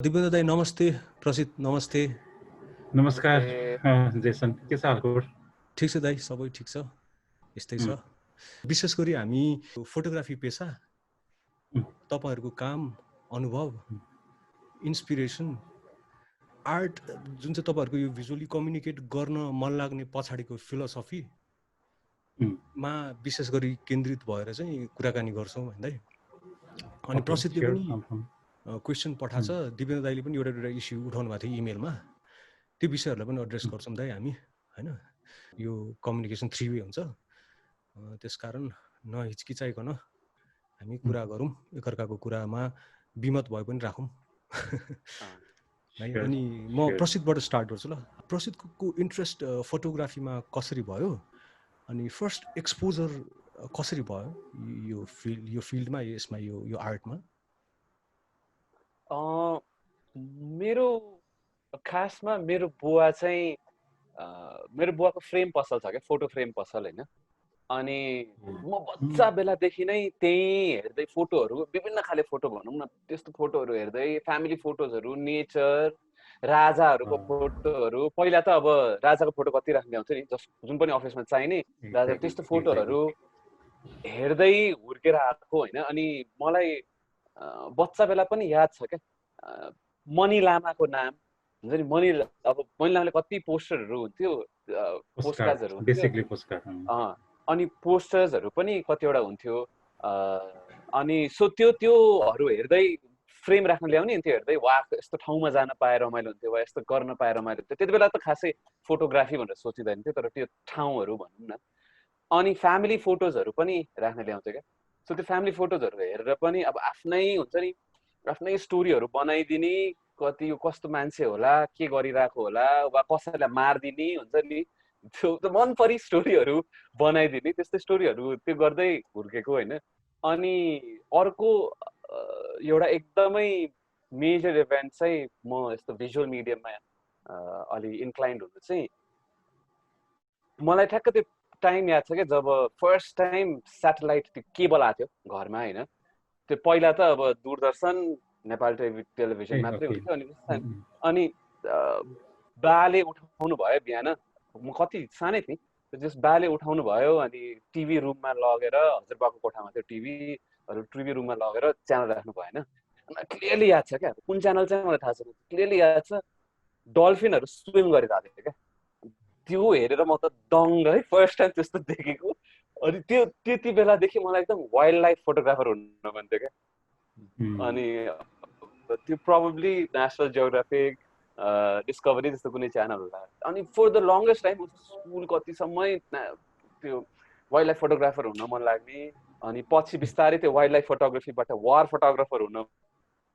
दिपेन्द्र दाई नमस्ते, प्रसिद्ध नमस्ते। नमस्कार जेसन, के छ हालको? ठिक छ दाई, सबै ठिक छ, यस्तै छ। विशेष गरी हामी फोटोग्राफी पेसा, तपाईहरुको काम, अनुभव, इन्स्पिरेसन, आर्ट जुन चाहिँ तपाईहरुको यो भिजुअली कम्युनिकेट गर्न मन लाग्ने पछाडिको फिलोसफी मा विशेष गरी केन्द्रित भएर चाहिँ कुराकानी गर्छौं हैन दाइ। अनि प्रसिद्धले पनि क्वेशन पठाछ, दिपेन्द्र दाइले पनि एउटा इस्यु उठाउनु भएको थियो इमेलमा, त्यो विषयहरुलाई पनि एड्रेस गर्छौं दाइ हामी हैन। यो कम्युनिकेसन 3 वे हुन्छ, त्यसकारण नहिचकिचाइकन हामी कुरा गरौँ, एकअर्काको कुरामा विमत भए पनि राखौँ। अनि म प्रसिद्धबाट स्टार्ट गर्छु ल। प्रसिद्धको इन्ट्रेस्ट फोटोग्राफीमा कसरी भयो, अनि फर्स्ट एक्सपोजर कसरी भयो यो फिल्डमा, यसमा यो आर्टमा? मेरो खासमा मेरो बुवा चाहिँ मेरो बुवाको फ्रेम पसल छ क्या, फोटो फ्रेम पसल हैन। अनि म बच्चा बेलादेखि नै त्यही हेर्दै फोटोहरू, विभिन्न खाले फोटो भनौँ न, त्यस्तो फोटोहरू हेर्दै फ्यामिली फोटोजहरू, नेचर, राजाहरूको फोटोहरू। पहिला त अब राजाको फोटो कति राख्ने आउँथ्यो नि, जुन पनि अफिसमा चाहिने राजा, त्यस्तो फोटोहरू हेर्दै हुर्केर आएको होइन। अनि मलाई बच्चा बेला पनि याद छ क्या, मणि लामाको नाम हुन्छ नि। मणि लामाले कति पोस्टरहरू हुन्थ्यो, पोस्टकार्ड्सहरू हुन्थ्यो। अनि पोस्टर्सहरू पनि कतिवटा हुन्थ्यो। अनि सो त्योहरू हेर्दै फ्रेम राख्न ल्याउने, त्यो हेर्दै वाह यस्तो ठाउँमा जान पाए रमाइलो हुन्थ्यो, वा यस्तो गर्न पाए रमाइलो हुन्थ्यो। त्यति बेला त खासै फोटोग्राफी भनेर सोचिँदैन थियो, तर त्यो ठाउँहरू भनौँ न। अनि फ्यामिली फोटोजहरू पनि राख्न ल्याउँथ्यो क्या। सो त्यो फ्यामिली फोटोजहरू हेरेर पनि अब आफ्नै हुन्छ नि, आफ्नै स्टोरीहरू बनाइदिने, कति यो कस्तो मान्छे होला, के गरिरहेको होला, वा कसैलाई मारिदिने हुन्छ नि, त्यो त मन परी स्टोरीहरू बनाइदिने, त्यस्तै स्टोरीहरू त्यो गर्दै हुर्केको होइन। अनि अर्को एउटा एकदमै मेजर इभेन्ट चाहिँ म यस्तो भिजुअल मिडियममा अलि इन्क्लाइन्ड हुनु चाहिँ, मलाई ठ्याक्क त्यो टाइम याद छ क्या, जब फर्स्ट टाइम स्याटेलाइट त्यो केबल आएको थियो घरमा होइन। त्यो पहिला त अब दूरदर्शन, नेपाल टेलिभिजन मात्रै हुन्थ्यो। अनि बाले उठाउनु भयो बिहान, म कति सानै थिएँ, जस बाले उठाउनु भयो, अनि टिभी रुममा लगेर, हजुरबाको कोठामा थियो टिभीहरू, टिभी रुममा लगेर च्यानल राख्नु भयो होइन। क्लियरली याद छ क्या, कुन च्यानल चाहिँ मलाई थाहा छैन, क्लियरली याद छ डल्फिनहरू स्विम गरिरहेको थियो क्या। त्यो हेरेर म त दङ्ग है, फर्स्ट टाइम त्यस्तो देखेको। अनि त्यति बेलादेखि मलाई एकदम वाइल्ड लाइफ फोटोग्राफर हुन मन थियो क्या। अनि त्यो प्रोबेबली नेसनल जियोग्राफिक, डिस्कभरी जस्तो कुनै च्यानल होला। अनि for the longest time school कतिसम्मै त्यो वाइल्ड लाइफ फोटोग्राफर हुन मन लाग्ने। अनि पछि बिस्तारै त्यो वाइल्ड लाइफ फोटोग्राफीबाट वार फोटोग्राफर हुन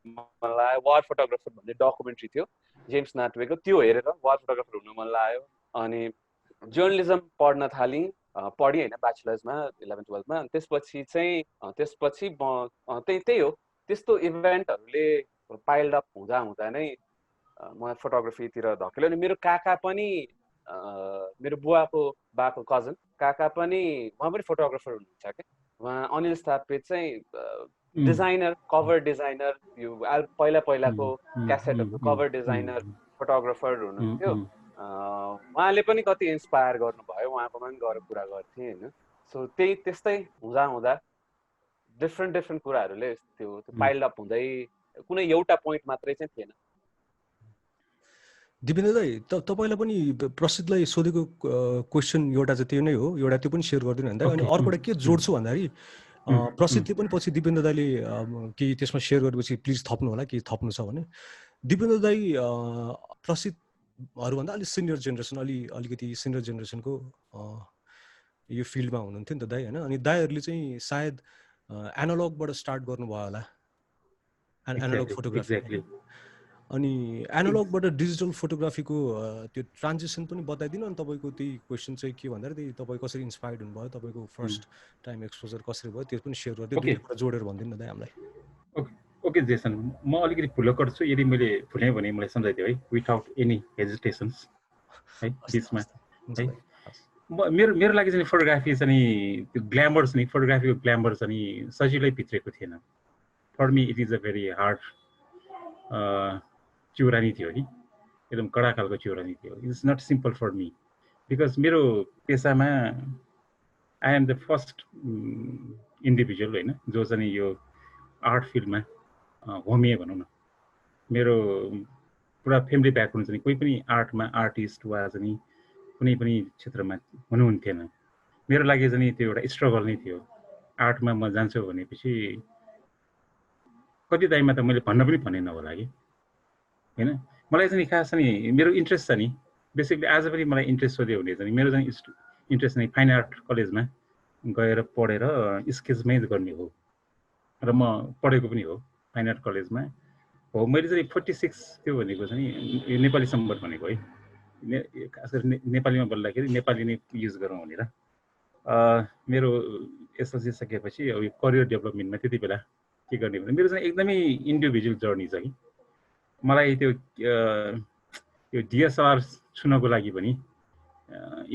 मन लाग्यो। वार फोटोग्राफर भन्ने डकुमेन्ट्री थियो जेम्स नाटवेको, त्यो हेरेर वार फोटोग्राफर हुन मन लाग्यो। अनि जर्नलिजम पढ्न थालेँ, पढेँ होइन ब्याचलर्समा 11-12मा। त्यसपछि म त्यही हो, त्यस्तो इभेन्टहरूले पाइल्ड अप हुँदा नै मलाई फोटोग्राफीतिर धकेल्यो। अनि मेरो काका पनि, मेरो बुवाको बाको कजन काका पनि, उहाँ पनि फोटोग्राफर हुनुहुन्छ क्या। उहाँ अनिल स्थापित चाहिँ डिजाइनर, कभर डिजाइनर, यो पहिलाको क्यासेटहरूको कभर डिजाइनर, फोटोग्राफर हुनुहुन्थ्यो। उहाँले पनि कति इन्सपायर गर्नुभयो, उहाँकोमा पनि गएर कुरा गर्थेँ होइन। सो त्यस्तै हुँदा डिफ्रेन्ट कुराहरूले त्यो पाइल्ड अप हुँदै कुनै एउटा पोइन्ट मात्रै चाहिँ थिएन। दिपेन्द्र दाइ, तपाईँलाई पनि प्रसिद्धलाई सोधेको क्वेसन एउटा चाहिँ त्यो नै हो, एउटा त्यो पनि सेयर गरिदिनु भन्दा। अनि अर्कोबाट के जोड्छु भन्दाखेरि, प्रसिद्धले पनि पछि दिपेन्द्र दाइले केही त्यसमा सेयर गरेपछि प्लिज थप्नु होला, केही थप्नु छ भने। दिपेन्द्र दाइ प्रसिद्धहरूभन्दा अलिक सिनियर जेनेरेसन, अलिकति सिनियर जेनेरेसनको यो फिल्डमा हुनुहुन्थ्यो नि त दाइ होइन। अनि दाइहरूले चाहिँ सायद एनालगबाट स्टार्ट गर्नुभयो होला, एनालग फोटोग्राफी। अनि एनालगबाट डिजिटल फोटोग्राफीको त्यो ट्रान्जिसन पनि बताइदिनु। अनि तपाईँको त्यही क्वेसन चाहिँ के भन्दाखेरि, तपाईँ कसरी इन्सपायर्ड हुनुभयो, तपाईँको फर्स्ट टाइम एक्सपोजर कसरी भयो, त्यो पनि सेयर गरिदिनु, दुईवटा कुरा जोडेर भनिदिनु न दाइ हामीलाई। ओके जेसन, म अलिकति फुलो गर्छु, यदि मैले भुलेँ भने मलाई सम्झाइदियो है, विथआउट एनी हेजिटेसन्स है बिचमा है। मेरो लागि चाहिँ फोटोग्राफी चाहिँ त्यो ग्ल्यामर चाहिँ, फोटोग्राफीको ग्ल्यामर चाहिँ सजिलै भित्रेको थिएन। For me it is a very hard चिउरानी थियो कि एकदम कडा खालको चिउरानी थियो. It's not simple for me because मेरो पेसामा I am the first individual होइन जो चाहिँ यो आर्ट फिल्डमा होमिए भनौँ न. मेरो पुरा फ्यामिली ब्याकग्राउन्ड चाहिँ कोही पनि आर्टमा आर्टिस्ट वा चाहिँ कुनै पनि क्षेत्रमा हुनुहुन्थेन. मेरो लागि चाहिँ त्यो एउटा स्ट्रगल नै थियो. आर्टमा म जान्छु भनेपछि कति टाइममा त मैले भन्न पनि भनेन होला कि होइन. मलाई चाहिँ खास चाहिँ मेरो इन्ट्रेस्ट छ नि बेसिकली आज पनि मलाई इन्ट्रेस्ट सोध्यो भने चाहिँ मेरो चाहिँ इन्ट्रेस्ट नै फाइन आर्ट कलेजमा गएर पढेर स्केचमै गर्ने हो र म पढेको पनि हो फाइन आर्ट कलेजमा हो. मैले चाहिँ 46 त्यो भनेको चाहिँ नेपाली सम्बन्ध भनेको है खास गरी नेपालीमा बोल्दाखेरि नेपाली नै युज गरौँ भनेर मेरो एसएलसी सकेपछि अब करियर डेभलपमेन्टमा त्यति बेला के गर्ने भने मेरो चाहिँ एकदमै इन्डिभिजुअल जर्नी छ कि मलाई त्यो डिएसएलआर छुनको लागि पनि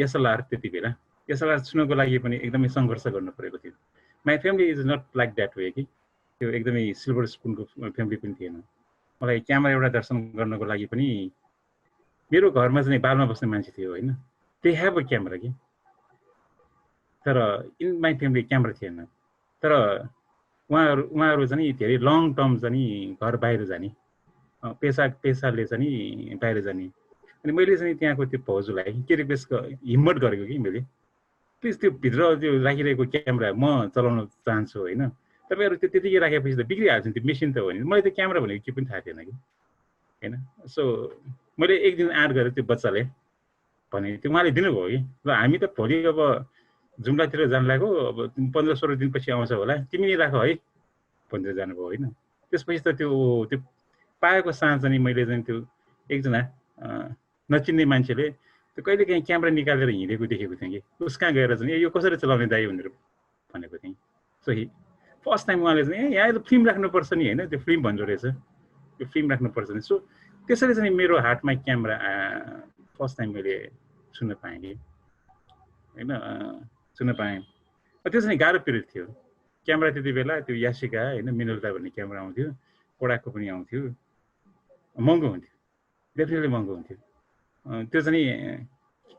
एसएलआर त्यति बेला एसएलआर छुनको लागि पनि एकदमै सङ्घर्ष गर्नु परेको थियो. My family is not like that way कि त्यो एकदमै सिल्भर स्पुनको फ्यामिली पनि थिएन. मलाई क्यामेरा एउटा दर्शन गर्नको लागि पनि मेरो घरमा चाहिँ बालमा बस्ने मान्छे थियो होइन. दे हेभ अ क्यामेरा कि तर इन माई फ्यामिली क्यामेरा थिएन. तर उहाँहरू चाहिँ धेरै लङ टर्म चाहिँ घर बाहिर जाने पेसाले चाहिँ बाहिर जाने. अनि मैले चाहिँ त्यहाँको त्यो भाउजूलाई के रिक्वेस्ट हिम्मत गरेको कि मैले प्लिज त्यो भित्र त्यो राखिरहेको क्यामेरा म चलाउन चाहन्छु होइन. तपाईँहरू त्यो त्यतिकै राखेपछि त बिग्रिहाल्छ नि त्यो मेसिन त हो नि. मैले त्यो क्यामेरा भनेको के पनि थाहा थिएन कि होइन. सो मैले एक दिन आँट गरेर त्यो बच्चाले भने त्यो उहाँले दिनुभयो कि ल हामी त भोलि अब जुम्लातिर जानु लाग्यो अब 15-16 दिनपछि आउँछ होला तिमी नै राख है भनेर जानुभयो होइन. त्यसपछि त त्यो पाएको साँझ चाहिँ मैले चाहिँ त्यो एकजना नचिन्ने मान्छेले त्यो कहिले काहीँ क्यामेरा निकालेर हिँडेको देखेको थिएँ कि उस कहाँ गएर चाहिँ यो कसरी चलाउने दाइ भनेर भनेको थिएँ. सो फर्स्ट टाइम उहाँले चाहिँ यहाँ त फिल्म राख्नुपर्छ नि होइन त्यो फिल्म भन्दो रहेछ त्यो फिल्म राख्नुपर्छ नि. सो त्यसरी चाहिँ मेरो हातमा क्यामेरा फर्स्ट टाइम मैले सुन्न पाएँ कि होइन सुन्न पाएँ. त्यो चाहिँ गाह्रो पिरियड थियो. क्यामेरा त्यति बेला त्यो यासिका होइन मिनोल्टा भन्ने क्यामेरा आउँथ्यो कोडाको पनि आउँथ्यो महँगो हुन्थ्यो डेफिनेटली महँगो हुन्थ्यो. त्यो चाहिँ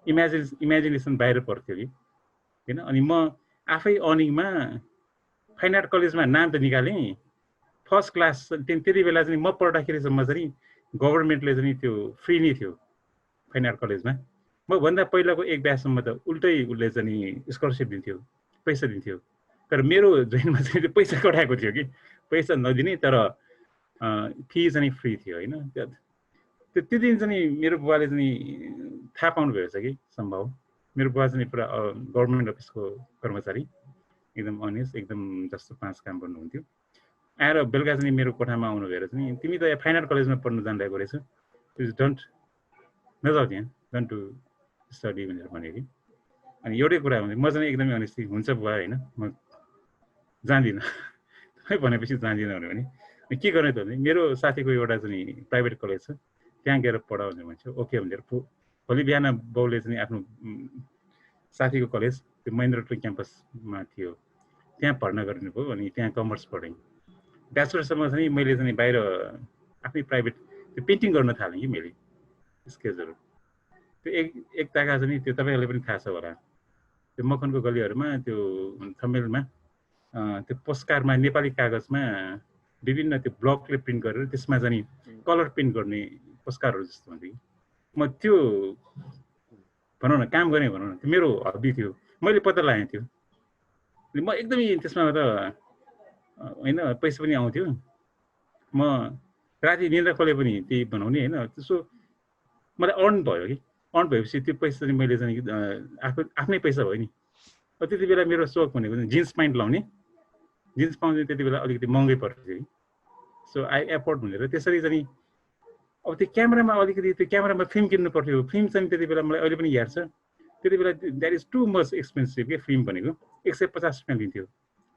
इमेजिनेसन बाहिर पर्थ्यो कि होइन. अनि म आफै अर्निङमा फाइन आर्ट कलेजमा नाम त निकालेँ फर्स्ट क्लास. त्यति बेला चाहिँ म पढ्दाखेरिसम्म चाहिँ गभर्मेन्टले चाहिँ त्यो फ्री नै थियो फाइन आर्ट कलेजमा. म भन्दा पहिलाको एक ब्याचसम्म त उल्टै उसले चाहिँ स्कलरसिप दिन्थ्यो पैसा दिन्थ्यो. तर मेरो जोइनमा चाहिँ त्यो पैसा कटाएको थियो कि पैसा नदिने तर फी चाहिँ फ्री थियो होइन. त्यो दिन चाहिँ मेरो बुवाले चाहिँ थाहा पाउनु भएको छ कि सम्भव. मेरो बुवा चाहिँ पुरा गभर्मेन्ट अफिसको कर्मचारी एकदम अनेस्ट एकदम जस्तो 5 काम गर्नुहुन्थ्यो. आएर बेलुका चाहिँ मेरो कोठामा आउनु भएर चाहिँ तिमी त फाइन आर्ट कलेजमा पढ्नु जाँदैको रहेछ डोन्ट नजाऊ त्यहाँ डोन्ट टु स्टडी भनेर भन्यो कि. अनि एउटै कुरा भने म चाहिँ एकदमै अनेस्टी हुन्छ बुवा होइन म जान्दिनँ तपाईँ भनेपछि जान्दिनँ भने के गर्ने त भने मेरो साथीको एउटा चाहिँ प्राइभेट कलेज छ त्यहाँ गएर पढ भनेर भन्छ. ओके भनेर भोलि बिहान बाउले चाहिँ आफ्नो साथीको कलेज त्यो महेन्द्र टु क्याम्पसमा थियो त्यहाँ भर्ना गर्नुभयो. अनि त्यहाँ कमर्स पढेँ. ब्याचलरसम्म चाहिँ मैले चाहिँ बाहिर आफ्नै प्राइभेट त्यो पेन्टिङ गर्न थालेँ कि मैले स्केचहरू. त्यो एक ताका चाहिँ त्यो तपाईँहरूले पनि थाहा छ होला त्यो मखनको गलीहरूमा त्यो थम्मेलमा त्यो पोस्टकार्डमा नेपाली कागजमा विभिन्न त्यो ब्लकले प्रिन्ट गरेर त्यसमा चाहिँ कलर प्रिन्ट गर्ने पोस्टकार्डहरू जस्तो हुन्थ्यो. म त्यो भनौँ न काम गरेँ भनौँ न त्यो मेरो हबी थियो. मैले पत्ता लगाएँ त्यो. म एकदमै त्यसमा त होइन पैसा पनि आउँथ्यो. म राति निन्द्रा खोले पनि त्यही बनाउने होइन. त्यसो मलाई अर्न भयो कि अर्न भएपछि त्यो पैसा चाहिँ मैले चाहिँ आफ्नै पैसा भयो नि. त्यति बेला मेरो सोख भनेको चाहिँ जिन्स प्यान्ट लाउने. जिन्स पाउँदैन त्यति बेला अलिकति महँगै पर्थ्यो कि. सो आई एफोर्ड भनेर त्यसरी चाहिँ अब त्यो क्यामेरामा अलिकति त्यो क्यामेरामा फिल्म किन्नु पर्थ्यो. फिल्म चाहिँ त्यति बेला मलाई अहिले पनि याद छ त्यति बेला that is too much expensive के फिल्म भनेको 150 रुपियाँ लिन्थ्यो.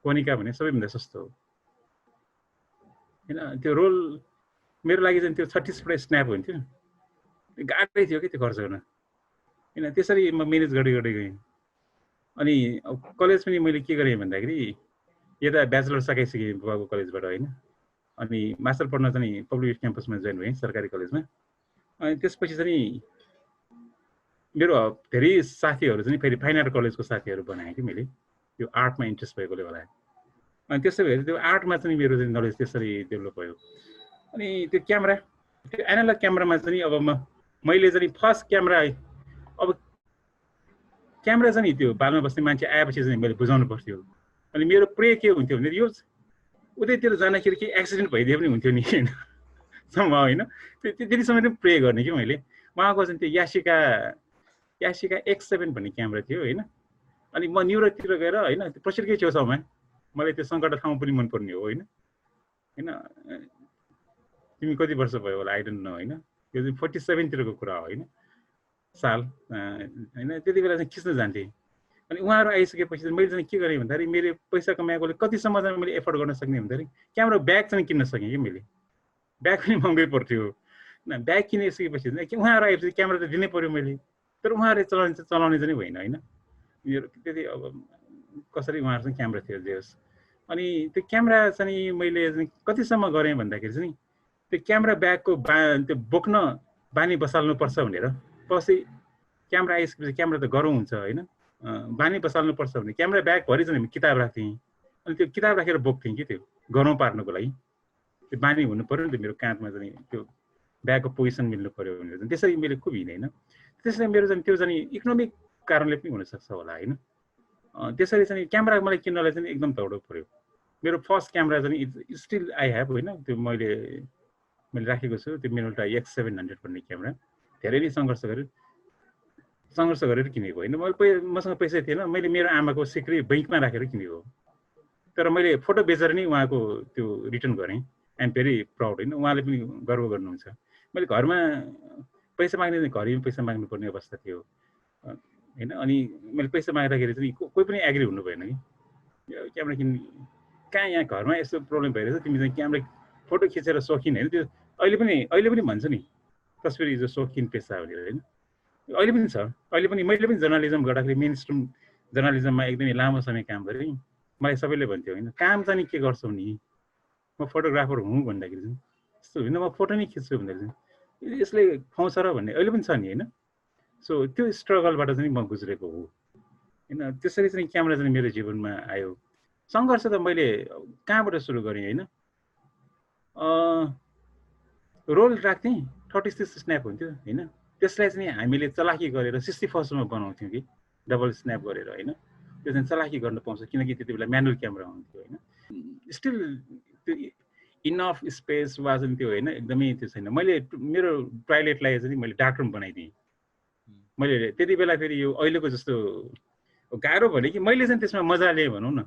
कोनिका भने सबैभन्दा सस्तो हो होइन. त्यो रोल मेरो लागि चाहिँ त्यो 36 रुपियाँ स्न्याप हुन्थ्यो. गाह्रै थियो कि त्यो खर्च गर्न होइन. त्यसरी म म्यानेज गर्दै गएँ. अनि कलेज पनि मैले के गरेँ भन्दाखेरि यता ब्याचलर सकाइसकेँ बुबाको कलेजबाट होइन. अनि मास्टर पढ्न चाहिँ पब्लिक क्याम्पसमा जोइन भएँ सरकारी कलेजमा। अनि त्यसपछि चाहिँ मेरो धेरै साथीहरू चाहिँ फेरि फाइन आर्ट कलेजको साथीहरू बनाएँ कि मैले, त्यो आर्टमा इन्ट्रेस्ट भएकोले होला। अनि त्यसै भएर त्यो आर्टमा चाहिँ मेरो चाहिँ नलेज त्यसरी डेभलप भयो। अनि त्यो क्यामेरा, त्यो एनालग क्यामेरामा चाहिँ अब मैले चाहिँ फर्स्ट क्यामेरा, अब क्यामेरा चाहिँ त्यो बालमा बस्ने मान्छे आएपछि चाहिँ मैले बुझाउनु पर्थ्यो। अनि मेरो प्रे के हुन्थ्यो भने यो उतैतिर जाँदाखेरि केही एक्सिडेन्ट भइदियो पनि हुन्थ्यो नि होइन, सम्भव होइन, त्यति समय पनि प्रे गर्ने कि मैले। उहाँको चाहिँ त्यो यासिका X7 भन्ने क्यामेरा थियो होइन। अनि म न्युरोकतिर गएर होइन त्यो प्रसिद्धकै छेउछाउमा, मलाई त्यो सङ्कट ठाउँ पनि मनपर्ने हो होइन। तिमी कति वर्ष भयो होला आई डोन्ट नो होइन, यो चाहिँ 47 तिरको कुरा हो होइन, साल होइन। त्यति बेला चाहिँ खिच्न जान्थेँ। अनि उहाँहरू आइसकेपछि मैले चाहिँ के गरेँ भन्दाखेरि मेरो पैसा कमाएकोले कतिसम्म चाहिँ मैले एफोर्ड गर्न सक्ने भन्दाखेरि क्यामेरा ब्याग चाहिँ किन्न सकेँ कि मैले। ब्याग पनि महँगै पर्थ्यो, ब्याग किनिसकेपछि उहाँहरू आएपछि क्यामेरा त दिनै पऱ्यो मैले। तर उहाँहरूले चलाउने चाहिँ होइन होइन, मेरो त्यति अब कसरी उहाँहरूसँग क्यामेरा थियो जे होस्। अनि त्यो क्यामेरा चाहिँ मैले कतिसम्म गरेँ भन्दाखेरि चाहिँ त्यो क्यामेरा ब्यागको त्यो बोक्न बानी बसाल्नुपर्छ भनेर, पछि क्यामेरा आइसकेपछि क्यामेरा त गरौँ हुन्छ होइन, बानी बसाल्नुपर्छ भने क्यामेरा ब्यागभरि चाहिँ किताब राख्थेँ। अनि त्यो किताब राखेर बोक्थेँ कि त्यो गरौँ पार्नुको लागि। त्यो बानी हुनु पऱ्यो नि त, मेरो काँधमा चाहिँ त्यो ब्यागको पोजिसन मिल्नु पऱ्यो भनेर चाहिँ त्यसरी मैले खुब हिँडेँ होइन। त्यसरी मेरो चाहिँ त्यो चाहिँ इकोनोमिक कारणले पनि हुनसक्छ होला होइन। त्यसरी चाहिँ क्यामेरा मलाई किन्नलाई चाहिँ एकदम दौडो पऱ्यो। मेरो फर्स्ट क्यामेरा चाहिँ स्टिल आई हेभ होइन, त्यो मैले राखेको छु, त्यो मिनोल्टा X700 भन्ने क्यामेरा। धेरै नै सङ्घर्ष गरेर किनेको होइन, मसँग पैसा थिएन, मैले मेरो आमाको सिक्री बैङ्कमा राखेर किनेको। तर मैले फोटो बेचेर नै उहाँको त्यो रिटर्न गरेँ। आइ एम भेरी प्राउड होइन, उहाँले पनि गर्व गर्नुहुन्छ। मैले घरमा पैसा माग्ने, घरमा पैसा माग्नुपर्ने अवस्था थियो होइन। अनि मैले पैसा माग्दाखेरि चाहिँ कोही पनि एग्री हुनु भएन कि क्यामेरा किन्ने, कहाँ यहाँ घरमा यस्तो प्रब्लम भइरहेछ, तिमी चाहिँ क्यामेरा फोटो खिचेर सोखिन होइन। त्यो अहिले पनि भन्छ नि तस्बिर इज अ सोखिन पेसा भनेर होइन, अहिले पनि छ। अहिले पनि मैले पनि जर्नलिजम गर्दाखेरि मेन स्ट्रिम जर्नलिजममा एकदमै लामो समय काम गरेँ। मलाई सबैले भन्थ्यो होइन काम चाहिँ के गर्छौ नि, म फोटोग्राफर हुँ भन्दाखेरि चाहिँ यस्तो होइन, म फोटो नै खिच्छु भन्दाखेरि चाहिँ यसले खुवाउँछ र भन्ने अहिले पनि छ नि होइन। सो त्यो स्ट्रगलबाट चाहिँ म गुज्रेको हो होइन। त्यसरी चाहिँ क्यामेरा चाहिँ मेरो जीवनमा आयो। सङ्घर्ष त मैले कहाँबाट सुरु गरेँ होइन, रोल राख्थेँ, 36 स्न्याप हुन्थ्यो होइन। त्यसलाई चाहिँ हामीले चलाकी गरेर 64मा बनाउँथ्यौँ कि डबल स्न्याप गरेर होइन। त्यो चाहिँ चलाकी गर्न पाउँछ किनकि त्यति बेला म्यानुअल क्यामेरा हुन्थ्यो होइन। स्टिल त्यो इनफ स्पेस वा चाहिँ त्यो होइन, एकदमै त्यो छैन। मैले मेरो टोयलेटलाई चाहिँ मैले डार्क रुम बनाइदिएँ। मैले त्यति बेला फेरि यो अहिलेको जस्तो गाह्रो भने कि मैले चाहिँ त्यसमा मजा लिएँ भनौँ न।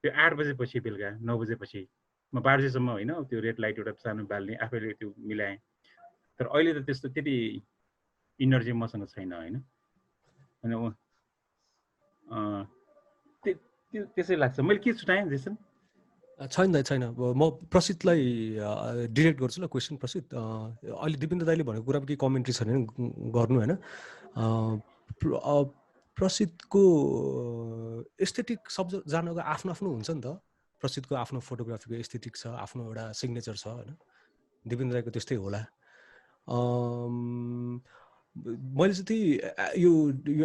त्यो 8 बजेपछि बेलुका 9 बजेपछि म 12 बजेसम्म होइन त्यो रेड लाइट एउटा सानो बाल्ने आफैले त्यो मिलाएँ। तर अहिले त त्यस्तो त्यति इनर्जी मसँग छैन होइन। अनि त्यसै लाग्छ। मैले के छुटाएँ जेसन? छैन। म प्रसिद्धलाई डिरेक्ट गर्छु ल क्वेसन। प्रसिद्ध, अहिले दिपेन्द्र दाइले भनेको कुरा केही कमेन्ट्री छ भने गर्नु होइन। प्रसिद्धको एस्थेटिक शब्द जानको आफ्नो हुन्छ नि त। प्रसिद्धको आफ्नो फोटोग्राफीको एस्थेटिक छ, आफ्नो एउटा सिग्नेचर छ होइन। दिपेन्द्र दाइको त्यस्तै होला। मैले चाहिँ यो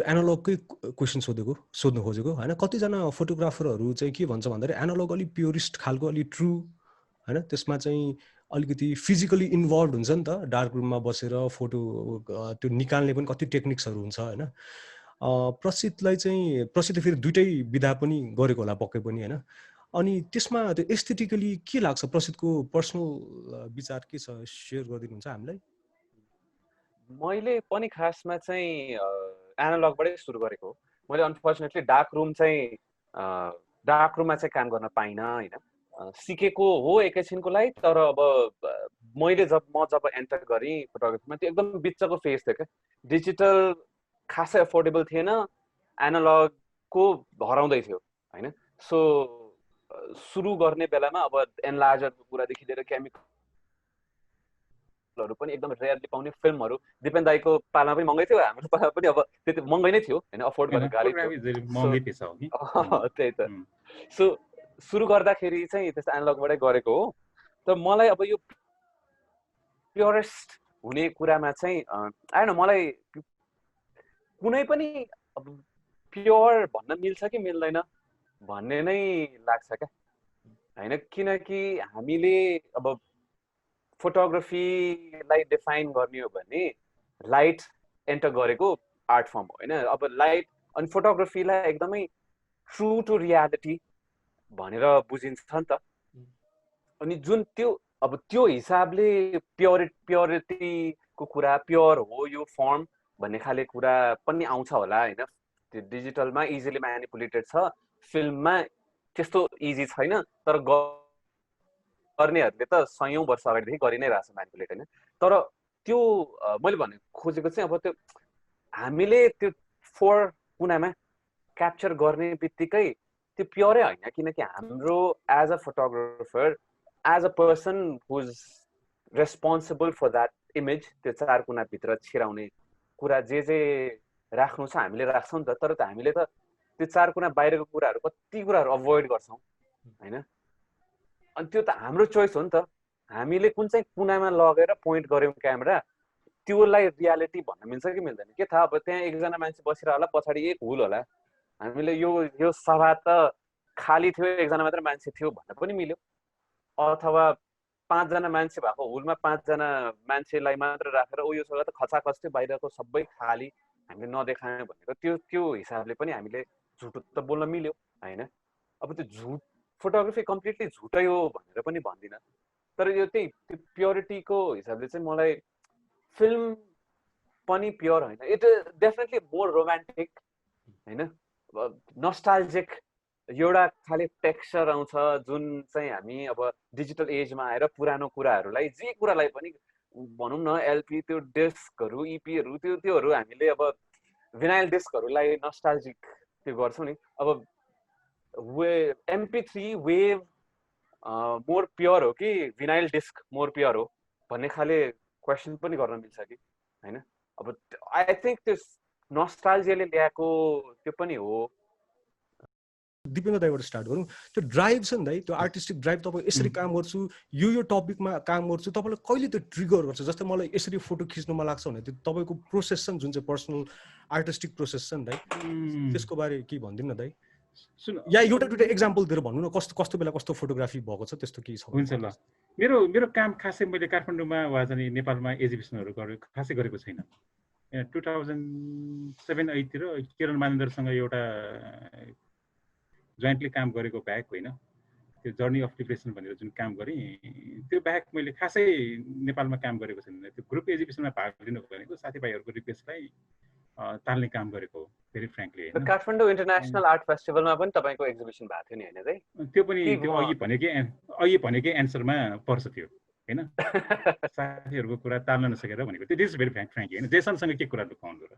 एनालगकै क्वेसन सोध्नु खोजेको होइन। कतिजना फोटोग्राफरहरू चाहिँ के भन्छ भन्दाखेरि एनालग अलिक प्योरिस्ट खालको, अलिक ट्रु होइन। त्यसमा चाहिँ अलिकति फिजिकली इन्भल्भ हुन्छ नि त, डार्क रुममा बसेर फोटो त्यो निकाल्ने पनि कति टेक्निक्सहरू हुन्छ होइन। प्रसिद्धलाई चाहिँ प्रसिद्ध फेरि दुइटै विधा पनि गरेको होला पक्कै पनि होइन। अनि त्यसमा त्यो एस्थेटिकली के लाग्छ प्रसिद्धको पर्सनल विचार के छ, सेयर गरिदिनुहुन्छ हामीलाई? मैले पनि खासमा चाहिँ एनालगबाटै सुरु गरेको हो। मैले अनफर्चुनेटली डार्क रुममा चाहिँ काम गर्न पाइनँ होइन। सिकेको हो एकैछिनको लागि, तर अब मैले जब एन्टर गरेँ फोटोग्राफीमा त्यो एकदम बिचको फेज थियो क्या। डिजिटल खासै अफोर्डेबल थिएन, एनालगको हराउँदै थियो होइन। सो सुरु गर्ने बेलामा अब एनलार्जरको कुरादेखि लिएर केमिकलहरू पनि एकदम रेयरली पाउने फिल्महरू दिपेन्द्र दाइको पालामा पनि महँगै थियो, हाम्रो पालामा पनि अब त्यति महँगै नै थियो होइन, अफोर्ड गर्न गाह्रो थियो। त्यही त। सो सुरु गर्दाखेरि चाहिँ त्यस्तो एनालगबाटै गरेको हो। तर मलाई अब यो प्योरेस्ट हुने कुरामा चाहिँ आएन, मलाई कुनै पनि अब प्योर भन्न मिल्छ कि मिल्दैन भन्ने नै लाग्छ क्या होइन। किनकि हामीले अब फोटोग्राफीलाई डिफाइन गर्ने हो भने लाइट एन्टर गरेको आर्ट फर्म हो होइन। अब लाइट अनि फोटोग्राफीलाई एकदमै ट्रु टु रियालिटी भनेर बुझिन्छ नि त। अनि जुन त्यो अब त्यो हिसाबले प्योरिटीको कुरा, प्योर हो यो फर्म भन्ने खाले कुरा पनि आउँछ होला होइन। त्यो डिजिटलमा इजिली म्यानिपुलेटेड छ, फिल्ममा त्यस्तो इजी छैन, तर गर्नेहरूले त 100औं वर्ष अगाडिदेखि गरि नै रहेछ म्यानिपुलेट होइन। तर त्यो मैले भन्नु खोजेको चाहिँ अब त्यो हामीले त्यो फोर कुनामा क्याप्चर गर्ने बित्तिकै त्यो प्योरै होइन। किनकि हाम्रो as a photographer, as a person who is responsible for that image, त्यो चार कुनाभित्र छिराउने कुरा जे राख्नु छ हामीले राख्छौँ नि त। तर हामीले त त्यो चार कुना बाहिरको कुराहरू कति कुराहरू अभोइड गर्छौँ होइन। अनि त्यो त हाम्रो चोइस हो नि त, हामीले कुन चाहिँ कुनामा लगेर पोइन्ट गऱ्यौँ क्यामेरा, त्योलाई रियालिटी भन्न मिल्छ कि मिल्दैन के थाहा। अब त्यहाँ एकजना मान्छे बसिरह होला, पछाडि एक हुल होला, हामीले यो सभा त खाली थियो, एकजना मात्र मान्छे थियो भन्न पनि मिल्यो। अथवा 5 जना मान्छे भएको हुलमा 5 जना मान्छेलाई मात्र राखेर यो सभा त खचाखच थियो, बाहिरको सबै खाली, हामीले नदेखायौँ भनेको त्यो हिसाबले पनि हामीले झुट त बोल्न मिल्यो होइन। अब त्यो झुट फोटोग्राफी कम्प्लिटली झुटै हो भनेर पनि भन्दिनँ, तर यो त्यही त्यो प्योरिटीको हिसाबले चाहिँ मलाई फिल्म पनि प्योर होइन। इट डेफिनेटली मोर रोमान्टिक होइन, नस्टाल्जिक एउटा खाले टेक्सचर आउँछ जुन चाहिँ हामी अब डिजिटल एजमा आएर पुरानो कुराहरूलाई, जे कुरालाई पनि भनौँ न, एलपी त्यो डिस्कहरू इपीहरू त्योहरू हामीले अब भिनाइल डिस्कहरूलाई नस्टाल्जिक त्यो गर्छौँ नि। अब MP3 वेभ मोर प्योर हो कि भिनाइल डिस्क मोर प्योर हो भन्ने खाले क्वेसन पनि गर्न मिल्छ कि होइन। अब आई थिङ्क त्यो नस्टाल्जियाले ल्याएको त्यो पनि हो। दिपेन्द्र दाइबाट स्टार्ट गरौँ। त्यो ड्राइभ छ नि दाइ, त्यो आर्टिस्टिक ड्राइभ, तपाईँ यसरी काम गर्छु, यो टपिकमा काम गर्छु, तपाईँलाई कहिले त्यो ट्रिगर गर्छ? जस्तै मलाई यसरी फोटो खिच्नु मन लाग्छ भने त्यो तपाईँको प्रोसेस छ नि, जुन चाहिँ पर्सनल आर्टिस्टिक प्रोसेस छ नि दाइ, त्यसको बारे के भनिदिनु न दाइ। या एउटा दुइटा इक्जाम्पल दिएर भन्नु न, कस्तो बेला कस्तो फोटोग्राफी भएको छ, त्यस्तो केही छ? हुन्छ ल। मेरो काम खासै मैले काठमाडौँमा वा चाहिँ नेपालमा एक्जिबिसनहरू खासै गरेको छैन। 2007-08 तिर किरण मानेन्द्रसँग एउटा जोइन्टली काम गरेको बाहेक होइन, त्यो जर्नी अफ डिप्रेसन भनेर जुन काम गरेँ त्यो बाहेक मैले खासै नेपालमा काम गरेको छैन। त्यो ग्रुप एक्जिबिसनमा भाग लिनु भनेको साथीभाइहरूको रिक्वेस्टलाई ताल्ने काम गरेको हो, भेरी फ्रेङ्कली होइन। काठमाडौँ इन्टरनेसनल आर्ट फेस्टिभलमा पनि तपाईँको एक्जिबिसन भएको थियो नि होइन दाइ? त्यो पनि त्यो अघि भनेकै एन्सरमा पर्छ त्यो होइन। साथीहरूको कुरा ताल्न नसकेर भनेको त्यो इज भेरी फ्रेङ्कली होइन। जेसनसँग के कुरा दुखाउनु र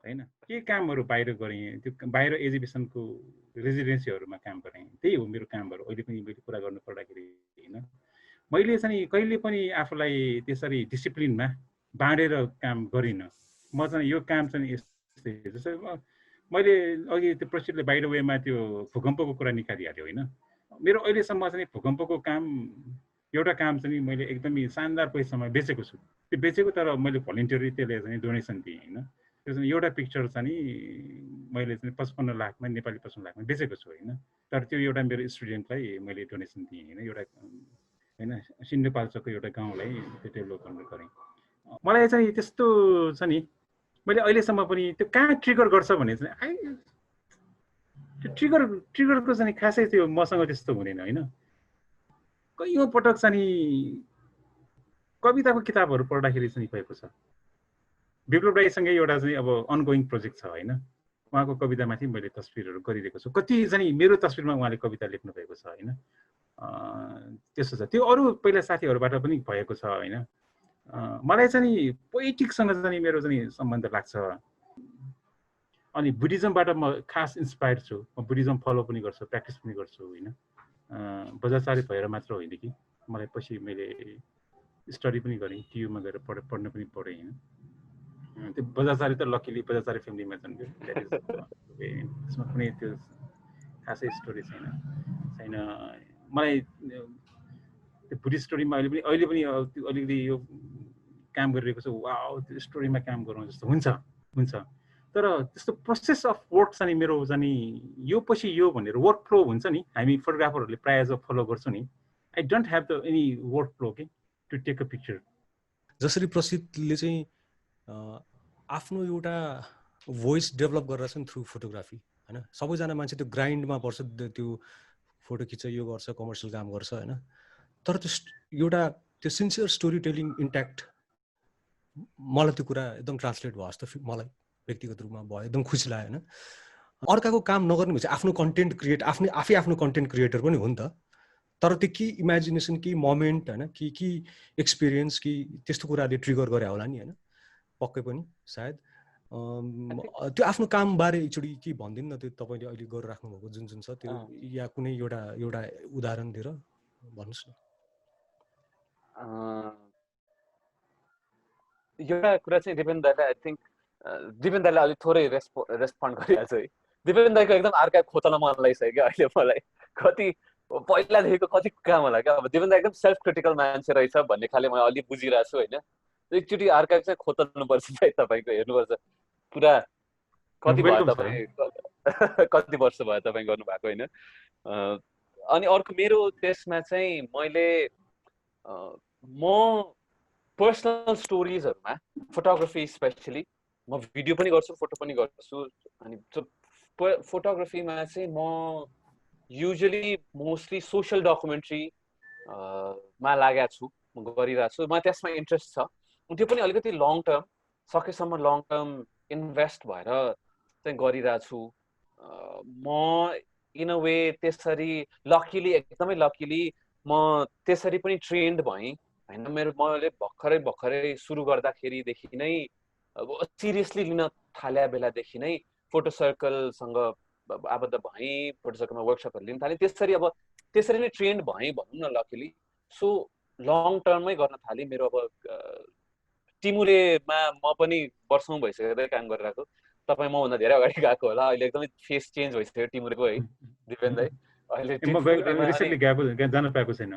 होइन, के कामहरू बाहिर गरेँ, त्यो बाहिर एक्जिबिसनको रेजिडेन्सीहरूमा काम गरेँ, त्यही हो मेरो कामहरू। अहिले पनि मैले कुरा गर्नु पर्दाखेरि होइन, मैले चाहिँ कहिले पनि आफूलाई त्यसरी डिसिप्लिनमा बाँडेर काम गरिनँ। म चाहिँ यो काम चाहिँ यस्तै, जस्तै मैले अघि त्यो प्रसिद्धले बाहिर वेमा त्यो भूकम्पको कुरा निकालिहाल्यो होइन। मेरो अहिलेसम्म चाहिँ भूकम्पको काम एउटा काम चाहिँ मैले एकदमै शानदार पैसामा बेचेको छु। त्यो बेचेको तर मैले भलिन्टियरली त्यसले चाहिँ डोनेसन दिएँ होइन। त्यो चाहिँ एउटा पिक्चर चाहिँ मैले चाहिँ 55 लाखमा, नेपाली 55 लाखमा बेचेको छु होइन। तर त्यो एउटा मेरो स्टुडेन्टलाई मैले डोनेसन दिएँ होइन, एउटा होइन सिन्धुपाल्चोकको एउटा गाउँलाई त्यो डेभलप गर्न गरेँ। मलाई चाहिँ त्यस्तो छ नि, मैले अहिलेसम्म पनि त्यो कहाँ ट्रिगर गर्छ भने चाहिँ त्यो ट्रिगरको चाहिँ खासै त्यो मसँग त्यस्तो हुँदैन होइन। कयौँ पटक चाहिँ कविताको किताबहरू पढ्दाखेरि चाहिँ भएको छ। विप्लव राईसँगै एउटा चाहिँ अब अनगोइङ प्रोजेक्ट छ होइन, उहाँको कवितामाथि मैले तस्बिरहरू गरिदिएको छु। कति चाहिँ मेरो तस्बिरमा उहाँले कविता लेख्नु भएको छ होइन, त्यस्तो छ। त्यो अरू पहिला साथीहरूबाट पनि भएको छ होइन। मलाई चाहिँ पोइटिकसँग चाहिँ मेरो चाहिँ सम्बन्ध लाग्छ। अनि बुद्धिज्मबाट म खास इन्सपायर छु। म बुद्धिज्म फलो पनि गर्छु, प्र्याक्टिस पनि गर्छु होइन। बजाचार्य भएर मात्र होइन कि, मलाई पछि मैले स्टडी पनि गरेँ, टियुमा गएर पढ्न पनि पढेँ होइन। त्यो बजाचार्य त लकिली बजाचार्य फ्यामिलीमा जन्मियो, त्यसमा कुनै त्यो खासै स्टोरी छैन। मलाई त्यो बुढी स्टोरीमा अहिले पनि अलिकति यो काम गरिरहेको छ, वाउ त्यो स्टोरीमा काम गरौँ जस्तो हुन्छ। तर त्यस्तो प्रोसेस अफ वर्क चाहिँ मेरो चाहिँ यो पछि यो भनेर वर्क फ्लो हुन्छ नि, हामी फोटोग्राफरहरूले प्रायः जब फलो गर्छौँ नि, I don't have the any work flow के टु टेक अ पिक्चर। जसरी प्रसिद्धले चाहिँ आफ्नो एउटा भोइस डेभलप गरेर छ नि थ्रु फोटोग्राफी होइन। सबैजना मान्छे त्यो ग्राइन्डमा पर्छ, त्यो फोटो खिच्छ, यो गर्छ, कमर्सियल काम गर्छ होइन। तर त्यो एउटा त्यो सिन्सियर स्टोरी टेलिङ इन्ट्याक्ट, मलाई त्यो कुरा एकदम ट्रान्सलेट भयो जस्तो मलाई व्यक्तिगत रूपमा भयो, एकदम खुसी लाग्यो होइन। अर्काको काम नगर्ने भने चाहिँ आफ्नो कन्टेन्ट क्रिएट आफै आफ्नो कन्टेन्ट क्रिएटर पनि हो नि त। तर त्यो कि इमेजिनेसन कि मोमेन्ट होइन कि एक्सपिरियन्स कि त्यस्तो कुराले ट्रिगर गरे होला नि होइन, पक्कै पनि सायद। त्यो आफ्नो कामबारे एकचोटि के भनिदिनु न, त्यो तपाईँले अहिले गरिराख्नु भएको जुन छ त्यो, या कुनै एउटा उदाहरण दिएर भन्नुहोस् न। एउटा कुरा चाहिँ दिपेन दाइले, आई थिङ्क दिपेन दाइले अलिक थोरै रेस्पोन्ड गरिहाल्छ है। दिपेन दाइको एकदम अर्का खोतल्न मन लागिसक्यो क्या अहिले मलाई। कति पहिलादेखिको कति काम होला क्या, अब दिपेन दाइ एकदम सेल्फ क्रिटिकल मान्छे रहेछ भन्ने खाले मैले अलिक बुझिरहेको छु होइन। एकचोटि अर्का चाहिँ खोतल्नुपर्छ है तपाईँको, हेर्नुपर्छ पुरा कति भयो तपाईँ, कति वर्ष भयो तपाईँ गर्नुभएको होइन। अनि अर्को मेरो त्यसमा चाहिँ मैले म पर्सनल स्टोरिजहरूमा फोटोग्राफी स्पेसली म भिडियो पनि गर्छु, फोटो पनि गर्छु। अनि फोटोग्राफीमा चाहिँ म युजली मोस्टली सोसियल डकुमेन्ट्री मा लागेको छु, म गरिरहेको छु, म त्यसमा इन्ट्रेस्ट छ। त्यो पनि अलिकति लङ टर्म, सकेसम्म लङ टर्म इन्भेस्ट भएर चाहिँ गरिरहेको छु म। इन अ वे त्यसरी लकिली, एकदमै लकिली म त्यसरी पनि ट्रेन्ड भएँ होइन। मैले भर्खरै सुरु गर्दाखेरिदेखि नै अब सिरियसली लिन थाले बेलादेखि नै फोटो सर्कलसँग आबद्ध भएँ, फोटो सर्कलमा वर्कसपहरू लिन थालेँ। त्यसरी नै ट्रेन्ड भएँ भनौँ न लकिली। सो लङ टर्ममै गर्न थालेँ। मेरो अब टिमुरेमा म पनि वर्षौँ भइसक्यो काम गरिरहेको। तपाईँ मभन्दा धेरै अगाडि गएको होला, अहिले एकदमै फेस चेन्ज भइसक्यो टिमुरेको है दिपेन दाइ। अहिले जान पाएको छैन।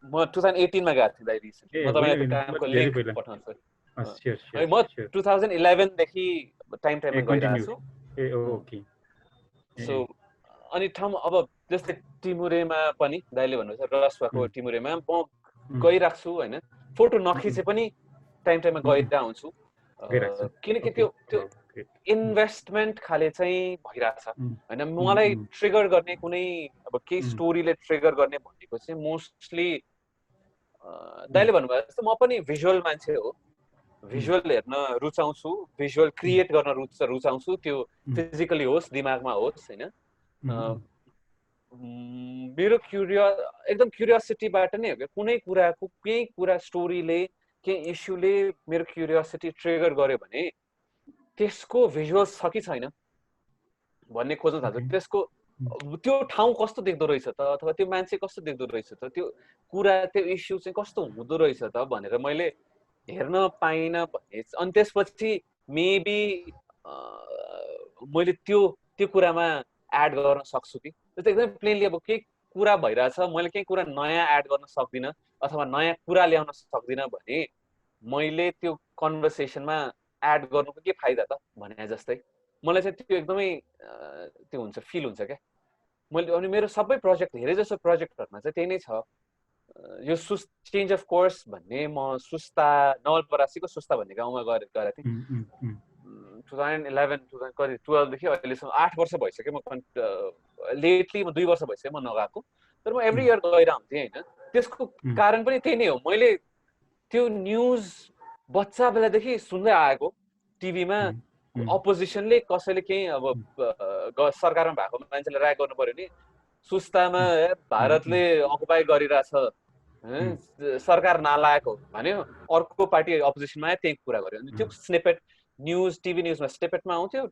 म 2018 मा गएको थिएँ दाइ रिसेन्टली। म तपाईँलाई कामको लिङ्क पठाउँछु। म 2011 देखि टाइममा गइरहेको छु। सो अनि ठाउँ अब जस्तै टिमुरेमा पनि दाइले भन्नुहुन्छ रस भएको टिमुरेमा म गइरहेको छु होइन। फोटो नखिचे पनि टाइममा गइरहेको हुन्छु, किनकि त्यो इन्भेस्टमेन्ट खाले चाहिँ भइरहेछ होइन। मलाई ट्रिगर गर्ने कुनै अब केही स्टोरीले ट्रिगर गर्ने भनेको चाहिँ मोस्टली दाइले भन्नुभयो जस्तो म पनि भिजुअल मान्छे हो, भिजुअल हेर्न रुचाउँछु, भिजुअल क्रिएट गर्न रुचाउँछु, त्यो फिजिकली होस् दिमागमा होस् होइन। मेरो एकदम क्युरियोसिटीबाट नै हो क्या। कुनै कुराको केही कुरा स्टोरीले केही इस्युले मेरो क्युरियोसिटी ट्रिगर गर्यो भने त्यसको भिजुअल छ कि छैन भन्ने खोज्न थाल्छु। त्यसको त्यो ठाउँ कस्तो देख्दो रहेछ त, अथवा त्यो मान्छे कस्तो देख्दो रहेछ त, त्यो कुरा त्यो इस्यु चाहिँ कस्तो हुँदो रहेछ त भनेर मैले हेर्न पाइनँ भने अनि त्यसपछि मेबी मैले त्यो कुरामा एड गर्न सक्छु कि। जस्तै एकदमै प्लेनली अब केही कुरा भइरहेछ, मैले केही कुरा नयाँ एड गर्न सक्दिनँ अथवा नयाँ कुरा ल्याउन सक्दिनँ भने मैले त्यो कन्भर्सेसनमा एड गर्नुको के फाइदा त भने जस्तै मलाई चाहिँ त्यो एकदमै त्यो हुन्छ, फिल हुन्छ क्या मैले। अनि मेरो सबै प्रोजेक्ट, धेरै जसो प्रोजेक्टहरूमा चाहिँ त्यही नै छ। यो चेन्ज अफ कोर्स भन्ने म सुस्ता, नवलपरासीको सुस्ता भन्ने गाउँमा गएको थिएँ 2012 देखि अहिलेसम्म 8 वर्ष भइसक्यो। म लेटली 2 वर्ष भइसक्यो म नगएको, तर म एभ्री इयर गइरहन्थेँ होइन। त्यसको कारण पनि त्यही नै हो। मैले त्यो न्युज बच्चा बेलादेखि सुन्दै आएको, टिभीमा अपोजिसनले कसैले केही अब सरकारमा भएको मान्छेले राय गर्नु पर्यो नि, सुस्तामा भारतले अकुपाई गरिरहेछ, सरकार नालायक हो भन्यो, अर्को पार्टी अपोजिसनमा आयो त्यही कुरा गर्यो। अनि त्यो स्निपेट न्युज, टिभी न्युजमा स्निपेटमा आउँथ्यो,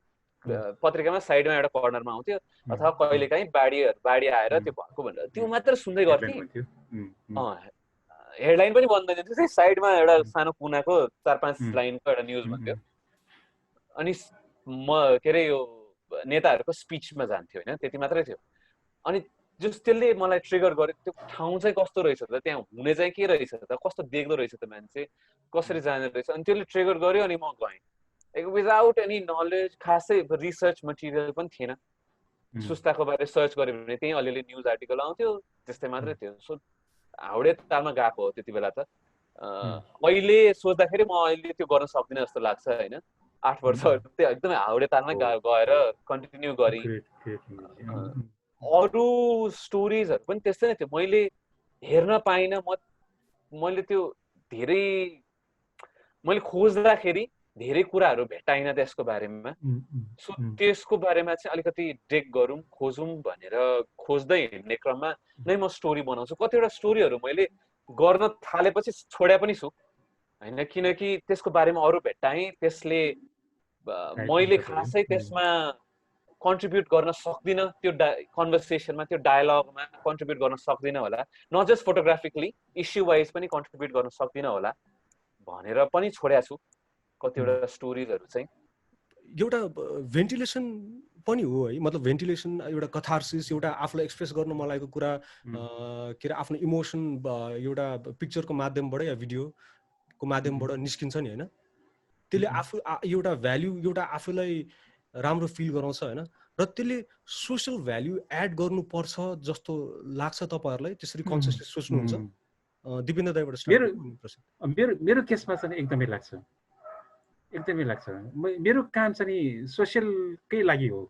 पत्रिकामा साइडमा एउटा कर्नरमा आउँथ्यो, अथवा कहिलेकाहीँ बाढी आएर त्यो भएको भनेर त्यो मात्र सुन्दै गर्थेँ। हेडलाइन पनि बन्दैन थियो, साइडमा एउटा सानो कुनाको 4-5 लाइनको एउटा न्युज भन्थ्यो। अनि म के अरे यो नेताहरूको स्पिचमा जान्थ्यो होइन, त्यति मात्रै थियो। अनि जस त्यसले मलाई ट्रिगर गर्यो त्यो ठाउँ चाहिँ कस्तो रहेछ त, त्यहाँ हुने चाहिँ के रहेछ त, कस्तो देख्दो रहेछ त मान्छे, कसरी जाने रहेछ, अनि त्यसले ट्रिगर गर्यो अनि म गएँ विदाउट एनी नलेज। खासै रिसर्च मटेरियल पनि थिएन, सुस्ताको बारे सर्च गऱ्यो भने त्यही अलिअलि न्युज आर्टिकल आउँथ्यो, त्यस्तै मात्रै थियो। सो हाउडे तालमा गएको हो त्यति बेला त। अहिले सोच्दाखेरि म अहिले त्यो गर्न सक्दिनँ जस्तो लाग्छ होइन। 8 वर्ष त्यो एकदमै हाउडे तालमै गएर कन्टिन्यू गरेँ। अरू स्टोरिजहरू पनि त्यस्तै नै थियो, मैले हेर्न पाइनँ। मैले त्यो धेरै मैले खोज्दाखेरि धेरै कुराहरू भेटाइनँ त्यसको बारेमा। सो त्यसको बारेमा चाहिँ अलिकति डिग गरौँ, खोजौँ भनेर खोज्दै हिँड्ने क्रममा नै म स्टोरी बनाउँछु। कतिवटा स्टोरीहरू मैले गर्न थालेपछि छोडे पनि छु होइन, किनकि त्यसको बारेमा अरू भेट्टाएँ, त्यसले मैले खासै त्यसमा कन्ट्रिब्युट गर्न सक्दिनँ, त्यो कन्भर्सेसनमा, त्यो डायलगमा कन्ट्रिब्युट गर्न सक्दिनँ होला, नट जस्ट फोटोग्राफिकली, इस्यु वाइज पनि कन्ट्रिब्युट गर्न सक्दिनँ होला भनेर पनि छोडेको छु कतिवटा स्टोरिजहरू चाहिँ। एउटा भेन्टिलेसन पनि हो है, मतलब भेन्टिलेसन एउटा कथार्सिस, एउटा आफूलाई एक्सप्रेस गर्न मन लागेको कुरा के अरे आफ्नो इमोसन एउटा पिक्चरको माध्यमबाट या भिडियोको माध्यमबाट निस्किन्छ नि होइन, त्यसले आफू एउटा भ्याल्यु, एउटा आफूलाई राम्रो फिल गराउँछ होइन, र त्यसले सोसल भ्याल्यु एड गर्नुपर्छ जस्तो लाग्छ तपाईँहरूलाई? त्यसरी कन्सियसली सोच्नुहुन्छ? दिपेन्द्र दाइबाट मेरो केसमा चाहिँ एकदमै लाग्छ, एकदमै लाग्छ। मेरो काम चाहिँ सोसियलकै लागि हो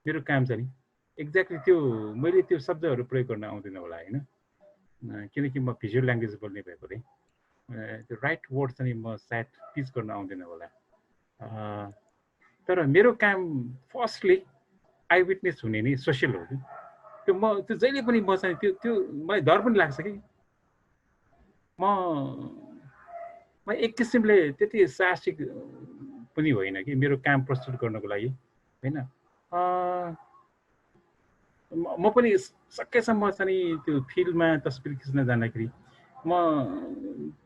मेरो काम चाहिँ। एक्ज्याक्टली त्यो मैले त्यो शब्दहरू प्रयोग गर्न आउँदैन होला होइन, किनकि म भिजुअल ल्याङ्ग्वेज बोल्ने भएकोले त्यो राइट वर्ड चाहिँ म सायद पिच गर्न आउँदैन होला। तर मेरो काम फर्स्टली आई विटनेस हुने नै सोसियल हो कि त्यो। म त्यो जहिले पनि म चाहिँ त्यो मलाई डर पनि लाग्छ कि म एक किसिमले त्यति साहसिक पनि होइन कि मेरो काम प्रस्तुत गर्नको लागि होइन। म पनि सकेसम्म चाहिँ त्यो फिल्डमा तस्बिर खिच्न जाँदाखेरि म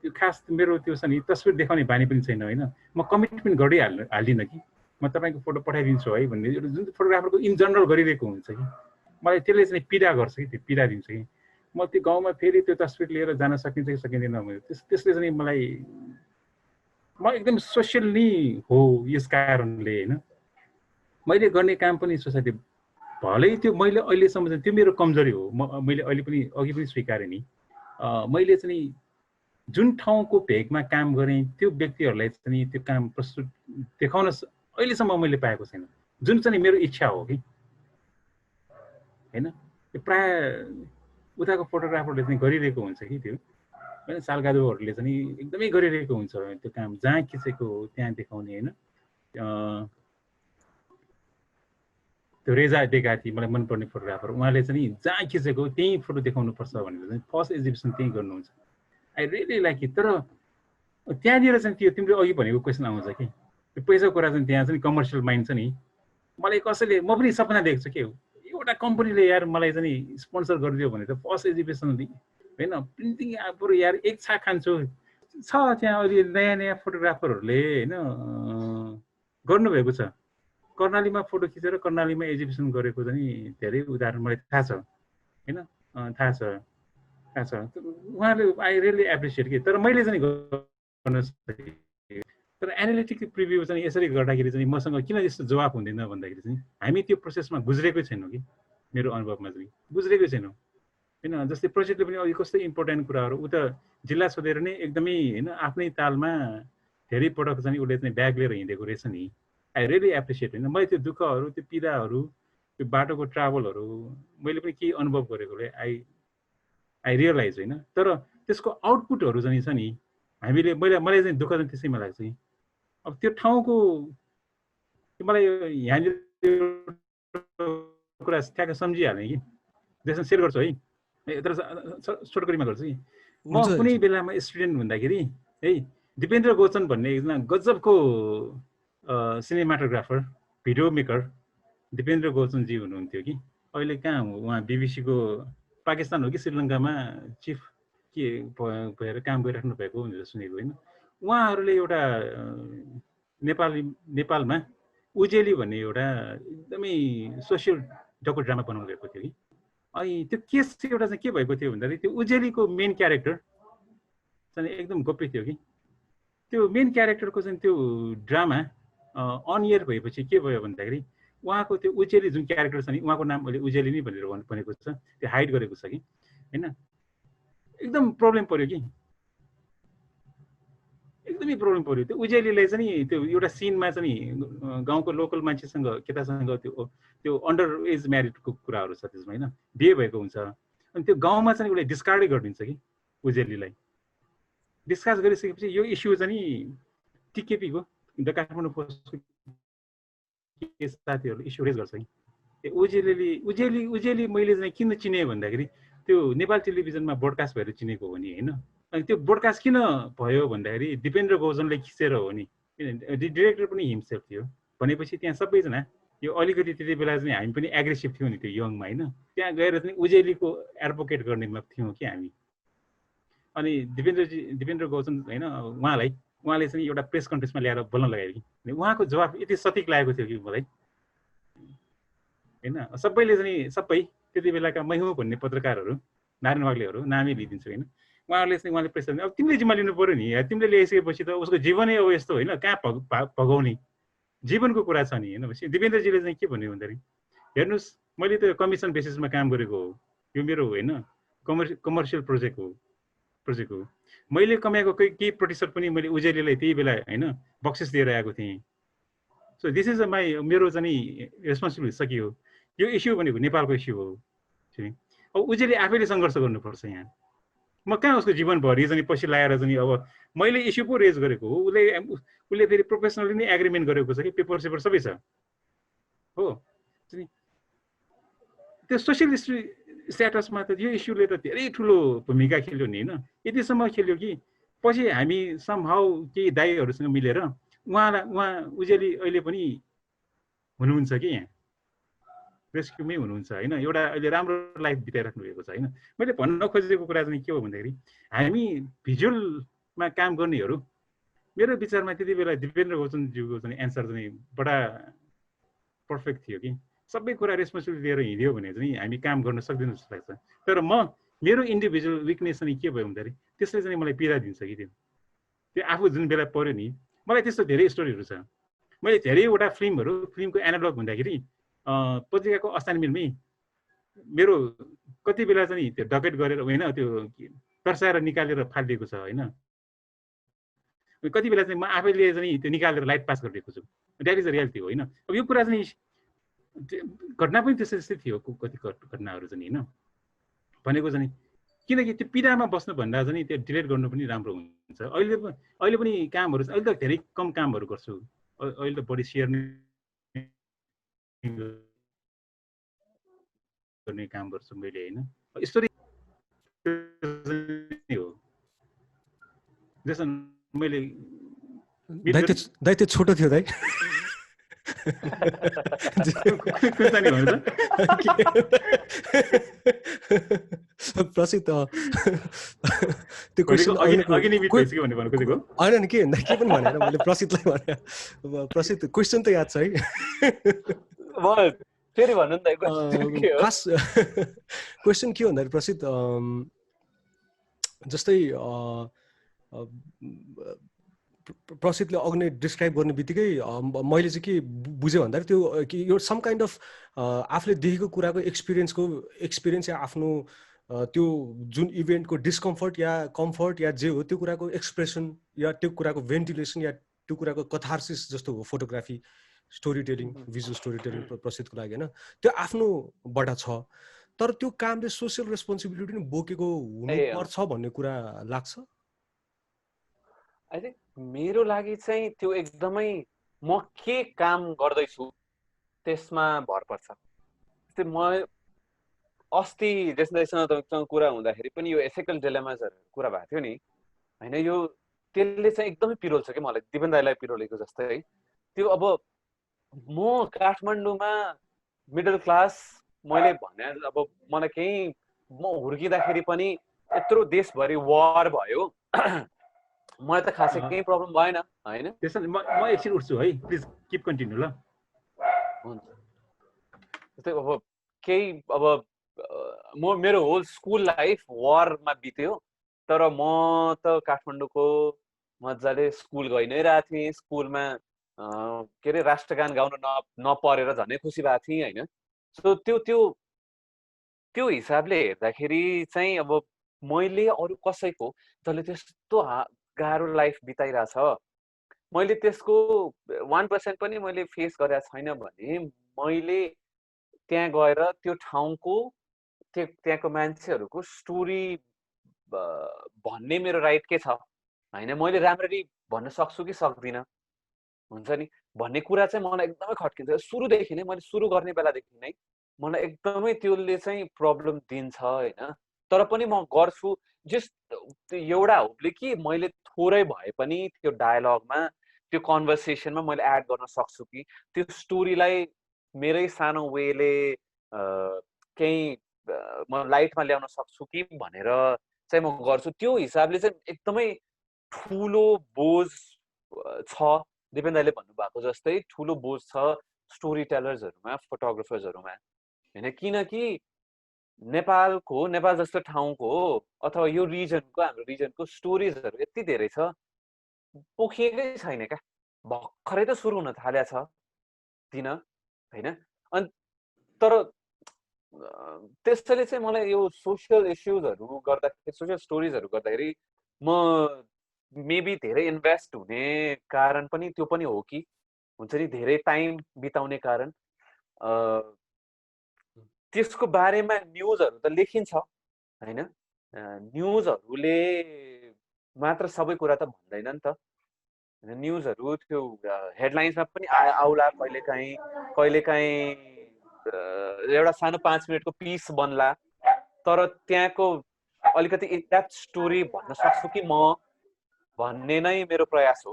त्यो खास मेरो त्यो चाहिँ तस्बिर देखाउने बानी पनि छैन होइन। म कमिटमेन्ट हाल्दिनँ कि म तपाईँको फोटो पठाइदिन्छु है भन्ने एउटा जुन फोटोग्राफरको इन जनरल गरिरहेको हुन्छ कि मलाई त्यसले चाहिँ पीडा गर्छ कि, त्यो पीडा दिन्छ कि। म त्यो गाउँमा फेरि त्यो तस्बिर लिएर जान सकिन्छ कि सकिँदैन भने त्यसले चाहिँ मलाई, म एकदम सोसियल नै हो यस कारणले होइन। मैले गर्ने काम पनि सोसाइटी भलै त्यो मैले अहिलेसम्म चाहिँ त्यो मेरो कमजोरी हो। मैले अहिले पनि अघि पनि स्वीकारेँ नि, मैले चाहिँ जुन ठाउँको भेगमा काम गरेँ त्यो व्यक्तिहरूलाई चाहिँ त्यो काम प्रस्तुत देखाउन अहिलेसम्म मैले पाएको छैन, जुन चाहिँ मेरो इच्छा हो कि होइन। त्यो प्राय उताको फोटोग्राफरले चाहिँ गरिरहेको हुन्छ कि त्यो होइन, सालगादुहरूले चाहिँ एकदमै गरिरहेको हुन्छ त्यो काम, जहाँ खिचेको हो त्यहाँ देखाउने होइन। त्यो रेजा डेकाती मलाई मनपर्ने फोटोग्राफर, उहाँले चाहिँ जहाँ खिचेको त्यहीँ फोटो देखाउनुपर्छ भनेर चाहिँ फर्स्ट एक्जिबिसन त्यहीँ गर्नुहुन्छ। I really like it. तर त्यहाँनिर चाहिँ त्यो तिमीले अघि भनेको क्वेसन आउँछ कि त्यो पैसाको कुरा चाहिँ त्यहाँ चाहिँ कमर्सियल माइन्ड छ नि। मलाई कसैले, म पनि सपना देख्छु कि एउटा कम्पनीले यार मलाई चाहिँ स्पोन्सर गरिदियो भने त फर्स्ट एक्जिबिसन होइन, प्रिन्टिङ बरु यार एक छाक खान्छु छ। त्यहाँ अहिले नयाँ नयाँ फोटोग्राफरहरूले होइन गर्नुभएको छ। कर्णालीमा फोटो खिचेर कर्णालीमा एक्जिबिसन गरेको चाहिँ धेरै उदाहरण मलाई थाहा छ होइन, थाहा छ। उहाँले आई रियली एप्रिसिएट कि। तर मैले चाहिँ गर्न सकेँ। तर एनालिटिक प्रिभ्यू चाहिँ यसरी गर्दाखेरि चाहिँ मसँग किन यस्तो जवाफ हुँदैन भन्दाखेरि चाहिँ हामी त्यो प्रोसेसमा गुज्रेकै छैनौँ कि, मेरो अनुभवमा चाहिँ गुज्रेकै छैनौँ होइन। जस्तै प्रोजेक्टले पनि अघि कस्तो इम्पोर्टेन्ट कुराहरू ऊ त जिल्ला छोडेर नै एकदमै होइन आफ्नै तालमा धेरै पटक चाहिँ उसले चाहिँ ब्याग लिएर हिँडेको रहेछ नि। आई रियली एप्रिसिएट होइन। मैले त्यो दुःखहरू, त्यो पीडाहरू, त्यो बाटोको ट्राभलहरू मैले पनि केही अनुभव गरेकोले आई रियलाइज होइन। तर त्यसको आउटपुटहरू चाहिँ छ नि, हामीले मलाई चाहिँ दुःख चाहिँ त्यसैमा लाग्छ कि अब त्यो ठाउँको मलाई यहाँनिर कुरा ठ्याक्क सम्झिहालेँ कि त्यसमा सेयर गर्छु है, तर छोटकरीमा गर्छु कि म कुनै बेलामा स्टुडेन्ट हुँदाखेरि है दिपेन्द्र गोचन भन्ने एकजना गजबको सिनेमाटोग्राफर, भिडियो मेकर दिपेन्द्र गोचनजी हुनुहुन्थ्यो कि अहिले कहाँ उहाँ बिबिसीको पाकिस्तान हो कि श्रीलङ्कामा चिफ के भएर काम गरिराख्नु भएको भनेर सुनेको होइन। उहाँहरूले एउटा नेपालमा उजेली भन्ने एउटा एकदमै सोसियल डकुड्रामा बनाउनु भएको थियो कि अनि त्यो केस चाहिँ एउटा चाहिँ के भएको थियो भन्दाखेरि त्यो उजेलीको मेन क्यारेक्टर चाहिँ एकदम गोप्य थियो कि त्यो मेन क्यारेक्टरको चाहिँ त्यो ड्रामा अन इयर भएपछि के भयो भन्दाखेरि उहाँको त्यो उजेली जुन क्यारेक्टर छ नि उहाँको नाम अहिले उजेली नै भनेर भनेको छ त्यो हाइड गरेको छ कि हैन एकदम प्रब्लम पर्यो कि एकदमै प्रब्लम पर्यो त्यो उजेलीलाई चाहिँ त्यो एउटा सिनमा चाहिँ गाउँको लोकल मान्छेसँग केटासँग त्यो अन्डर एज म्यारिडको कुराहरू छ त्यसमा हैन बिहे भएको हुन्छ अनि त्यो गाउँमा चाहिँ उसले डिस्कार्डै गरिदिन्छ कि उजेलीलाई डिस्कस गरिसकेपछि यो इस्यु चाहिँ टिकेपीको द काठमाडौँ पोस्टको साथीहरूले इस्यु रेज गर्छ कि उजेली मैले चाहिँ किन चिने भन्दाखेरि त्यो नेपाल टेलिभिजनमा ब्रोडकास्ट भएर चिनेको हो नि हैन अनि त्यो ब्रोडकास्ट किन भयो भन्दाखेरि दिपेन्द्र गौजनले खिचेर हो नि डिरेक्टर पनि हिमसेल्फ थियो भनेपछि त्यहाँ सबैजना यो अलिकति त्यति बेला चाहिँ हामी पनि एग्रेसिभ थियौँ नि त्यो यङमा हैन त्यहाँ गएर चाहिँ उजेलीको एडभोकेट गर्नेमा थियौँ कि हामी अनि दिपेन्द्र गौतम हैन उहाँले चाहिँ एउटा प्रेस कन्फरेन्समा ल्याएर बोल्न लगायो कि उहाँको जवाफ यति सटिक लागेको थियो कि मलाई हैन सबैले चाहिँ सबै त्यति बेलाका मैहुँ भन्ने पत्रकारहरू नारायण वाग्लेहरू नामै लिइदिन्छु हैन उहाँले प्रेस अब तिमीले जिम्मा लिनु पर्यो नि तिमीले ल्याइसकेपछि त उसको जीवनै अब यस्तो होइन कहाँ भगाउने जीवनको कुरा छ नि हैन दिपेन्द्रजीले चाहिँ के भन्यो भन्दाखेरि हेर्नुस् मैले त कमिसन बेसिसमा काम गरेको हो यो मेरो हैन कमर्सियल प्रोजेक्ट हो मैले कमाएको केही प्रतिशत पनि मैले उजेलीलाई त्यही बेला हैन बक्सिस दिएर आएको थिएँ सो दिस इज मेरो चाहिँ रेस्पोन्सिबिलिटी सकियो यो इस्यु भनेको नेपालको इस्यु हो अब उजेली आफैले सङ्घर्ष गर्नुपर्छ यहाँ म कहाँ उसको जीवनभरि चाहिँ पछि लगाएर चाहिँ अब मैले इस्यु पो रेज गरेको हो उसले फेरि प्रोफेसनली नै एग्रिमेन्ट गरेको छ कि पेपर सेपर सबै छ हो त्यो सोसियल स्ट्याटसमा त यो इस्युले त धेरै ठुलो भूमिका खेल्यो नि हैन यतिसम्म खेल्यो कि पछि हामी समहाउ केही दाइहरूसँग मिलेर उहाँ उजेली अहिले पनि हुनुहुन्छ कि यहाँ रेस्क्युमै हुनुहुन्छ हैन एउटा अहिले राम्रो लाइफ बिताइराख्नु भएको छ हैन मैले भन्न खोजेको कुरा चाहिँ के हो भन्दाखेरि हामी भिजुअलमा काम गर्नेहरू मेरो विचारमा त्यति बेला दिपेन्द्र गौतमज्यूको चाहिँ एन्सर चाहिँ बडा पर्फेक्ट थियो कि सबै कुरा रेस्पोन्सिबिलिटी लिएर हिँड्यो भने चाहिँ हामी काम गर्न सक्दैनौँ जस्तो लाग्छ तर मेरो इन्डिभिजुअल विकनेस चाहिँ के भयो भन्दाखेरि त्यसले चाहिँ मलाई पीडा दिन्छ कि त्यो आफू जुन बेला पर्यो नि मलाई त्यस्तो धेरै स्टोरीहरू छ मैले धेरैवटा फिल्मको एनालग भन्दाखेरि पत्रिकाको असाइनमेन्टमै मेरो कति बेला चाहिँ त्यो डकेट गरेर होइन त्यो तर्साएर निकालेर फालिदिएको छ होइन कति बेला चाहिँ म आफैले चाहिँ त्यो निकालेर लाइट पास गरिदिएको छु द्याट इज अ रियालिटी होइन अब यो कुरा चाहिँ घटना पनि त्यस्तै थियो कति घटनाहरू चाहिँ होइन भनेको चाहिँ किनकि त्यो पीडामा बस्नुभन्दा चाहिँ त्यो डिलेट गर्नु पनि राम्रो हुन्छ अहिले पनि कामहरू अहिले त धेरै कम कामहरू गर्छु अहिले त बढी सेयर गर्ने काम गर्छु मैले होइन स्टोरी हो जसन मैले दाइ त्यो छोटो थियो दाइ प्रसिद्ध त्यो क्वेसन होइन नि के भन्दा के पनि भनेर मैले प्रसिद्धलाई भने प्रसिद्ध क्वेसन त याद छ है फेरि भन्नु न खास क्वेसन के भन्दाखेरि प्रसिद्ध जस्तै प्रसिद्धले अघि नै डिस्क्राइब गर्ने बित्तिकै मैले चाहिँ के बुझेँ भन्दाखेरि त्यो कि यो सम काइन्ड अफ आफूले देखेको कुराको एक्सपिरियन्स या आफ्नो त्यो जुन इभेन्टको डिस्कम्फर्ट या कम्फर्ट या जे हो त्यो कुराको एक्सप्रेसन या त्यो कुराको भेन्टिलेसन या त्यो कुराको कथार्सिस जस्तो हो photography storytelling visual storytelling प्रसिद्धको लागि होइन त्यो आफ्नोबाट छ तर त्यो कामले सोसियल रेस्पोन्सिबिलिटी पनि बोकेको हुनुपर्छ भन्ने कुरा लाग्छ आई थिङ्क मेरो लागि चाहिँ त्यो एकदमै म के काम गर्दैछु त्यसमा भर पर्छ म अस्ति त्यससँग कुरा हुँदाखेरि पनि यो एथिकल डिलेमाजहरू कुरा भएको थियो नि होइन यो त्यसले चाहिँ एकदमै पिरोल्छ कि मलाई दिपेन दाइलाई पिरोलेको जस्तै है त्यो अब म काठमाडौँमा मिडल क्लास मैले भने अब मलाई केही म हुर्किँदाखेरि पनि यत्रो देशभरि वार भयो मलाई त खासै केही प्रब्लम भएन हैन त्यसैले म एकछिन उठ्छु है प्लिज किप कन्टिन्यू ल हुन्छ जस्तै अब केही अब मेरो होल स्कुल लाइफ वारमा बित्यो, तर म त काठमाडौँको मजाले स्कुल गइ नै रहेको थिएँ। स्कुलमा के अरे राष्ट्रगान गाउन नपरेर झनै खुसी भएको थिएँ होइन। सो त्यो त्यो त्यो हिसाबले हेर्दाखेरि चाहिँ अब मैले अरू कसैको जसले त्यस्तो गाह्रो लाइफ बिताइरहेछ, मैले त्यसको 1% पनि मैले फेस गरेको छैन भने मैले त्यहाँ गएर त्यो ठाउँको त्यहाँको मान्छेहरूको स्टोरी भन्ने मेरो राइट के छ होइन, मैले राम्ररी भन्न सक्छु कि सक्दिनँ हुन्छ नि भन्ने कुरा चाहिँ मलाई एकदमै खट्किन्छ। सुरुदेखि नै मैले सुरु गर्ने बेलादेखि नै मलाई एकदमै त्यसले चाहिँ प्रब्लम दिन्छ होइन। तर पनि म गर्छु जस्ट एउटा होपले कि मैले थोरै भए पनि त्यो डायलगमा त्यो कन्भर्सेसनमा मैले एड गर्न सक्छु कि त्यो स्टोरीलाई मेरै सानो वेले केही म लाइटमा ल्याउन सक्छु कि भनेर चाहिँ म गर्छु। त्यो हिसाबले चाहिँ एकदमै ठुलो बोझ छ, दिपेन दाइले भन्नुभएको जस्तै ठुलो बोझ छ स्टोरी टेलर्सहरूमा, फोटोग्राफर्सहरूमा होइन। किनकि नेपाल जस्तो ठाउँको अथवा यो रिजनको, हाम्रो रिजनको स्टोरिजहरू यति धेरै छ, पोखिएकै छैन क्या, भर्खरै त सुरु हुन थालेको छ दिन होइन। अनि तर त्यसैले चाहिँ मलाई यो सोसियल इस्युजहरू गर्दाखेरि, सोसियल स्टोरिजहरू गर्दाखेरि म मेबी धेरै इन्भेस्ट हुने कारण पनि त्यो पनि हो कि हुन्छ नि, धेरै टाइम बिताउने कारण। त्यसको बारेमा न्युजहरू त लेखिन्छ होइन, न्युजहरूले मात्र सबै कुरा त भन्दैन नि त। न्युजहरू त्यो हेडलाइन्समा पनि आउला, कहिलेकाहीँ एउटा सानो 5 मिनटको पिस बन्ला, तर त्यहाँको अलिकति इनडेप्थ स्टोरी भन्न सक्छु कि म भन्ने नै मेरो प्रयास हो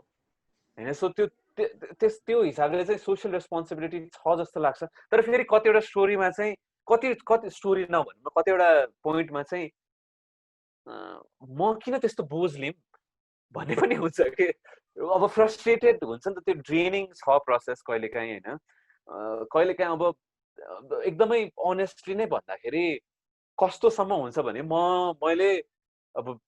होइन। सो त्यो हिसाबले चाहिँ सोसियल रेस्पोन्सिबिलिटी छ जस्तो लाग्छ। तर फेरि कतिवटा स्टोरीमा चाहिँ कति स्टोरी नभनौँ, कतिवटा पोइन्टमा चाहिँ म किन त्यस्तो बोझ लिम भन्ने पनि हुन्छ कि, अब फ्रस्ट्रेटेड हुन्छ नि त, त्यो ड्रेनिङ छ प्रोसेस कहिलेकाहीँ होइन। कहिलेकाहीँ अब एकदमै अनेस्टली नै भन्दाखेरि कस्तोसम्म हुन्छ भने मैले अब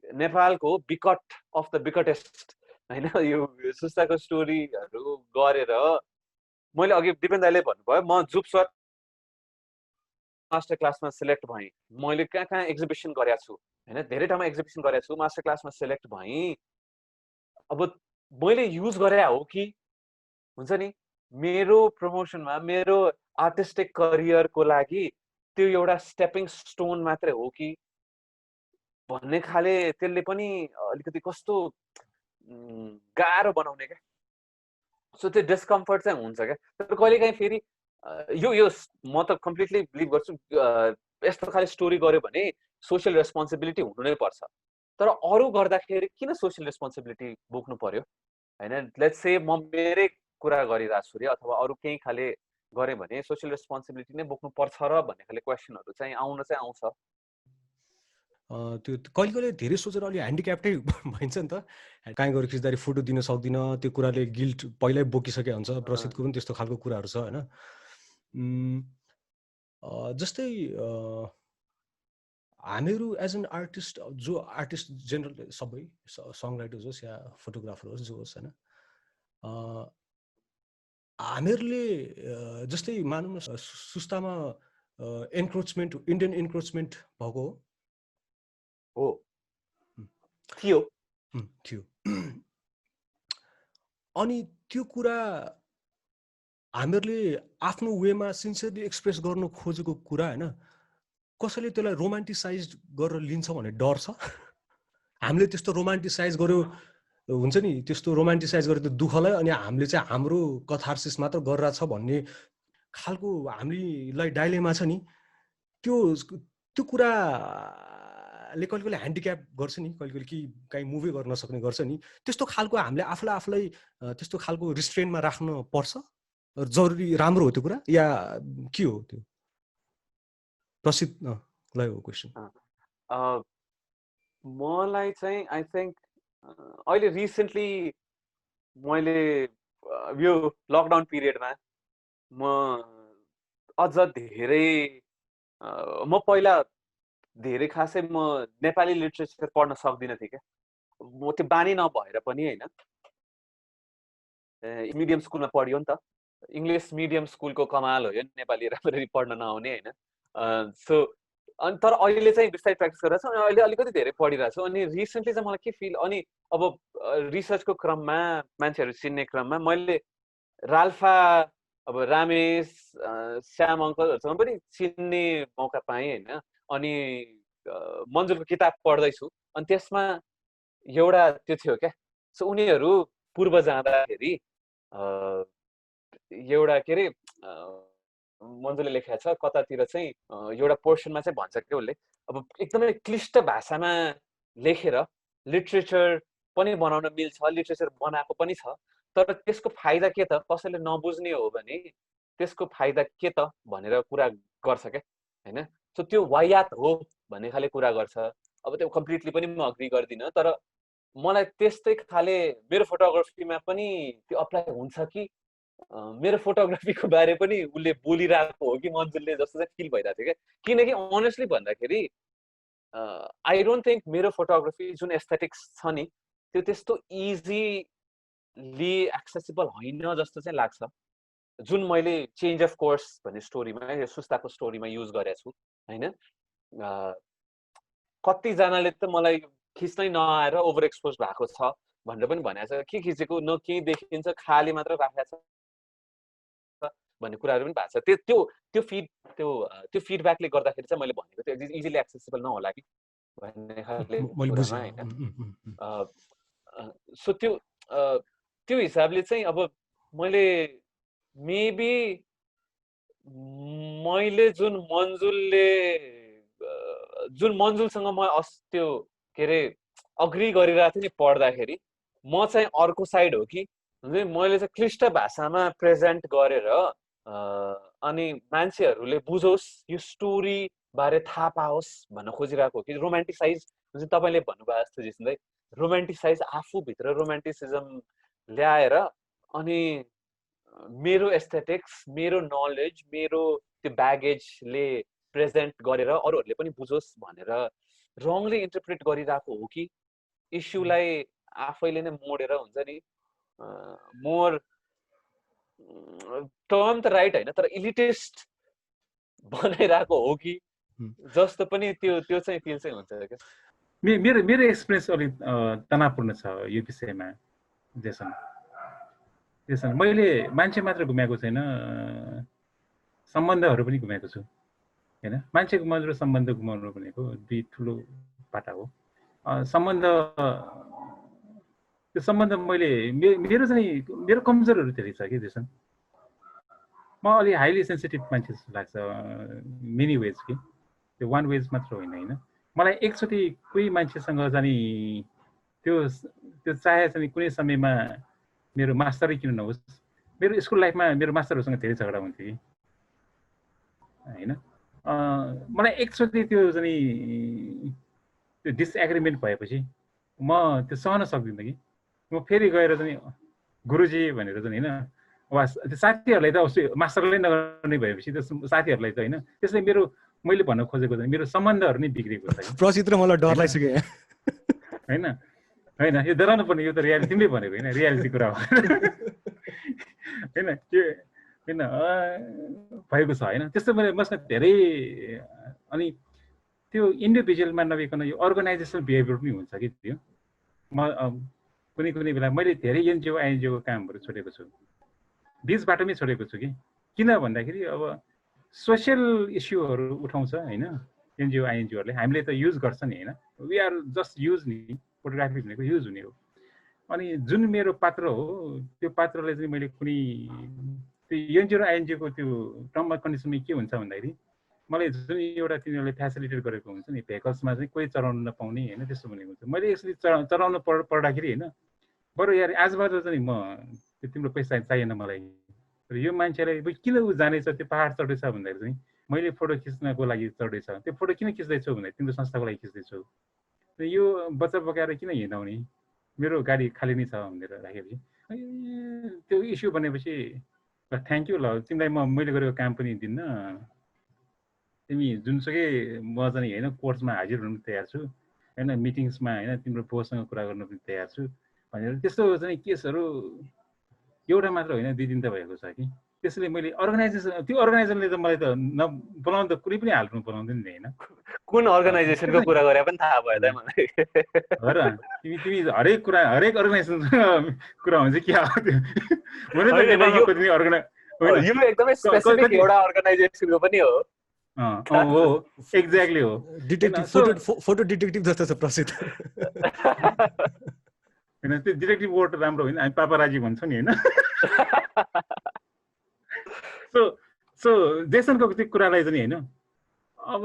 नेपालको बिकट अफ द बिकटेस्ट होइन, यो सुस्ताको स्टोरीहरू गरेर मैले अघि दिपेन दाइले भन्नुभयो, म जुपसर मास्टर क्लासमा सेलेक्ट भएँ, मैले कहाँ कहाँ एक्जिबिसन गरेको छु होइन, धेरै ठाउँमा एक्जिबिसन गरेको छु, मास्टर क्लासमा सेलेक्ट भएँ। अब मैले युज गरे हो कि हुन्छ नि, मेरो प्रमोसनमा, मेरो आर्टिस्टिक करियरको लागि त्यो एउटा स्टेपिङ स्टोन मात्रै हो कि भन्ने खाले त्यसले पनि अलिकति कस्तो गाह्रो बनाउने क्या। सो त्यो डिस्कम्फर्ट चाहिँ हुन्छ क्या। तर कहिलेकाहीँ फेरि यो म त कम्प्लिटली बिलिभ गर्छु, यस्तो खाले स्टोरी गऱ्यो भने सोसियल रेस्पोन्सिबिलिटी हुनु नै पर्छ। तर अरू गर्दाखेरि किन सोसियल रेस्पोन्सिबिलिटी बोक्नु पर्यो होइन। लेट्स से म मेरै कुरा गरिरहेको छु रे, अथवा अरू केही खाले गरेँ भने सोसियल रेस्पोन्सिबिलिटी नै बोक्नु पर्छ र भन्ने खाले क्वेसनहरू चाहिँ आउँछ। त्यो कहिले कहिले धेरै सोचेर अलि ह्यान्डिक्याप्टै भइन्छ नि त, कहीँ गएर खिच्दाखेरि फोटो दिन सक्दिनँ, त्यो कुराले गिल्ट पहिल्यै बोकिसके हुन्छ। प्रसिद्धको पनि त्यस्तो खालको कुराहरू छ होइन। जस्तै हामीहरू एज एन आर्टिस्ट, जो आर्टिस्ट जेनरल सबै सङ राइटर्स होस् या फोटोग्राफर होस्, जो होस् होइन, हामीहरूले जस्तै मानौँ न सुस्तामा इन्क्रोचमेन्ट, इन्डियन इन्क्रोचमेन्ट भएको हो थियो। अनि त्यो कुरा हामीहरूले आफ्नो वेमा सिन्सियरली एक्सप्रेस गर्नु खोजेको कुरा होइन, कसैले त्यसलाई रोमान्टिसाइज गरेर लिन्छ भन्ने डर छ। हामीले त्यस्तो रोमान्टिसाइज गर्यो हुन्छ नि, त्यस्तो रोमान्टिसाइज गरेर त्यो दुःखलाई अनि हामीले चाहिँ हाम्रो कथार्सिस मात्र गरिरहेछ भन्ने खालको हामीलाई डाइलेमा छ नि। त्यो कुराले कहिले कहिले ह्यान्डिक्याप गर्छ नि, कहिले कहिले कि काहीँ मुभी गर्न नसक्ने गर्छ नि। त्यस्तो खालको हामीले आफूलाई त्यस्तो खालको रिस्ट्रेनमा राख्न पर्छ, जरुरी, राम्रो हो त्यो कुरा या के हो त्यो? प्रसिद्धलाई हो क्वेसन। मलाई चाहिँ आई थिङ्क अहिले रिसेन्टली मैले यो लकडाउन पिरियडमा म अझ धेरै म पहिला धेरै खासै म नेपाली लिटरेचर पढ्न सक्दिनँ थिएँ क्या। म त्यो बानी नभएर पनि होइन, मिडियम स्कुलमा पढ्यो नि त, इङ्ग्लिस मिडियम स्कुलको कमाल हो यो, नेपाली राम्ररी पढ्न नआउने होइन। सो अनि तर अहिले चाहिँ बिस्तारै प्र्याक्टिस गरिरहेको छु, अनि अहिले अलिकति धेरै पढिरहेको छु। अनि रिसेन्टली चाहिँ मलाई के फिल, अनि अब रिसर्चको क्रममा मान्छेहरू चिन्ने क्रममा मैले राल्फा, अब रामेश, श्याम अङ्कलहरूसँग पनि चिन्ने मौका पाएँ होइन। अनि मन्जुलको किताब पढ्दैछु, अनि त्यसमा एउटा त्यो थियो क्या। सो उनीहरू पूर्व जाँदाखेरि एउटा के अरे मन्जुले लेखेको छ कतातिर चाहिँ एउटा पोर्सनमा चाहिँ भन्छ क्या उसले, अब एकदमै क्लिष्ट भाषामा लेखेर लिटरेचर पनि बनाउन मिल्छ, लिटरेचर बनाएको पनि छ, तर त्यसको फाइदा के त, कसैले नबुझ्ने हो भने त्यसको फाइदा के त भनेर कुरा गर्छ क्या होइन। सो त्यो वायात हो भन्ने खाले कुरा गर्छ। अब त्यो कम्प्लिटली पनि म अग्री गर्दिनँ, तर मलाई त्यस्तै खाले मेरो फोटोग्राफीमा पनि त्यो अप्लाई हुन्छ कि मेरो फोटोग्राफीको बारे पनि उसले बोलिरहेको हो कि मन्जुलले, जस्तो चाहिँ फिल भइरहेको थियो क्या। किनकि अनेस्टली भन्दाखेरि आई डोन्ट थिङ्क मेरो फोटोग्राफी जुन एस्थेटिक्स छ नि त्यो त्यस्तो इजिली एक्सेसिबल होइन जस्तो चाहिँ लाग्छ, जुन मैले चेन्ज अफ कोर्स भन्ने स्टोरीमा, यो सुस्ताको स्टोरीमा युज गरेको छु होइन। कतिजनाले त मलाई खिच्नै नआएर ओभर एक्सपोज भएको छ भनेर पनि भनेको छ, के खिचेको न केही देखिन्छ, खाली मात्र राखेको छ भन्ने कुराहरू पनि भएको छ। त्यो फिडब्याकले गर्दाखेरि चाहिँ मैले भनेको त्यो इजिली एक्सेसिबल नहोला कि भन्ने खालले कुरामा होइन। सो त्यो हिसाबले चाहिँ अब मेबी मैले जुन मन्जुलसँग म त्यो के अरे अग्री गरिरहेको थिएँ नि पढ्दाखेरि, म चाहिँ अर्को साइड हो कि मैले चाहिँ क्लिष्ट भाषामा प्रेजेन्ट गरेर अनि मान्छेहरूले बुझोस्, यो स्टोरी बारे थाहा पाओस् भन्न खोजिरहेको हो कि रोमान्टिसाइज, जुन तपाईँले भन्नुभयो जस्तो जिस्दै रोमान्टिसाइज, आफूभित्र रोमान्टिसिजम ल्याएर अनि मेरो एस्थेटिक्स, मेरो नलेज, मेरो त्यो ब्यागेजले प्रेजेन्ट गरेर अरूहरूले पनि बुझोस् भनेर रङली इन्टरप्रेट गरिरहेको हो कि इस्युलाई आफैले नै मोडेर हुन्छ नि, मोर टर्म त राइट होइन तर इलिटिस्ट बनाइरहेको हो कि जस्तो पनि त्यो चाहिँ फिल चाहिँ हुन्छ क्या। मेरो एक्सपिरियन्स अलिक तनावपूर्ण छ यो विषयमा जेसन। मैले मान्छे मात्र घुमेको छैन, सम्बन्धहरू पनि घुमेको छु होइन। मान्छेको मधुरो सम्बन्ध घुमाउनु भनेको दुई ठुलो पाटा हो। त्यो सम्बन्ध मेरो कमजोरहरू धेरै छ कि जेसन। म अलि हाइली सेन्सिटिभ मान्छे जस्तो लाग्छ मेनी वेज कि, त्यो वान वेज मात्र होइन। मलाई एकचोटि कोही मान्छेसँग जाने त्यो चाहे चाहिँ कुनै समयमा मेरो मास्टरै किन नहोस्, मेरो स्कुल लाइफमा मेरो मास्टरहरूसँग धेरै झगडा हुन्थ्यो कि होइन। मलाई एकचोटि त्यो चाहिँ त्यो डिसएग्रिमेन्ट भएपछि म त्यो सहन सक्दिनँ कि म फेरि गएर चाहिँ गुरुजी भनेर चाहिँ होइन, वा त्यो साथीहरूलाई त उसो मास्टरले नगर्ने भएपछि त्यो साथीहरूलाई त होइन, त्यसले मैले भन्न खोजेको चाहिँ मेरो सम्बन्धहरू नै बिग्रेको छ कि प्रचित्र मलाई डर लाग्छ होइन। यो डराउनु पर्ने, यो त रियालिटी, तिमीले भनेको होइन, रियालिटी कुरा हो होइन। त्यो होइन भएको छ होइन। त्यस्तो मसँग धेरै, अनि त्यो इन्डिभिजुअलमा नभइकन यो अर्गनाइजेसनल बिहेभियर पनि हुन्छ कि त्यो। म कुनै बेला मैले धेरै एनजिओ आइएनजिओको कामहरू छोडेको छु, बिच बाटोमै छोडेको छु कि किन भन्दाखेरि अब सोसियल इस्युहरू उठाउँछ होइन एनजिओ आइएनजिओहरूले, हामीले त युज गर्छ नि होइन, वी आर जस्ट युज नि, फोटोग्राफी भनेको युज हुने हो। अनि जुन मेरो पात्र हो त्यो पात्रले चाहिँ मैले कुनै त्यो एनजिओ र आइएनजिओको त्यो टर्म एन्ड कन्डिसनमा के हुन्छ भन्दाखेरि मलाई जुन एउटा तिनीहरूले फेसिलिटेट गरेको हुन्छ नि, भेकल्समा चाहिँ कोही चलाउन नपाउने होइन, त्यस्तो भनेको हुन्छ। मैले यसरी चलाउनु पर्दाखेरि होइन, बरु यार आजबाट चाहिँ म तिम्रो पैसा चाहिएन मलाई, यो मान्छेलाई किन ऊ जानेछ त्यो पहाड चढ्दैछ भन्दाखेरि चाहिँ मैले फोटो खिच्नको लागि चढ्दैछ, त्यो फोटो किन खिच्दैछु भन्दाखेरि तिम्रो संस्थाको लागि खिच्दैछु, यो बच्चा बोकाएर किन हिँडाउने, मेरो गाडी खाली नै छ भनेर राखेपछि त्यो इस्यु बनेपछि थ्याङ्क यू ल, तिमीलाई मैले गरेको काम पनि दिन्न, तिमी जुनसुकै म चाहिँ होइन कोर्समा हाजिर हुन तयार छु होइन मिटिङ्समा होइन तिम्रो बोससँग कुरा गर्न पनि तयार छु भनेर त्यस्तो चाहिँ केसहरू एउटा मात्र होइन 2-3 त भएको छ कि त्यसैले मैले अर्गनाइजेसन त्यो अर्गनाइजेसनले त मलाई त बोलाउनु त कुनै पनि हालतमा बोलाउँदैन नि होइन कुन अर्गनाइजेसनको कुरा गरे पनि थाहा भयो त मलाई हो र तिमी हरेक कुरा हरेक अर्गनाइजेसनको कुरा हुन्छ के हो त्यो मैले त नेपालमा कति अर्गनाइज यो एकदमै स्पेसिफिक एउटा अर्गनाइजेसनको पनि हो हो एक्ज्याक्टली हो डिटेक्टिभ फोटो डिटेक्टिभ जस्तो छ प्रसिद्ध होइन त्यो डिटेक्टिभ वर्ड राम्रो होइन हामी पापाराजी भन्छौँ नि होइन सो जेसनको त्यो कुरालाई चाहिँ होइन अब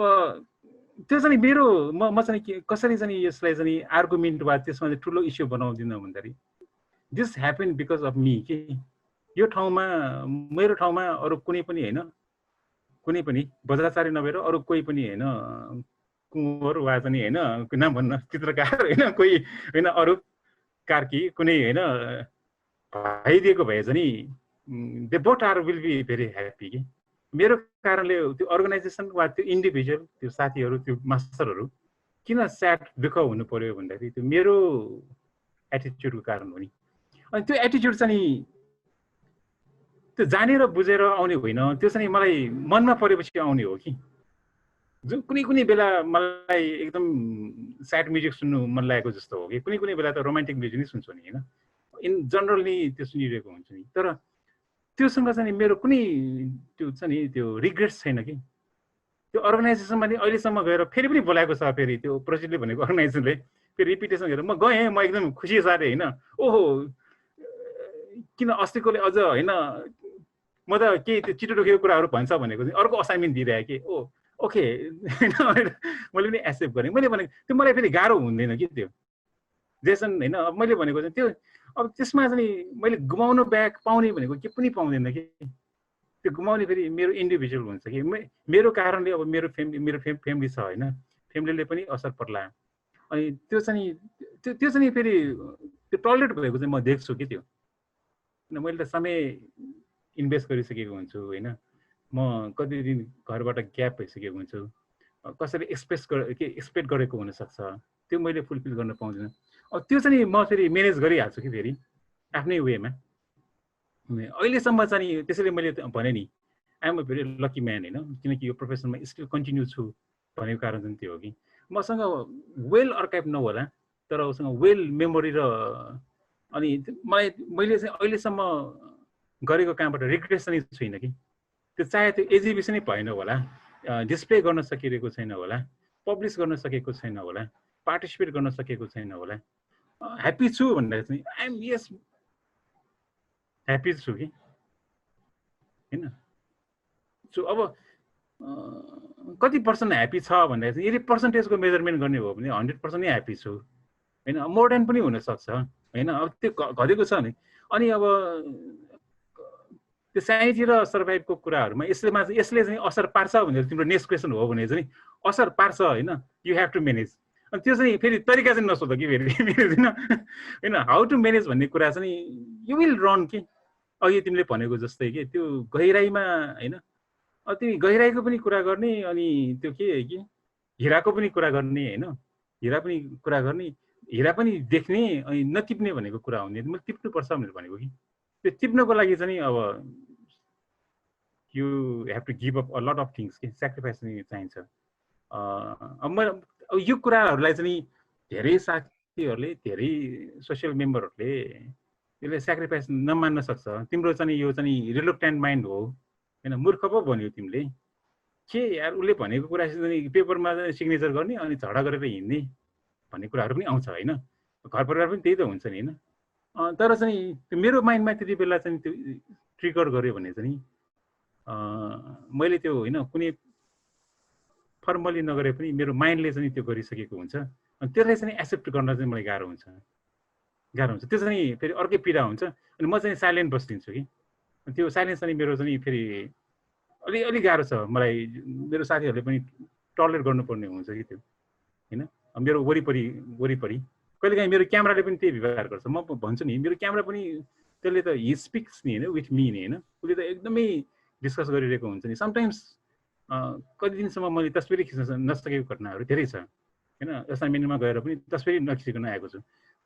त्यो चाहिँ मेरो म चाहिँ कसरी चाहिँ यसलाई चाहिँ आर्गुमेन्ट वा त्यसमा चाहिँ ठुलो इस्यु बनाउँदिनँ भन्दाखेरि this happen because of me कि यो ठाउँमा मेरो ठाउँमा अरू कुनै पनि होइन कुनै पनि बजाचारी नभएर अरू कोही पनि होइन कुँवर वा चाहिँ होइन नाम भन्न चित्रकार होइन कोही होइन अरू कार्की कुनै होइन भइदिएको भए चाहिँ they both are will be very happy कि मेरो कारणले त्यो अर्गनाइजेसन वा त्यो इन्डिभिजुअल त्यो साथीहरू त्यो मास्टरहरू किन स्याड दुःख हुनु पर्यो भन्दाखेरि त्यो मेरो एटिच्युडको कारण हो नि अनि त्यो एटिच्युड चाहिँ त्यो जानेर बुझेर आउने होइन त्यो चाहिँ मलाई मनमा परेपछि आउने हो कि जुन कुनै बेला मलाई एकदम स्याड म्युजिक सुन्नु मन लागेको जस्तो हो कि कुनै बेला त रोमान्टिक म्युजिक नै सुन्छु नि होइन इन जनरल नि त्यो सुनिरहेको हुन्छ नि तर त्योसँग चाहिँ मेरो कुनै त्यो छ नि त्यो रिग्रेट्स छैन कि त्यो अर्गनाइजेसनमा नि अहिलेसम्म गएर फेरि पनि बोलाएको छ फेरि त्यो प्रेसिडेन्टले भनेको अर्गनाइजेसनले फेरि रिपिटेसन गरेर म गएँ म एकदम खुसी साथै होइन ओहो किन अस्तिकोले अझ होइन म त केही त्यो छिटो डोकेको कुराहरू भन्छ भनेको चाहिँ अर्को असाइनमेन्ट दिइरहेँ कि ओके होइन मैले पनि एक्सेप्ट गरेँ मैले भनेको त्यो मलाई फेरि गाह्रो हुँदैन कि त्यो जेसन होइन अब मैले भनेको चाहिँ त्यो अब त्यसमा चाहिँ मैले गुमाउनु ब्याक पाउने भनेको के पनि पाउँदैन कि त्यो गुमाउने फेरि मेरो इन्डिभिजुअल हुन्छ कि मेरो कारणले अब मेरो फ्यामिली छ होइन फ्यामिलीले पनि असर पर्ला अनि त्यो चाहिँ फेरि त्यो टलरेट भएको चाहिँ म देख्छु कि त्यो मैले त समय इन्भेस्ट गरिसकेको हुन्छु होइन म कति दिन घरबाट ग्याप भइसकेको हुन्छु कसैले एक्सपेक्ट गरेको हुनसक्छ त्यो मैले फुलफिल गर्न पाउँदिनँ अब त्यो चाहिँ म फेरि म्यानेज गरिहाल्छु कि फेरि आफ्नै वेमा अहिलेसम्म चाहिँ त्यसैले मैले भने नि I'm a very lucky man होइन किनकि यो प्रोफेसनमा स्टिल कन्टिन्यू छु भनेको कारण चाहिँ त्यो हो कि मसँग वेल अर्काइभ नहोला तर उसँग वेल मेमोरी र अनि मैले चाहिँ अहिलेसम्म गरेको कामबाट रिग्रेट चाहिँ छुइनँ कि त्यो चाहे त्यो एजिबिसन नै भएन होला डिस्प्ले गर्न सकिरहेको छैन होला पब्लिस गर्न सकेको छैन होला पार्टिसिपेट गर्न सकेको छैन होला ह्याप्पी छु भनेर चाहिँ आइएम यस ह्याप्पी छु कि होइन सो अब कति पर्सेन्ट ह्याप्पी छ भन्दा चाहिँ यदि पर्सेन्टेजको मेजरमेन्ट गर्ने हो भने 100% नै ह्याप्पी छु होइन मोर देन पनि हुनसक्छ होइन अब त्यो घटेको छ नि अनि अब त्यो साइनिटी र सर्भाइभको कुराहरूमा यसले चाहिँ असर पार्छ भनेर तिम्रो नेक्स्ट क्वेसन हो भने चाहिँ असर पार्छ होइन यु हेभ टु म्यानेज अनि त्यो चाहिँ फेरि तरिका चाहिँ नसोध कि फेरि होइन हाउ टु म्यानेज भन्ने कुरा चाहिँ यु विल रन कि अघि तिमीले भनेको जस्तै कि त्यो गहिराइमा होइन तिमी गहिराइको पनि कुरा गर्ने अनि त्यो के कि हिराको पनि कुरा गर्ने होइन हिरा पनि कुरा गर्ने हिरा पनि देख्ने अनि नटिप्ने भनेको कुरा हुने मैले टिप्नुपर्छ भनेर भनेको कि त्यो टिप्नको लागि चाहिँ अब you have to give up a lot of things कि सेक्रिफाइस पनि चाहिन्छ अब यो कुराहरूलाई चाहिँ धेरै साथीहरूले धेरै सोसियल मेम्बरहरूले यसले सेक्रिफाइस नमान्न सक्छ तिम्रो चाहिँ यो चाहिँ रिलुक्टेन्ट माइन्ड हो होइन मूर्ख पो भन्यो तिमीले के यार उसले भनेको कुरा चाहिँ पेपरमा सिग्नेचर गर्ने अनि झगडा गरेर हिँड्ने भन्ने कुराहरू पनि आउँछ होइन घर परिवार पनि त्यही त हुन्छ नि होइन तर चाहिँ मेरो माइन्डमा त्यति बेला चाहिँ त्यो ट्रिगर गर्यो भने चाहिँ मैले त्यो होइन कुनै फर्मली नगरे पनि मेरो माइन्डले चाहिँ त्यो गरिसकेको हुन्छ अनि त्यसलाई चाहिँ एक्सेप्ट गर्न चाहिँ मलाई गाह्रो हुन्छ त्यो चाहिँ फेरि अर्कै पीडा हुन्छ अनि म चाहिँ साइलेन्ट बसिदिन्छु कि त्यो साइलेन्स चाहिँ मेरो चाहिँ फेरि अलि गाह्रो छ मलाई मेरो साथीहरूले पनि टलरेट गर्नुपर्ने हुन्छ कि त्यो होइन मेरो वरिपरि कहिलेकाहीँ मेरो क्यामेराले पनि त्यही व्यवहार गर्छ म भन्छु नि मेरो क्यामेरा पनि त्यसले त हि स्पिक्स नि होइन विथ मी नि होइन उसले त एकदमै डिस्कस गरिरहेको हुन्छ नि समटाइम्स कति दिनसम्म मैले तस्बिरै खिच्न नसकेको घटनाहरू धेरै छ हैन। असाइनमेन्टमा गएर पनि तस्बिरै नखिचिकन आएको छु।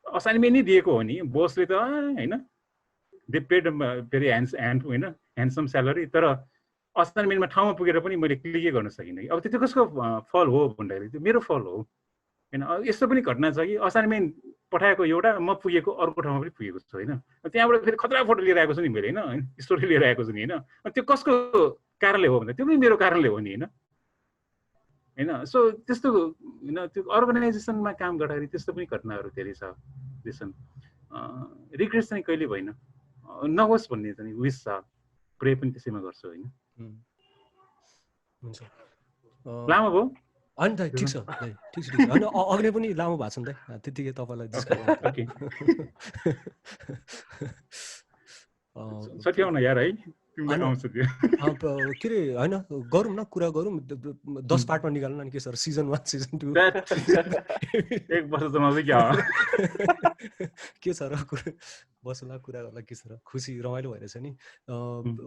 असाइनमेन्ट नै दिएको हो नि, बोसले त हैन they paid very handsome salary, तर असाइनमेन्टमा ठाउँमा पुगेर पनि मैले क्लिकै गर्न सकिनँ। अब त्यो कसको फल हो भन्दाखेरि त्यो मेरो फल हो हैन। यस्तो पनि घटना छ कि असाइनमेन्ट पठाएको एउटा, म पुगेको अर्को ठाउँमा पनि पुगेको छु हैन। त्यहाँबाट फेरि खतरा फोटो लिएर आएको छु नि मैले हैन, स्टोरी लिएर आएको छु नि हैन। त्यो कसको कारणले हो भन्दा त्यो पनि मेरो कारणले हो नि हैन हैन। सो त्यस्तो हैन, त्यो अर्गनाइजेसनमा काम गर्दाखेरि त्यस्तो पनि घटनाहरू धेरै छ जेसन। रिग्रेट चाहिँ कहिले भएन, नहोस् भन्ने चाहिँ विश छ, प्रे पनि त्यसैमा गर्छु हैन। हुन्छ, लामो भयो होइन दाइ, ठिक छ दाइ, ठिक छ, ठिक छ। होइन अघि पनि लामो भएको छ नि दाइ, त्यतिकै तपाईँलाई सच्याउन यार है, तिमीलाई आउँछ त्यो। के अरे होइन, गरौँ न, कुरा गरौँ, 10 पार्टमा निकाल्नु न, के छ र, सिजन 1 सिजन 2 एक वर्ष त नजिक के छ र, बसला कुरा गर्दा के छ र, खुसी रमाइलो भइरहेछ नि।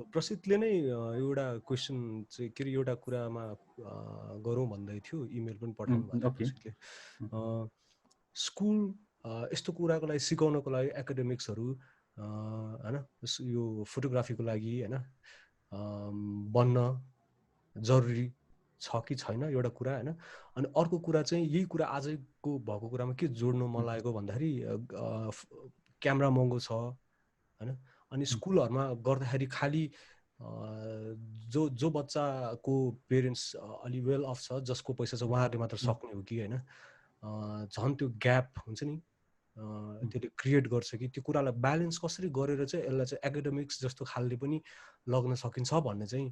प्रसिद्धले नै एउटा क्वेसन चाहिँ के अरे एउटा कुरामा गरौँ भन्दै थियो, इमेल पनि पठाउनु भएको थियो प्रसिद्धले। स्कुल यस्तो कुराको लागि सिकाउनको लागि एकाडेमिक्सहरू हैन, यो फोटोग्राफीको लागि हैन बन्न जरुरी छ कि छैन, एउटा कुरा हैन। अनि अर्को कुरा चाहिँ यही कुरा आजको भएको कुरामा के जोड्नु मन लागेको भन्दाखेरि क्यामेरा महँगो छ हैन। अनि स्कुलहरुमा गर्दाखेरि खाली जो बच्चाको पेरेन्ट्स अलि वेल अफ छ, जसको पैसा छ, उहाँहरूले मात्र सक्ने हो कि हैन, झन् त्यो ग्याप हुन्छ नि, त्यसले क्रिएट गर्छ कि त्यो कुरालाई ब्यालेन्स कसरी गरेर चाहिँ यसलाई चाहिँ एकाडेमिक्स जस्तो खालले पनि लग्न सकिन्छ भन्ने चाहिँ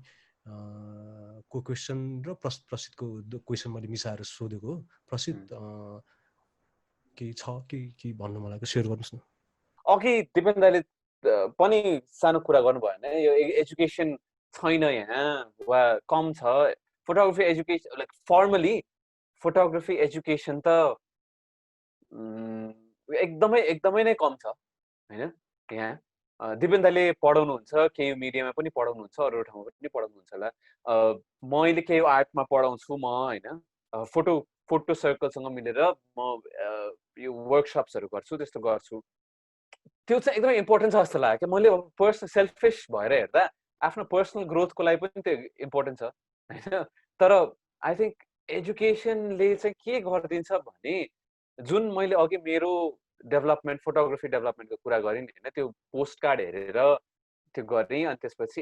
को क्वेसन र प्रसिद्धको क्वेसन मैले मिसाएर सोधेको हो। प्रसिद्ध के छ कि भन्नु मलाई सेयर गर्नुहोस् न। अघि दिपेन दाइले पनि सानो कुरा गर्नुभयो भने यो एजुकेसन छैन यहाँ वा कम छ photography education, like firmly photography education त एकदमै नै कम छ हैन। यहाँ दिपेन दाइले पढाउनुहुन्छ, केयु मिडियामा पनि पढाउनुहुन्छ, अरू ठाउँमा पनि पढाउनुहुन्छ होला। मैले केयु आर्टमा पढाउँछु म हैन, फोटो सर्कलसँग मिलेर म यो वर्कसप्सहरू गर्छु, त्यस्तो गर्छु। त्यो चाहिँ एकदमै इम्पोर्टेन्ट छ जस्तो लाग्यो कि मैले पर्सनल सेल्फिस भएर हेर्दा आफ्नो पर्सनल ग्रोथको लागि पनि त्यो इम्पोर्टेन्ट छ हैन। तर आई थिङ्क एजुकेसनले चाहिँ के गरिदिन्छ भने, जुन मैले अघि मेरो डेभलपमेन्ट फोटोग्राफी डेभलपमेन्टको कुरा गरेँ नि हैन, त्यो पोस्ट कार्ड हेरेर त्यो गरेँ, अनि त्यसपछि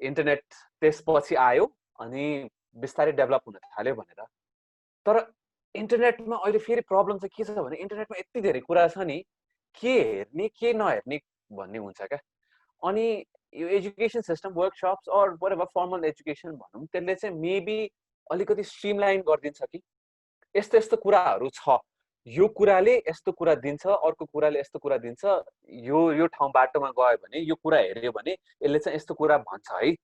इन्टरनेट त्यसपछि आयो अनि बिस्तारै डेभलप हुन थाल्यो भनेर। तर इन्टरनेटमा अहिले फेरि प्रब्लम चाहिँ के छ भने, इन्टरनेटमा यति धेरै कुरा छ नि, के हेर्ने के नहेर्ने भन्ने हुन्छ क्या। अनि यो education system workshops or whatever formal education भनौँ, त्यसले चाहिँ मेबी अलिकति स्ट्रिमलाइन गरिदिन्छ कि यस्तो यस्तो कुराहरू छ, यो कुराले यस्तो कुरा दिन्छ, अर्को कुराले यस्तो कुरा दिन्छ, यो ठाउँ बाटोमा गयो भने, यो कुरा हेऱ्यो भने यसले चाहिँ यस्तो कुरा भन्छ है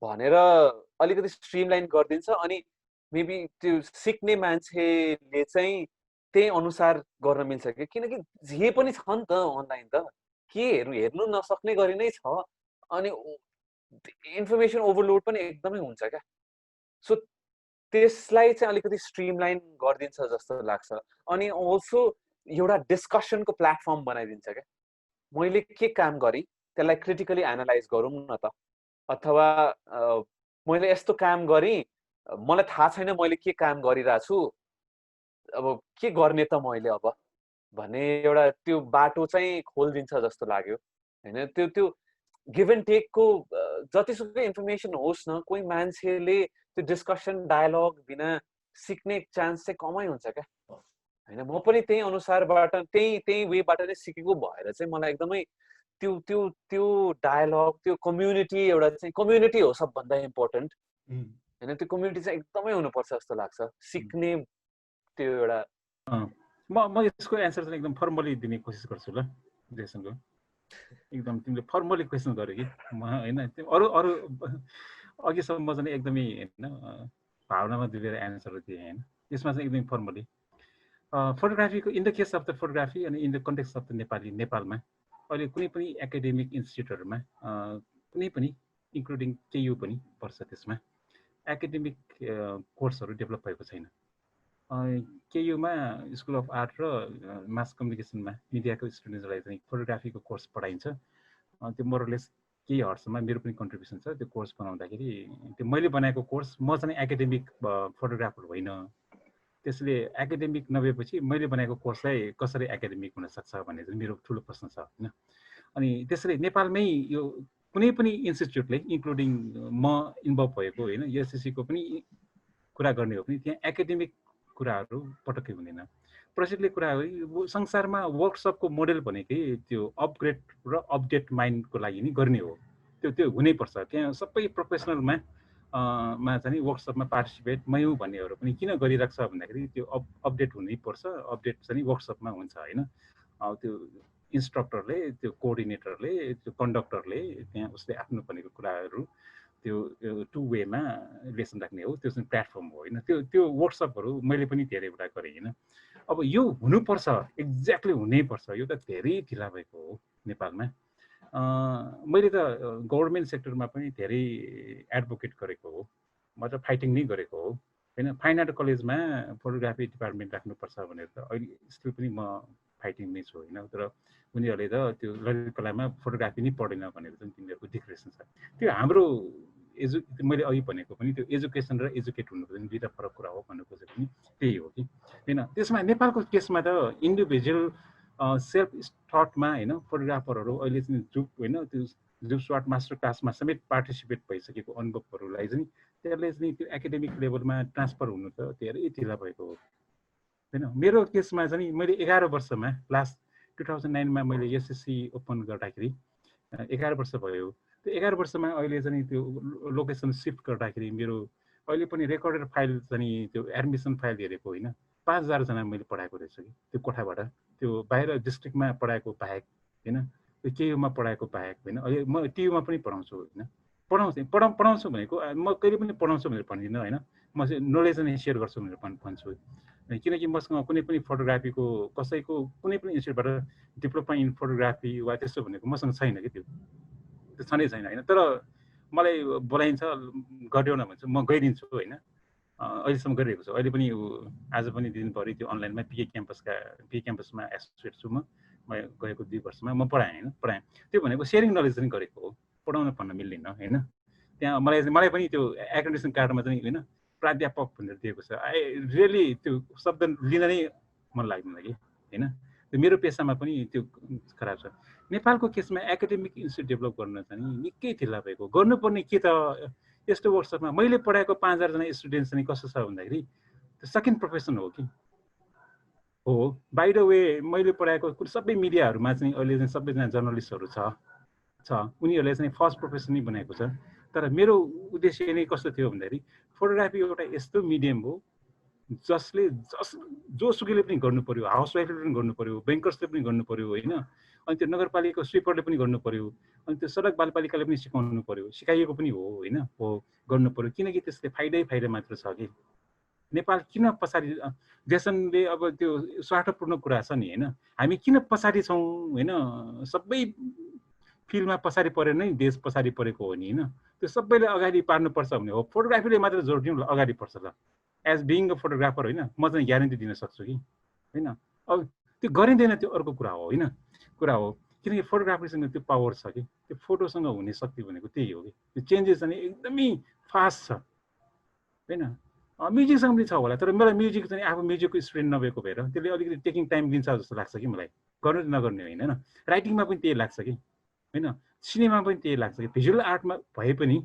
भनेर अलिकति स्ट्रिमलाइन गरिदिन्छ। अनि मेबी त्यो सिक्ने मान्छेले चाहिँ त्यही अनुसार गर्न मिल्छ कि, किनकि जे पनि छ नि त अनलाइन त, के हेर्नु नसक्ने गरी नै छ। अनि इन्फर्मेसन ओभरलोड पनि एकदमै हुन्छ क्या। सो त्यसलाई चाहिँ अलिकति स्ट्रिमलाइन गरिदिन्छ जस्तो लाग्छ। अनि अल्सो एउटा डिस्कसनको प्लेटफर्म बनाइदिन्छ क्या। मैले के काम गरेँ त्यसलाई क्रिटिकली एनालाइज गरौँ न त, अथवा मैले यस्तो काम गरेँ, मलाई थाहा छैन मैले के काम गरिरहेको छु, अब के गर्ने त मैले अब भन्ने एउटा त्यो बाटो चाहिँ खोलिदिन्छ जस्तो लाग्यो हैन। त्यो गिभ एन्ड टेकको जतिसुकै इन्फर्मेसन होस् न, कोही मान्छेले त्यो डिस्कसन डायलग बिना सिक्ने चान्स चाहिँ कमै हुन्छ क्या हैन। म पनि त्यही अनुसारबाट त्यही वेबाट नै सिकेको भएर चाहिँ मलाई एकदमै त्यो डायलग, त्यो कम्युनिटी, एउटा चाहिँ कम्युनिटी हो सबभन्दा इम्पोर्टेन्ट हैन। त्यो कम्युनिटी चाहिँ एकदमै हुनुपर्छ जस्तो लाग्छ सिक्ने त्यो एउटा। म यसको एन्सर चाहिँ एकदम फर्मली दिने कोसिस गर्छु ल जेसनको। एकदम तिमीले फर्मली क्वेसन गर्यो कि म हैन, अरू अघिसम्म चाहिँ एकदमै हैन भावनामा दिएर एन्सर दिएँ हैन। यसमा चाहिँ एकदमै फर्मली फोटोग्राफीको in the case of the photography अनि in the context of the नेपालमा अहिले कुनै पनि एकाडेमिक इन्स्टिट्युटहरूमा कुनै पनि इन्क्लुडिङ केयु पनि पर्छ, त्यसमा एकाडेमिक कोर्सहरू डेभलप भएको छैन। केयुमा स्कुल अफ आर्ट र मास कम्युनिकेसनमा मिडियाको स्टुडेन्ट्सलाई चाहिँ फोटोग्राफीको कोर्स पढाइन्छ। त्यो मोरलेस केही हदसम्म मेरो पनि कन्ट्रिब्युसन छ त्यो कोर्स बनाउँदाखेरि। त्यो मैले बनाएको कोर्स, म चाहिँ एकाडेमिक फोटोग्राफर होइन, त्यसले एकाडेमिक नभएपछि मैले बनाएको कोर्सलाई कसरी एकाडेमिक हुनसक्छ भन्ने चाहिँ मेरो ठुलो प्रश्न छ होइन। अनि त्यसरी नेपालमै यो कुनै पनि इन्स्टिट्युटले इन्क्लुडिङ म इन्भल्भ भएको होइन एसएससीको पनि कुरा गर्ने हो भने त्यहाँ एकाडेमिक कुराहरू पटक्कै हुँदैन। प्रसिद्धले कुरा हो संसारमा वर्कसपको मोडेल भनेकै त्यो अपग्रेड र अपडेट माइन्डको लागि नि गर्ने हो। त्यो हुनैपर्छ। त्यहाँ सबै प्रोफेसनलमा चाहिँ वर्कसपमा पार्टिसिपेट मै हुँ भन्नेहरू पनि किन गरिरहेको छ भन्दाखेरि त्यो अपडेट हुनैपर्छ। अपडेट चाहिँ वर्कसपमा हुन्छ होइन। त्यो इन्स्ट्रक्टरले, त्यो कोअर्डिनेटरले, त्यो कन्डक्टरले त्यहाँ उसले आफ्नो भनेको कुराहरू त्यो टु वेमा लेसन राख्ने हो। त्यो चाहिँ प्लेटफर्म हो होइन। त्यो वर्कसपहरू मैले पनि धेरैवटा गरेँ होइन। अब यो हुनुपर्छ, एक्ज्याक्टली हुनैपर्छ। यो त धेरै ढिला भएको हो नेपालमा। मैले त गभर्मेन्ट सेक्टरमा पनि धेरै एडभोकेट गरेको हो, म त फाइटिङ नै गरेको हो होइन। फाइन आर्ट कलेजमा फोटोग्राफी डिपार्टमेन्ट राख्नुपर्छ भनेर त अहिले स्टिल पनि म फाइटिङ नै छु होइन। तर उनीहरूले त त्यो ललित कलामा फोटोग्राफी नै पढेन भनेर चाहिँ तिनीहरूको डिक्रेसन छ। त्यो हाम्रो मैले अघि भनेको पनि त्यो एजुकेसन र एजुकेट हुनुको पनि दुईवटा फरक कुरा हो भन्नु खोजेको पनि त्यही हो कि होइन। त्यसमा नेपालको केसमा त इन्डिभिजुअल सेल्फ स्टटमा होइन फोटोग्राफरहरू अहिले चाहिँ जुप होइन त्यो जुप सर्ट मास्टर क्लासमा समेत पार्टिसिपेट भइसकेको अनुभवहरूलाई चाहिँ त्यसले चाहिँ त्यो एकाडेमिक लेभलमा ट्रान्सफर हुनु त धेरै ढिला भएको हो होइन। मेरो केसमा चाहिँ मैले 11 वर्षमा लास्ट 2009मा मैले एसएससी ओपन गर्दाखेरि 11 वर्ष भयो। त्यो 11 वर्षमा अहिले चाहिँ त्यो लोकेसन सिफ्ट गर्दाखेरि मेरो अहिले पनि रेकर्डेड फाइल चाहिँ त्यो एडमिसन फाइल हेरेको होइन 5000 जना मैले पढाएको रहेछु कि त्यो कोठाबाट। त्यो बाहिर डिस्ट्रिक्टमा पढाएको बाहेक होइन, त्यो केयुमा पढाएको बाहेक होइन। अहिले म टियुमा पनि पढाउँछु होइन। पढाउँछु भनेको म कहिले पनि पढाउँछु भनेर भन्दिनँ होइन। म नलेज नै सेयर गर्छु भनेर भन्छु। किनकि मसँग कुनै पनि फोटोग्राफीको कसैको कुनै पनि इन्स्टिट्युटबाट डिप्लोमा इन फोटोग्राफी वा त्यस्तो भनेको मसँग छैन कि त्यो छँदै छैन होइन। तर मलाई बोलाइन्छ गरिदेऊ न भन्छ, म गइदिन्छु होइन। अहिलेसम्म गरिरहेको छु। अहिले पनि आज पनि दिनभरि त्यो अनलाइनमा पिए क्याम्पसमा एसोसिएट छु। म गएको 2 वर्षमा म पढाएँ होइन। पढाएँ त्यो भनेको सेयरिङ नलेज पनि गरेको हो, पढाउन भन्न मिल्दैन होइन। त्यहाँ मलाई पनि त्यो एक्रेडिटेसन कार्डमा चाहिँ होइन प्राध्यापक भनेर दिएको छ। रियली त्यो शब्द लिन नै मन लाग्दैन कि होइन। त्यो मेरो पेसामा पनि त्यो खराब छ। नेपालको केसमा एकाडेमिक इन्स्टिट्युट डेभलप गर्न चाहिँ निकै ढिला भएको। गर्नुपर्ने के त यस्तो वर्कसपमा मैले पढाएको 5000 जना स्टुडेन्ट चाहिँ कस्तो छ भन्दाखेरि त्यो सेकेन्ड प्रोफेसन हो कि हो। बाइ द वे मैले पढाएको सबै मिडियाहरूमा चाहिँ अहिले चाहिँ सबैजना जर्नलिस्टहरू छ उनीहरूले चाहिँ फर्स्ट प्रोफेसन नै बनाएको छ। तर मेरो उद्देश्य नै कस्तो थियो भन्दाखेरि फोटोग्राफी एउटा यस्तो मिडियम हो जसले जोसुकैले पनि गर्नु पर्यो, हाउसवाइफले पनि गर्नु पर्यो, ब्याङ्कर्सले पनि गर्नु पर्यो होइन। अनि त्यो नगरपालिकाको स्विपरले पनि गर्नु पर्यो, अनि त्यो सडक बालपालिकाले पनि सिकाउनु पर्यो, सिकाइएको पनि हो होइन हो गर्नु पर्यो। किनकि त्यसले फाइदा मात्र छ कि नेपाल किन पछाडि देशनले अब त्यो स्वार्थपूर्ण कुरा छ नि होइन। हामी किन पछाडि छौँ होइन। सबै फिल्डमा पछाडि परेर नै देश पछाडि परेको हो नि होइन। त्यो सबैले अगाडि पार्नुपर्छ भने हो फोटोग्राफीले मात्र जोड दिउँ अगाडि पर्छ ल। एज बिइङ अ फोटोग्राफर होइन म चाहिँ ग्यारेन्टी दिन सक्छु कि होइन। अब त्यो गरिँदैन त्यो अर्को कुरा हो होइन कुरा हो। किनकि फोटोग्राफीसँग त्यो पावर छ कि त्यो फोटोसँग हुने शक्ति भनेको त्यही हो कि त्यो चेन्जेस चाहिँ एकदमै फास्ट छ होइन। म्युजिकसँग पनि छ होला तर मलाई म्युजिक चाहिँ आफू म्युजिकको स्टुडेन्ट नभएको भएर त्यसले अलिकति टेकिङ टाइम दिन्छ जस्तो लाग्छ कि मलाई। गर्नु नगर्ने होइन। राइटिङमा पनि त्यही लाग्छ कि होइन, सिनेमा पनि त्यही लाग्छ कि भिजुअल आर्टमा भए पनि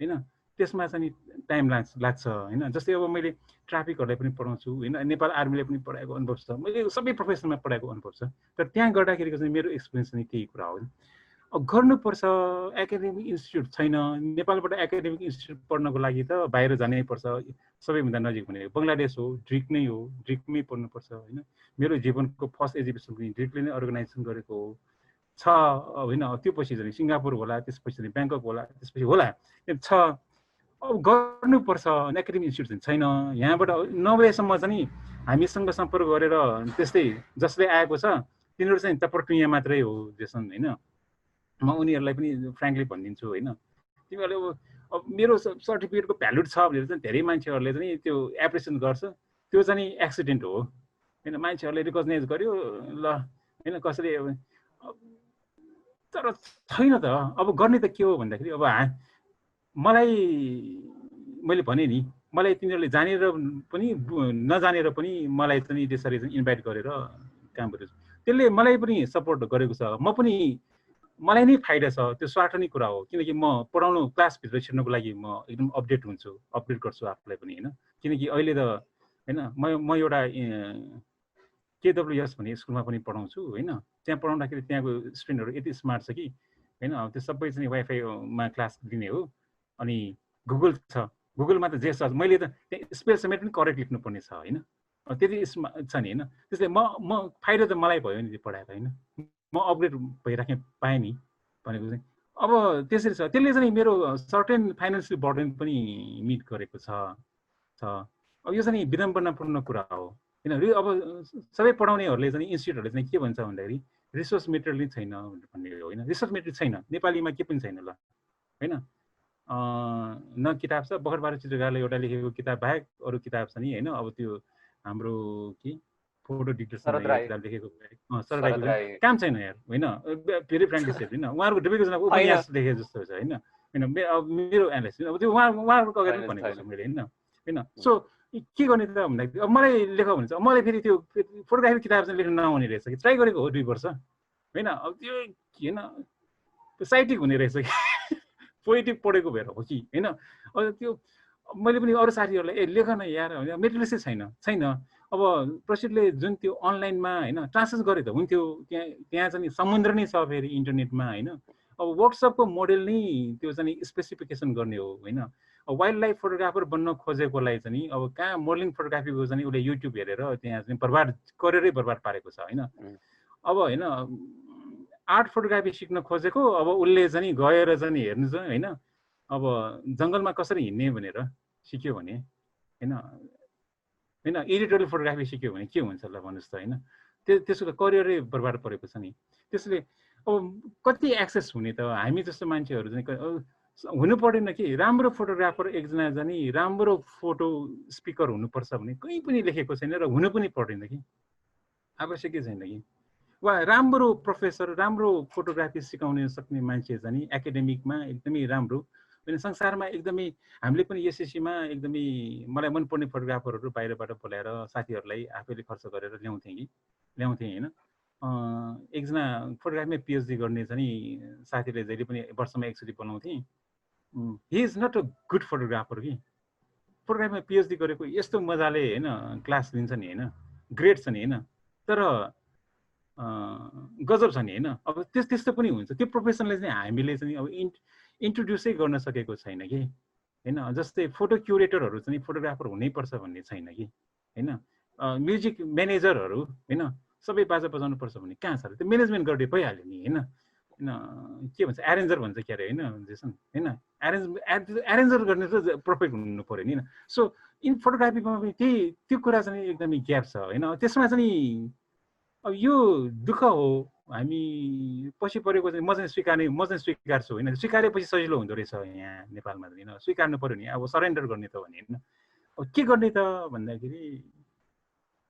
होइन त्यसमा चाहिँ टाइम लाग्छ होइन। जस्तै अब मैले ट्राफिकहरूलाई पनि पढाउँछु होइन, नेपाल आर्मीले पनि पढाएको अनुभव छ, मैले सबै प्रोफेसनमा पढाएको अनुभव छ। तर त्यहाँ गर्दाखेरिको चाहिँ मेरो एक्सपिरियन्स चाहिँ त्यही कुरा हो। अब गर्नुपर्छ। एकाडेमिक इन्स्टिट्युट छैन नेपालबाट। एकाडेमिक इन्स्टिट्युट पढ्नको लागि त बाहिर जानै पर्छ। सबैभन्दा नजिक भनेको बङ्गलादेश हो, ड्रिक नै हो, ड्रिकमै पढ्नुपर्छ होइन। मेरो जीवनको फर्स्ट एजुकेसन पनि ड्रिकले नै अर्गनाइजेसन गरेको हो छ होइन। त्यो पछि चाहिँ सिङ्गापुर होला, त्यसपछि चाहिँ ब्याङ्कक होला, त्यसपछि होला छ। अब गर्नुपर्छ। एकाडेमिक इन्स्टिट्युट छैन यहाँबाट नभएसम्म चाहिँ हामीसँग सम्पर्क गरेर त्यस्तै जसले आएको छ तिनीहरू चाहिँ टपरटुइया मात्रै हो जेसन होइन। म उनीहरूलाई पनि फ्रेङ्कली भनिदिन्छु होइन। तिमीहरूले अब मेरो सर्टिफिकेटको भ्यालुड छ भनेर चाहिँ धेरै मान्छेहरूले चाहिँ त्यो एप्रिसिएट गर्छ, त्यो चाहिँ एक्सिडेन्ट हो होइन, मान्छेहरूले रिकगनाइज गर्यो ल होइन कसरी। तर छैन त, अब गर्ने त के हो भन्दाखेरि अब मलाई मैले भने नि मलाई तिनीहरूले जानेर पनि नजानेर पनि मलाई चाहिँ त्यसरी चाहिँ इन्भाइट गरेर काम गरेको, त्यसले मलाई पनि सपोर्ट गरेको छ। म पनि मलाई नै फाइदा छ, त्यो स्वार्थ नै कुरा हो, किनकि म पढाउनु क्लासभित्र छिर्नको लागि म एकदम अपडेट हुन्छु, अपडेट गर्छु आफूलाई पनि होइन। किनकि अहिले त होइन म एउटा KWS भन्ने स्कुलमा पनि पढाउँछु होइन, त्यहाँ पढाउँदाखेरि त्यहाँको स्टुडेन्टहरू यति स्मार्ट छ कि होइन, त्यो सबै चाहिँ वाइफाईमा क्लास दिने हो। अनि गुगल छ, गुगलमा त जे सर्च मैले त त्यहाँ स्पेल समेत पनि करेक्ट लेख्नुपर्ने छ होइन, त्यति छ नि होइन। त्यसले म फाइदा त मलाई भयो नि त्यो पढाएर होइन, म अपग्रेड भइराख्न पाएँ नि भनेको चाहिँ। अब त्यसरी छ, त्यसले चाहिँ मेरो सर्टेन फाइनेन्सियल बर्डन पनि मिट गरेको छ। अब यो चाहिँ विडम्बनापूर्ण कुरा हो होइन। अब सबै पढाउनेहरूले चाहिँ इन्स्टिट्युटहरूले चाहिँ के भन्छ भन्दाखेरि रिसोर्स मेटेरियल छैन भन्ने हो होइन, रिसोर्स मेटेरियल छैन नेपालीमा, के पनि छैन ल होइन। न किताब छ, बखरबार चित्रकारले एउटा लेखेको किताब बाहेक अरू किताब छ नि होइन। अब त्यो हाम्रो के फोटो डिक्टेसन किताब लेखेको शरद राईको काम छैन यार होइन, भेरी फ्रेङ्कली सेड होइन। उहाँहरूको डेफिनेसन उपन्यास लेखे जस्तो छ होइन। अब मेरो एनालाइसिस अब त्यो उहाँहरूको अगाडि भनेको छु मैले होइन। सो के गर्ने त भन्दाखेरि अब मलाई लेख भने चाहिँ मलाई फेरि त्यो फोटोग्राफी किताब चाहिँ लेख्नु नआउने रहेछ कि, ट्राई गरेको हो 2 वर्ष होइन। अब त्यो होइन साइटिक हुने रहेछ कि पोइटिक पढेको भएर हो कि होइन। अब त्यो मैले पनि अरू साथीहरूलाई लेख न यार भने मेटेरियल्सै छैन। अब प्रसिद्धले जुन त्यो अनलाइनमा होइन ट्रान्सलेट गरे त हुन्थ्यो, त्यहाँ चाहिँ समुद्र नै छ फेरि इन्टरनेटमा होइन। अब वर्कसपको मोडेल नै त्यो चाहिँ स्पेसिफिकेसन गर्ने हो होइन। वाइल्ड लाइफ फोटोग्राफर बन्न खोजेकोलाई चाहिँ अब कहाँ मोडलिङ फोटोग्राफीको चाहिँ उसले युट्युब हेरेर त्यहाँ चाहिँ करियरै बर्बाद पारेको छ होइन। अब होइन आर्ट फोटोग्राफी सिक्न खोजेको, अब उसले चाहिँ गएर चाहिँ हेर्नु चाहिँ होइन, अब जङ्गलमा कसरी हिँड्ने भनेर सिक्यो भने होइन, एडिटोरियल फोटोग्राफी सिक्यो भने के हुन्छ ल भन्नुहोस् त होइन। त्यसको करियरै बर्बाद परेको छ नि। त्यसले अब कति एक्सेस हुने त, हामी जस्तो मान्छेहरू चाहिँ हुनु पर्दैन कि राम्रो फोटोग्राफर एकजना जाने राम्रो फोटो स्पिकर हुनुपर्छ भने कहीँ पनि लेखेको छैन र हुनु पनि पर्दैन कि, आवश्यकै छैन कि। वा राम्रो प्रोफेसर राम्रो फोटोग्राफी सिकाउन सक्ने मान्छे चाहिँ एकाडेमिकमा एकदमै राम्रो होइन। संसारमा एकदमै हामीले पनि एसएससीमा एकदमै मलाई मनपर्ने फोटोग्राफरहरू बाहिरबाट बोलाएर साथीहरूलाई आफैले खर्च गरेर ल्याउँथेँ होइन। एकजना फोटोग्राफीमा पिएचडी गर्ने चाहिँ साथीले जहिले पनि वर्षमा एकचोटि बोलाउँथेँ। He is not a good photographer कि, फोटोग्राफीमा पिएचडी गरेको यस्तो मजाले होइन क्लास दिन्छ नि होइन, ग्रेड छ नि होइन, तर गजब छ नि होइन। अब त्यस्तो पनि हुन्छ, त्यो प्रोफेसनलाई चाहिँ हामीले चाहिँ अब इन्ट्रोड्युसै गर्न सकेको छैन कि होइन। जस्तै फोटो क्युरेटरहरू चाहिँ फोटोग्राफर हुनैपर्छ भन्ने छैन कि होइन। म्युजिक म्यानेजरहरू होइन सबै बाजा बजाउनुपर्छ भन्ने कहाँ छ र, त्यो म्यानेजमेन्ट गर्दै भइहाल्यो नि होइन। के भन्छ एरेन्जर भन्छ के अरे होइन जेसन होइन, एरेन्जर गर्ने त पर्फेक्ट हुनु पऱ्यो नि होइन। सो इन फोटोग्राफीमा पनि त्यो कुरा चाहिँ एकदमै ग्याप छ होइन। त्यसमा चाहिँ अब यो दुःख हो, हामी पछि परेको चाहिँ म चाहिँ स्वीकार्छु होइन। स्वीकारेपछि सजिलो हुँदो रहेछ यहाँ नेपालमा होइन, स्वीकार्नु पऱ्यो नि अब सरेन्डर गर्ने त भने होइन। अब के गर्ने त भन्दाखेरि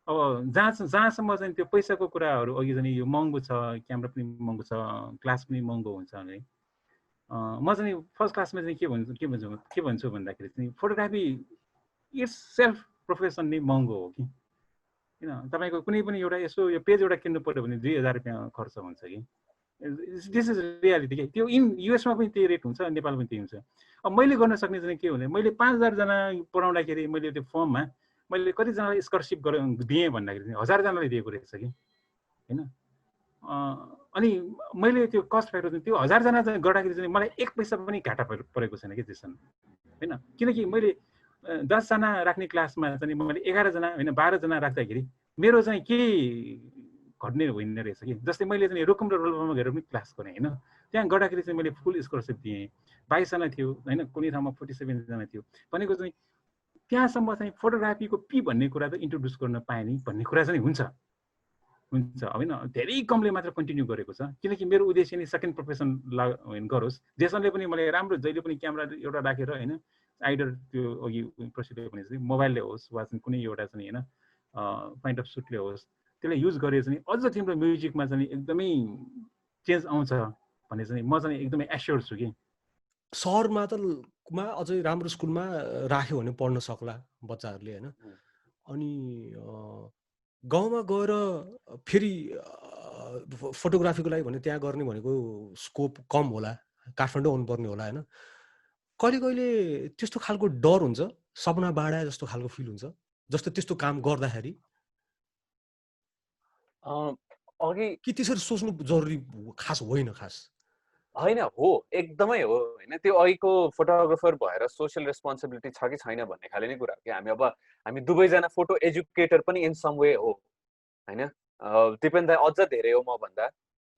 अब जहाँसम्म चाहिँ त्यो पैसाको कुराहरू अघि चाहिँ यो महँगो छ, क्यामेरा पनि महँगो छ, क्लास पनि महँगो हुन्छ भने म चाहिँ फर्स्ट क्लासमा चाहिँ के भन्छु भन्दाखेरि चाहिँ फोटोग्राफी इट्स सेल्फ प्रोफेसन नै महँगो हो कि होइन। तपाईँको कुनै पनि एउटा यसो यो पेज एउटा किन्नु पर्यो भने 2000 रुपियाँ खर्च हुन्छ कि, दिस इज रियालिटी कि। त्यो युएसमा पनि त्यही रेट हुन्छ, नेपालमा पनि त्यही हुन्छ। अब मैले गर्न सक्ने चाहिँ के भने मैले 5000 जना पढाउँदाखेरि मैले त्यो फर्ममा मैले कतिजनालाई स्कलरसिप दिएँ भन्दाखेरि चाहिँ 1000 जनाले दिएको रहेछ कि होइन। अनि मैले त्यो कस्ट फ्याक्टर चाहिँ त्यो 1000 जना चाहिँ गर्दाखेरि चाहिँ मलाई 1 पैसा पनि घाटा परेको छैन कि त्यसमा होइन। किनकि मैले 10 जना राख्ने क्लासमा चाहिँ मैले 11 जना होइन 12 जना राख्दाखेरि मेरो चाहिँ के घट्ने होइन रहेछ कि। जस्तै मैले चाहिँ रुकुम र रोल्पामा गएर पनि क्लास गरेँ होइन, त्यहाँ गर्दाखेरि चाहिँ मैले फुल स्कलरसिप दिएँ। 22 जना थियो होइन, कुनै ठाउँमा 47 जना थियो भनेको चाहिँ त्यहाँसम्म चाहिँ फोटोग्राफीको पी भन्ने कुरा त इन्ट्रोड्युस गर्न पाएँ नि भन्ने कुरा चाहिँ हुन्छ हुन्छ होइन धेरै कमले मात्र कन्टिन्यू गरेको छ किनकि मेरो उद्देश्य नि सेकेन्ड प्रोफेसन गरोस् जेसनले पनि मैले राम्रो जहिले पनि क्यामेरा एउटा राखेर होइन आइडर त्यो अघि प्रसिद्धले भने चाहिँ मोबाइलले होस् वा चाहिँ कुनै एउटा चाहिँ होइन पोइन्ट अफ सुटले होस् त्यसलाई युज गरेर चाहिँ अझ तिम्रो म्युजिकमा चाहिँ एकदमै चेन्ज आउँछ भन्ने चाहिँ म चाहिँ एकदमै एस्योर्ड छु कि सहरमा त अझै राम्रो स्कुलमा राख्यो भने पढ्न सक्ला बच्चाहरूले होइन अनि गाउँमा गएर फेरि फोटोग्राफीको लागि भने त्यहाँ गर्ने भनेको स्कोप कम होला काठमाडौँ आउनुपर्ने होला होइन कहिले कहिले त्यस्तो खालको डर हुन्छ सपना बाँडा जस्तो खालको फिल हुन्छ जस्तो त्यस्तो काम गर्दाखेरि अघि कि त्यसरी सोच्नु जरुरी खास होइन खास होइन हो एकदमै हो होइन त्यो अघिको फोटोग्राफर भएर सोसियल रेस्पोन्सिबिलिटी छ कि छैन भन्ने खाले नै कुरा कि हामी दुवैजना फोटो एजुकेटर पनि इन सम वे हो होइन दिपेन दाइ अझ धेरै हो म भन्दा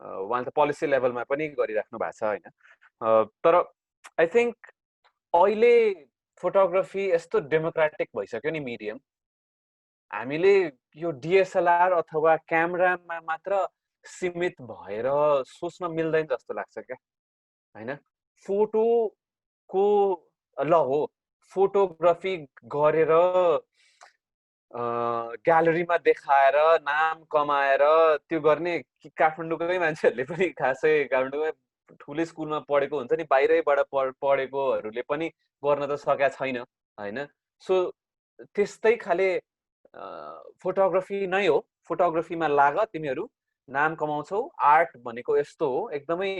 उहाँले त पोलिसी लेभलमा पनि गरिराख्नु भएको छ होइन तर आई थिङ्क अहिले फोटोग्राफी यस्तो डेमोक्रेटिक भइसक्यो नि मिडियम हामीले यो डिएसएलआर अथवा क्यामेरामा मात्र सीमित भएर सोच्न मिल्दैन जस्तो लाग्छ क्या होइन फोटोको ल हो फोटोग्राफी गरेर ग्यालरीमा देखाएर नाम कमाएर त्यो गर्ने काठमाडौँकै मान्छेहरूले पनि खासै काठमाडौँमै ठुलै स्कुलमा पढेको हुन्छ नि बाहिरैबाट पढेकोहरूले पनि गर्न त सकेका छैन होइन सो त्यस्तै खाले फोटोग्राफी नै हो फोटोग्राफीमा लाग तिमीहरू नाम कमाउँछौ आर्ट भनेको यस्तो हो एकदमै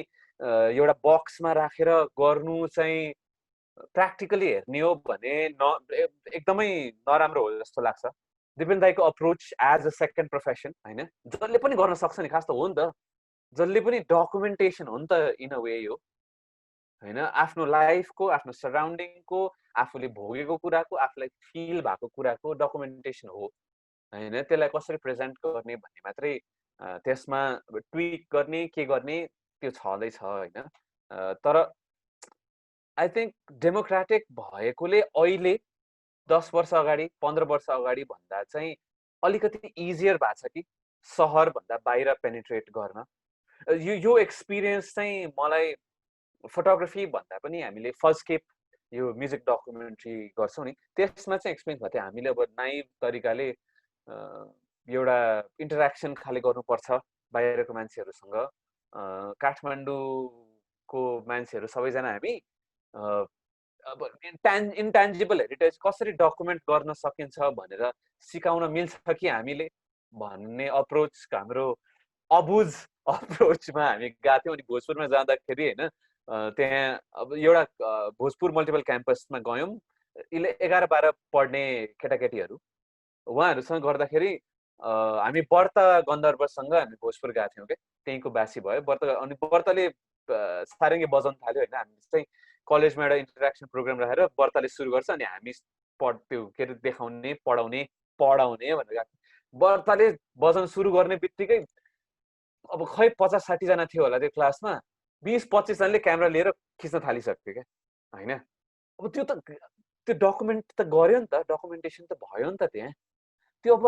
एउटा बक्समा राखेर गर्नु चाहिँ प्र्याक्टिकली हेर्ने हो भने एकदमै नराम्रो हो जस्तो लाग्छ दिपेन दाइको approach as a second profession होइन जसले पनि गर्न सक्छ नि खास त हो नि त जसले पनि डकुमेन्टेसन हो नि त इन अ वे यो होइन आफ्नो लाइफको आफ्नो सराउन्डिङको आफूले भोगेको कुराको आफूलाई फिल भएको कुराको डकुमेन्टेसन हो होइन त्यसलाई कसरी प्रेजेन्ट गर्ने भन्ने मात्रै त्यसमा ट्विक गर्ने के गर्ने त्यो छँदैछ होइन तर आई थिङ्क डेमोक्रेटिक भएकोले अहिले 10 वर्ष अगाडि 15 वर्ष अगाडि भन्दा चाहिँ अलिकति इजियर भएको छ कि सहरभन्दा बाहिर पेनिट्रेट गर्न यो एक्सपिरियन्स चाहिँ मलाई फोटोग्राफी भन्दा पनि हामीले फर्स्टकेप यो म्युजिक डकुमेन्ट्री गर्छौँ नि त्यसमा चाहिँ एक्सपिरियन्स भएको थियो हामीले अब नाइभ तरिकाले एउटा इन्टरेक्सन खाले गर्नुपर्छ बाहिरको मान्छेहरूसँग काठमाडौँको मान्छेहरू सबैजना हामी अब इन्ट्यान्जिबल हेरिटेज कसरी डकुमेन्ट गर्न सकिन्छ भनेर सिकाउन मिल्छ कि हामीले भन्ने अप्रोच हाम्रो अबुझ अप्रोचमा हामी गएको थियौँ अनि भोजपुरमा जाँदाखेरि होइन त्यहाँ अब एउटा भोजपुर मल्टिपल क्याम्पसमा गयौँ 11-12 पढ्ने केटाकेटीहरू उहाँहरूसँग गर्दाखेरि हामी व्रत गन्धर्वसँग हामी भोजपुर गएको थियौँ क्या त्यहीँको बासी भयो व्रत अनि व्रतले सारङ्गी बजाउन थाल्यो होइन हामी चाहिँ कलेजमा एउटा इन्टरेक्सन प्रोग्राम राखेर व्रतले सुरु गर्छ अनि हामी त्यो के अरे देखाउने पढाउने भनेर गएको व्रतले बजाउन सुरु गर्ने बित्तिकै अब खै 50-60 जना थियो होला त्यो क्लासमा 20-25 जनाले क्यामेरा लिएर खिच्न थालिसक्यो क्या होइन अब त्यो डकुमेन्ट त गर्यो नि त डकुमेन्टेसन त भयो नि त त्यहाँ त्यो अब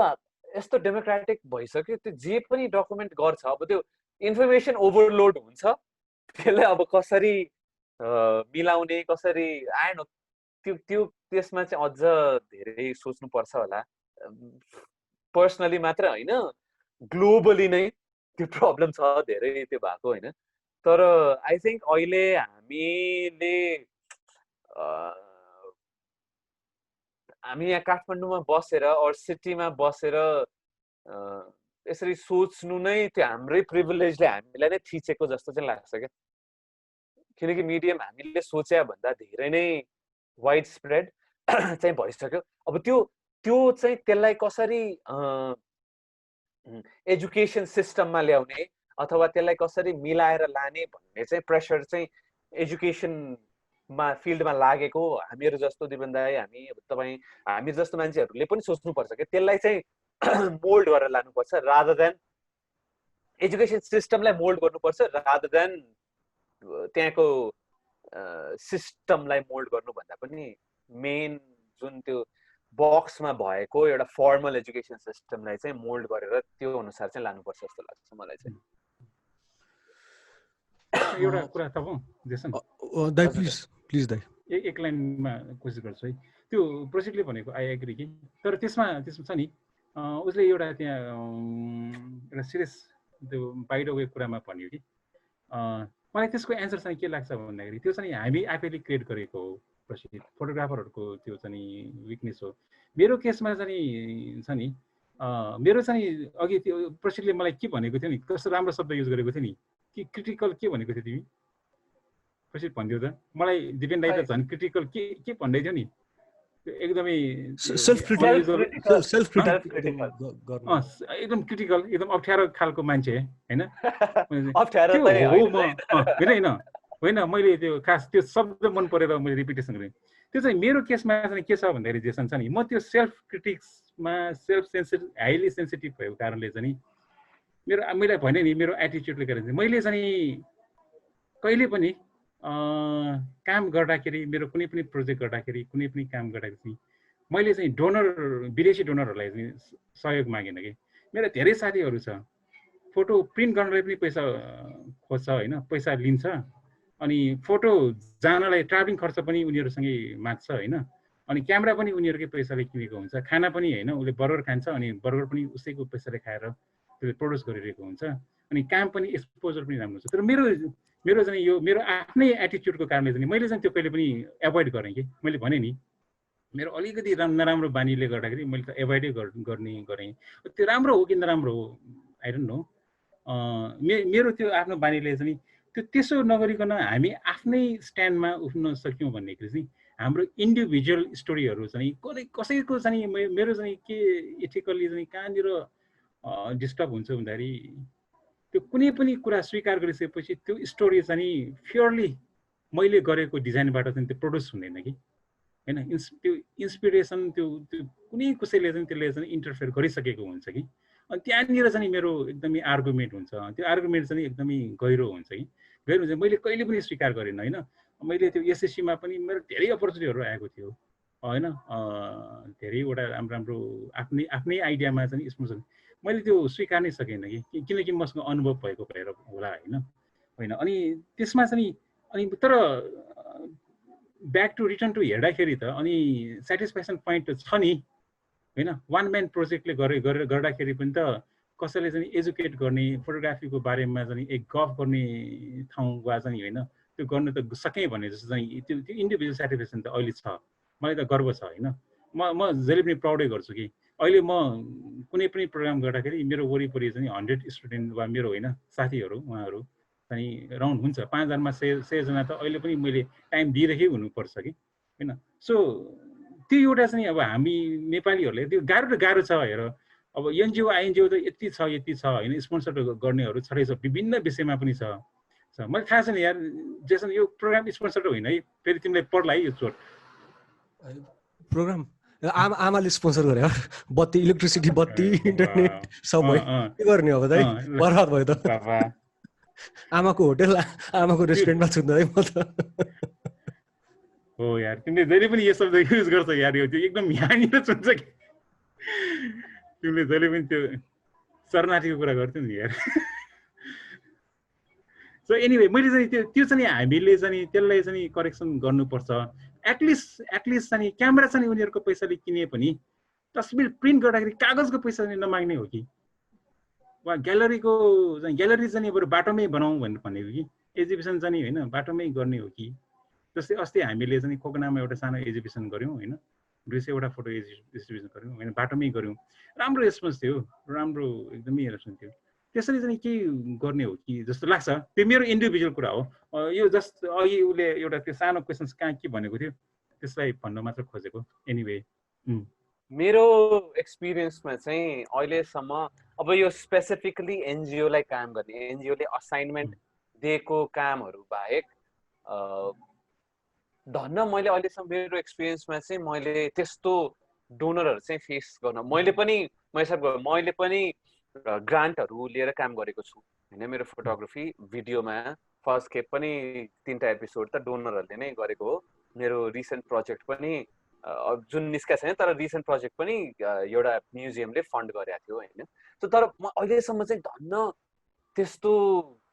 यस्तो डेमोक्रेटिक भइसक्यो त्यो जे पनि डकुमेन्ट गर्छ अब त्यो इन्फर्मेसन ओभरलोड हुन्छ त्यसलाई अब कसरी मिलाउने कसरी आएन त्यो त्यसमा चाहिँ अझ धेरै सोच्नुपर्छ होला पर्सनली मात्र होइन ग्लोबली नै त्यो प्रब्लम छ धेरै त्यो भएको होइन तर आई थिङ्क अहिले हामी यहाँ काठमाडौँमा बसेर अरू सिटीमा बसेर यसरी सोच्नु नै त्यो हाम्रै प्रिभिलेजले हामीलाई नै थिचेको जस्तो चाहिँ लाग्छ क्या किनकि मिडियम हामीले सोचे भन्दा धेरै नै वाइड स्प्रेड चाहिँ भइसक्यो अब त्यो चाहिँ त्यसलाई कसरी एजुकेसन सिस्टममा ल्याउने अथवा त्यसलाई कसरी मिलाएर लाने भन्ने चाहिँ प्रेसर चाहिँ एजुकेसनमा फिल्डमा लागेको हामीहरू जस्तो दिपेन दाइ हामी जस्तो मान्छेहरूले पनि सोच्नुपर्छ कि त्यसलाई चाहिँ मोल्ड गरेर लानुपर्छ रादर देन एजुकेसन सिस्टमलाई मोल्ड गर्नुपर्छ रादर देन त्यहाँको सिस्टमलाई मोल्ड गर्नुभन्दा पनि मेन जुन त्यो बक्समा भएको एउटा फर्मल एजुकेसन सिस्टमलाई चाहिँ मोल्ड गरेर त्यो अनुसार चाहिँ लानुपर्छ जस्तो लाग्छ मलाई चाहिँ। एउटा कुरा थाहा जेसन दाइ प्लिज दाइ एक लाइनमा कोसिस गर्छु है। त्यो प्रोजेक्टले भनेको आई एग्री कि, तर त्यसमा छ नि उसले एउटा त्यहाँ एउटा सिरियस त्यो बाहिर गएको कुरामा भन्यो कि मलाई त्यसको एन्सर चाहिँ के लाग्छ भन्दाखेरि त्यो चाहिँ हामी आफैले क्रिएट गरेको हो प्रसिद्ध फोटोग्राफरहरूको त्यो चाहिँ विकनेस हो। मेरो केसमा चाहिँ छ नि मेरो चाहिँ अघि त्यो प्रसिद्धले मलाई के भनेको थियो नि, कस्तो राम्रो शब्द युज गरेको थियो नि, कि क्रिटिकल के भनेको थियो तिमी प्रसिद्ध भनिदियो त मलाई। दिपेन दाइ त झन् क्रिटिकल के भन्दै थियो नि, एकदमै एकदम क्रिटिकल एकदम अप्ठ्यारो खालको मान्छे होइन होइन मैले त्यो खास त्यो शब्द मन परेर मैले रिपिटेसन गरेँ। त्यो चाहिँ मेरो केसमा चाहिँ के छ भन्दाखेरि जेसन छ नि, म त्यो सेल्फ क्रिटिक्समा हाइली सेन्सिटिभ भएको कारणले चाहिँ मैले भने नि मेरो एटिच्युडले गर्दा चाहिँ मैले चाहिँ कहिले पनि काम गर्दाखेरि मेरो कुनै पनि प्रोजेक्ट गर्दाखेरि कुनै पनि काम गर्दाखेरि चाहिँ मैले चाहिँ डोनर विदेशी डोनरहरूलाई चाहिँ सहयोग मागेन कि। मेरो धेरै साथीहरू छ फोटो प्रिन्ट गर्नलाई पनि पैसा खोज्छ होइन, पैसा लिन्छ, अनि फोटो जानलाई ट्राभलिङ खर्च पनि उनीहरूसँगै माग्छ होइन, अनि क्यामेरा पनि उनीहरूकै पैसाले किनेको हुन्छ, खाना पनि होइन उसले बर्गर खान्छ अनि बर्गर पनि उसैको पैसाले खाएर त्यसले प्रड्युस गरिरहेको हुन्छ, अनि काम पनि एक्सपोजर पनि राम्रो छ। तर मेरो चाहिँ यो मेरो आफ्नै एटिच्युडको कारणले चाहिँ मैले चाहिँ त्यो कहिले पनि एभोइड गरेँ कि। मैले भने नि मेरो अलिकति नराम्रो बानीले गर्दाखेरि मैले त एभोइडै गरेँ। त्यो राम्रो हो कि नराम्रो हो आई डोन्ट नो। मेरो त्यो आफ्नो बानीले चाहिँ त्यो त्यसो नगरिकन हामी आफ्नै स्ट्यान्डमा उठ्न सक्यौँ भन्नेखेरि चाहिँ हाम्रो इन्डिभिजुअल स्टोरीहरू चाहिँ कसैको चाहिँ मेरो चाहिँ के एथिकल्ली चाहिँ कहाँनिर डिस्टर्ब हुन्छ भन्दाखेरि त्यो कुनै पनि कुरा स्वीकार गरिसकेपछि त्यो स्टोरी चाहिँ प्योरली मैले गरेको डिजाइनबाट चाहिँ त्यो प्रड्युस हुँदैन कि होइन। त्यो इन्सपिरेसन त्यो कुनै कसैले चाहिँ त्यसले चाहिँ इन्टरफेयर गरिसकेको हुन्छ कि, अनि त्यहाँनिर चाहिँ मेरो एकदमै आर्गुमेन्ट हुन्छ। त्यो आर्गुमेन्ट चाहिँ एकदमै गहिरो हुन्छ कि गहिरो हुन्छ। मैले कहिले पनि स्वीकार गरेन होइन। मैले त्यो एसएससीमा पनि मेरो धेरै अपर्च्युनिटीहरू आएको थियो होइन, धेरैवटा राम्रो आफ्नै आइडियामा चाहिँ स्पोन्सर मैले त्यो स्वीकार नै सकेन कि, किनकि मसँग अनुभव भएको भएर होला होइन। अनि त्यसमा चाहिँ अनि तर ब्याक टु रिटर्न टु हेर्दाखेरि त अनि सेटिस्फ्याक्सन पोइन्ट त छ नि होइन। वान म्यान प्रोजेक्टले गर्दाखेरि पनि त कसैले चाहिँ एजुकेट गर्ने फोटोग्राफीको बारेमा चाहिँ एक गफ गर्ने ठाउँ वा चाहिँ होइन त्यो गर्नु त सकेँ भने जस्तो चाहिँ त्यो इन्डिभिजुअल सेटिस्फ्याक्सन त अहिले छ, मलाई त गर्व छ होइन। म जहिले पनि प्राउडै गर्छु कि अहिले म कुनै पनि प्रोग्राम गर्दाखेरि मेरो वरिपरि चाहिँ 100 स्टुडेन्ट वा मेरो होइन साथीहरू उहाँहरू चाहिँ राउन्ड हुन्छ, 5000मा 100 जना त अहिले पनि मैले टाइम दिइरहेकै हुनुपर्छ कि होइन। सो त्यो एउटा चाहिँ अब हामी नेपालीहरूले त्यो गाह्रो छ हेर। अब एनजिओ आइएनजिओ त यति छ होइन, स्पोन्सर गर्नेहरू छँदै छ, विभिन्न विषयमा पनि छ। मलाई थाहा छैन यार जेसन यो प्रोग्राम स्पोन्सर होइन है, फेरि तिमीलाई पर्ला है यो चोट। प्रोग्राम आमाले स्पोन्सर गरे बत्ती इलेक्ट्रिसिटी बत्ती इन्टरनेट सबै के गर्ने अब दाइ बर्बाद भयो त। आमाको होटेल आमाको रेस्टुरेन्टमा छु है म त। हो यार तिमीले जहिले पनि यो शब्द युज गर्छ यार, यो एकदम यहाँनिर सुन्छ कि तिमीले जहिले पनि त्यो शरणार्थीको कुरा गर्थ्यौ नि यार। सो एनिवे मैले चाहिँ त्यो चाहिँ हामीले चाहिँ त्यसलाई चाहिँ करेक्सन गर्नुपर्छ। एटलिस्ट चाहिँ क्यामेरा चाहिँ उनीहरूको पैसाले किने पनि तस्बिर प्रिन्ट गर्दाखेरि कागजको पैसा चाहिँ नमाग्ने हो कि, वा ग्यालरी चाहिँ बरु बाटोमै बनाऊ भनेको कि, एक्जिबिसन चाहिँ होइन बाटोमै गर्ने हो कि। जस्तै अस्ति हामीले चाहिँ कोकनामा एउटा सानो एक्जिबिसन गऱ्यौँ होइन, 200वटा फोटो एक्जिबिसन गऱ्यौँ होइन, बाटोमै गऱ्यौँ। राम्रो रेस्पोन्स थियो, राम्रो एकदमै रेस्पोन्स थियो। त्यसरी चाहिँ के गर्ने हो कि जस्तो लाग्छ। त्यो मेरो इन्डिभिजुअल कुरा हो। यो जस्ट अघि उसले एउटा त्यो सानो क्वेसन्स कहाँ के भनेको थियो त्यसलाई भन्न मात्र खोजेको। एनिवे मेरो एक्सपिरियन्समा चाहिँ अहिलेसम्म अब यो स्पेसिफिकली एनजिओलाई काम गर्ने एनजिओले असाइनमेन्ट दिएको कामहरू बाहेक धन्न मैले अहिलेसम्म मेरो एक्सपिरियन्समा चाहिँ मैले त्यस्तो डोनरहरू चाहिँ फेस गर्न मैले पनि ग्रान्टहरू लिएर काम गरेको छु होइन। मेरो फोटोग्राफी भिडियोमा फर्स्ट खेप पनि 3टा एपिसोड त डोनरहरूले नै गरेको हो। मेरो रिसेन्ट प्रोजेक्ट पनि जुन निस्केको छैन तर रिसेन्ट प्रोजेक्ट पनि एउटा म्युजियमले फन्ड गरेको थियो होइन। सो तर म अहिलेसम्म चाहिँ धन्न त्यस्तो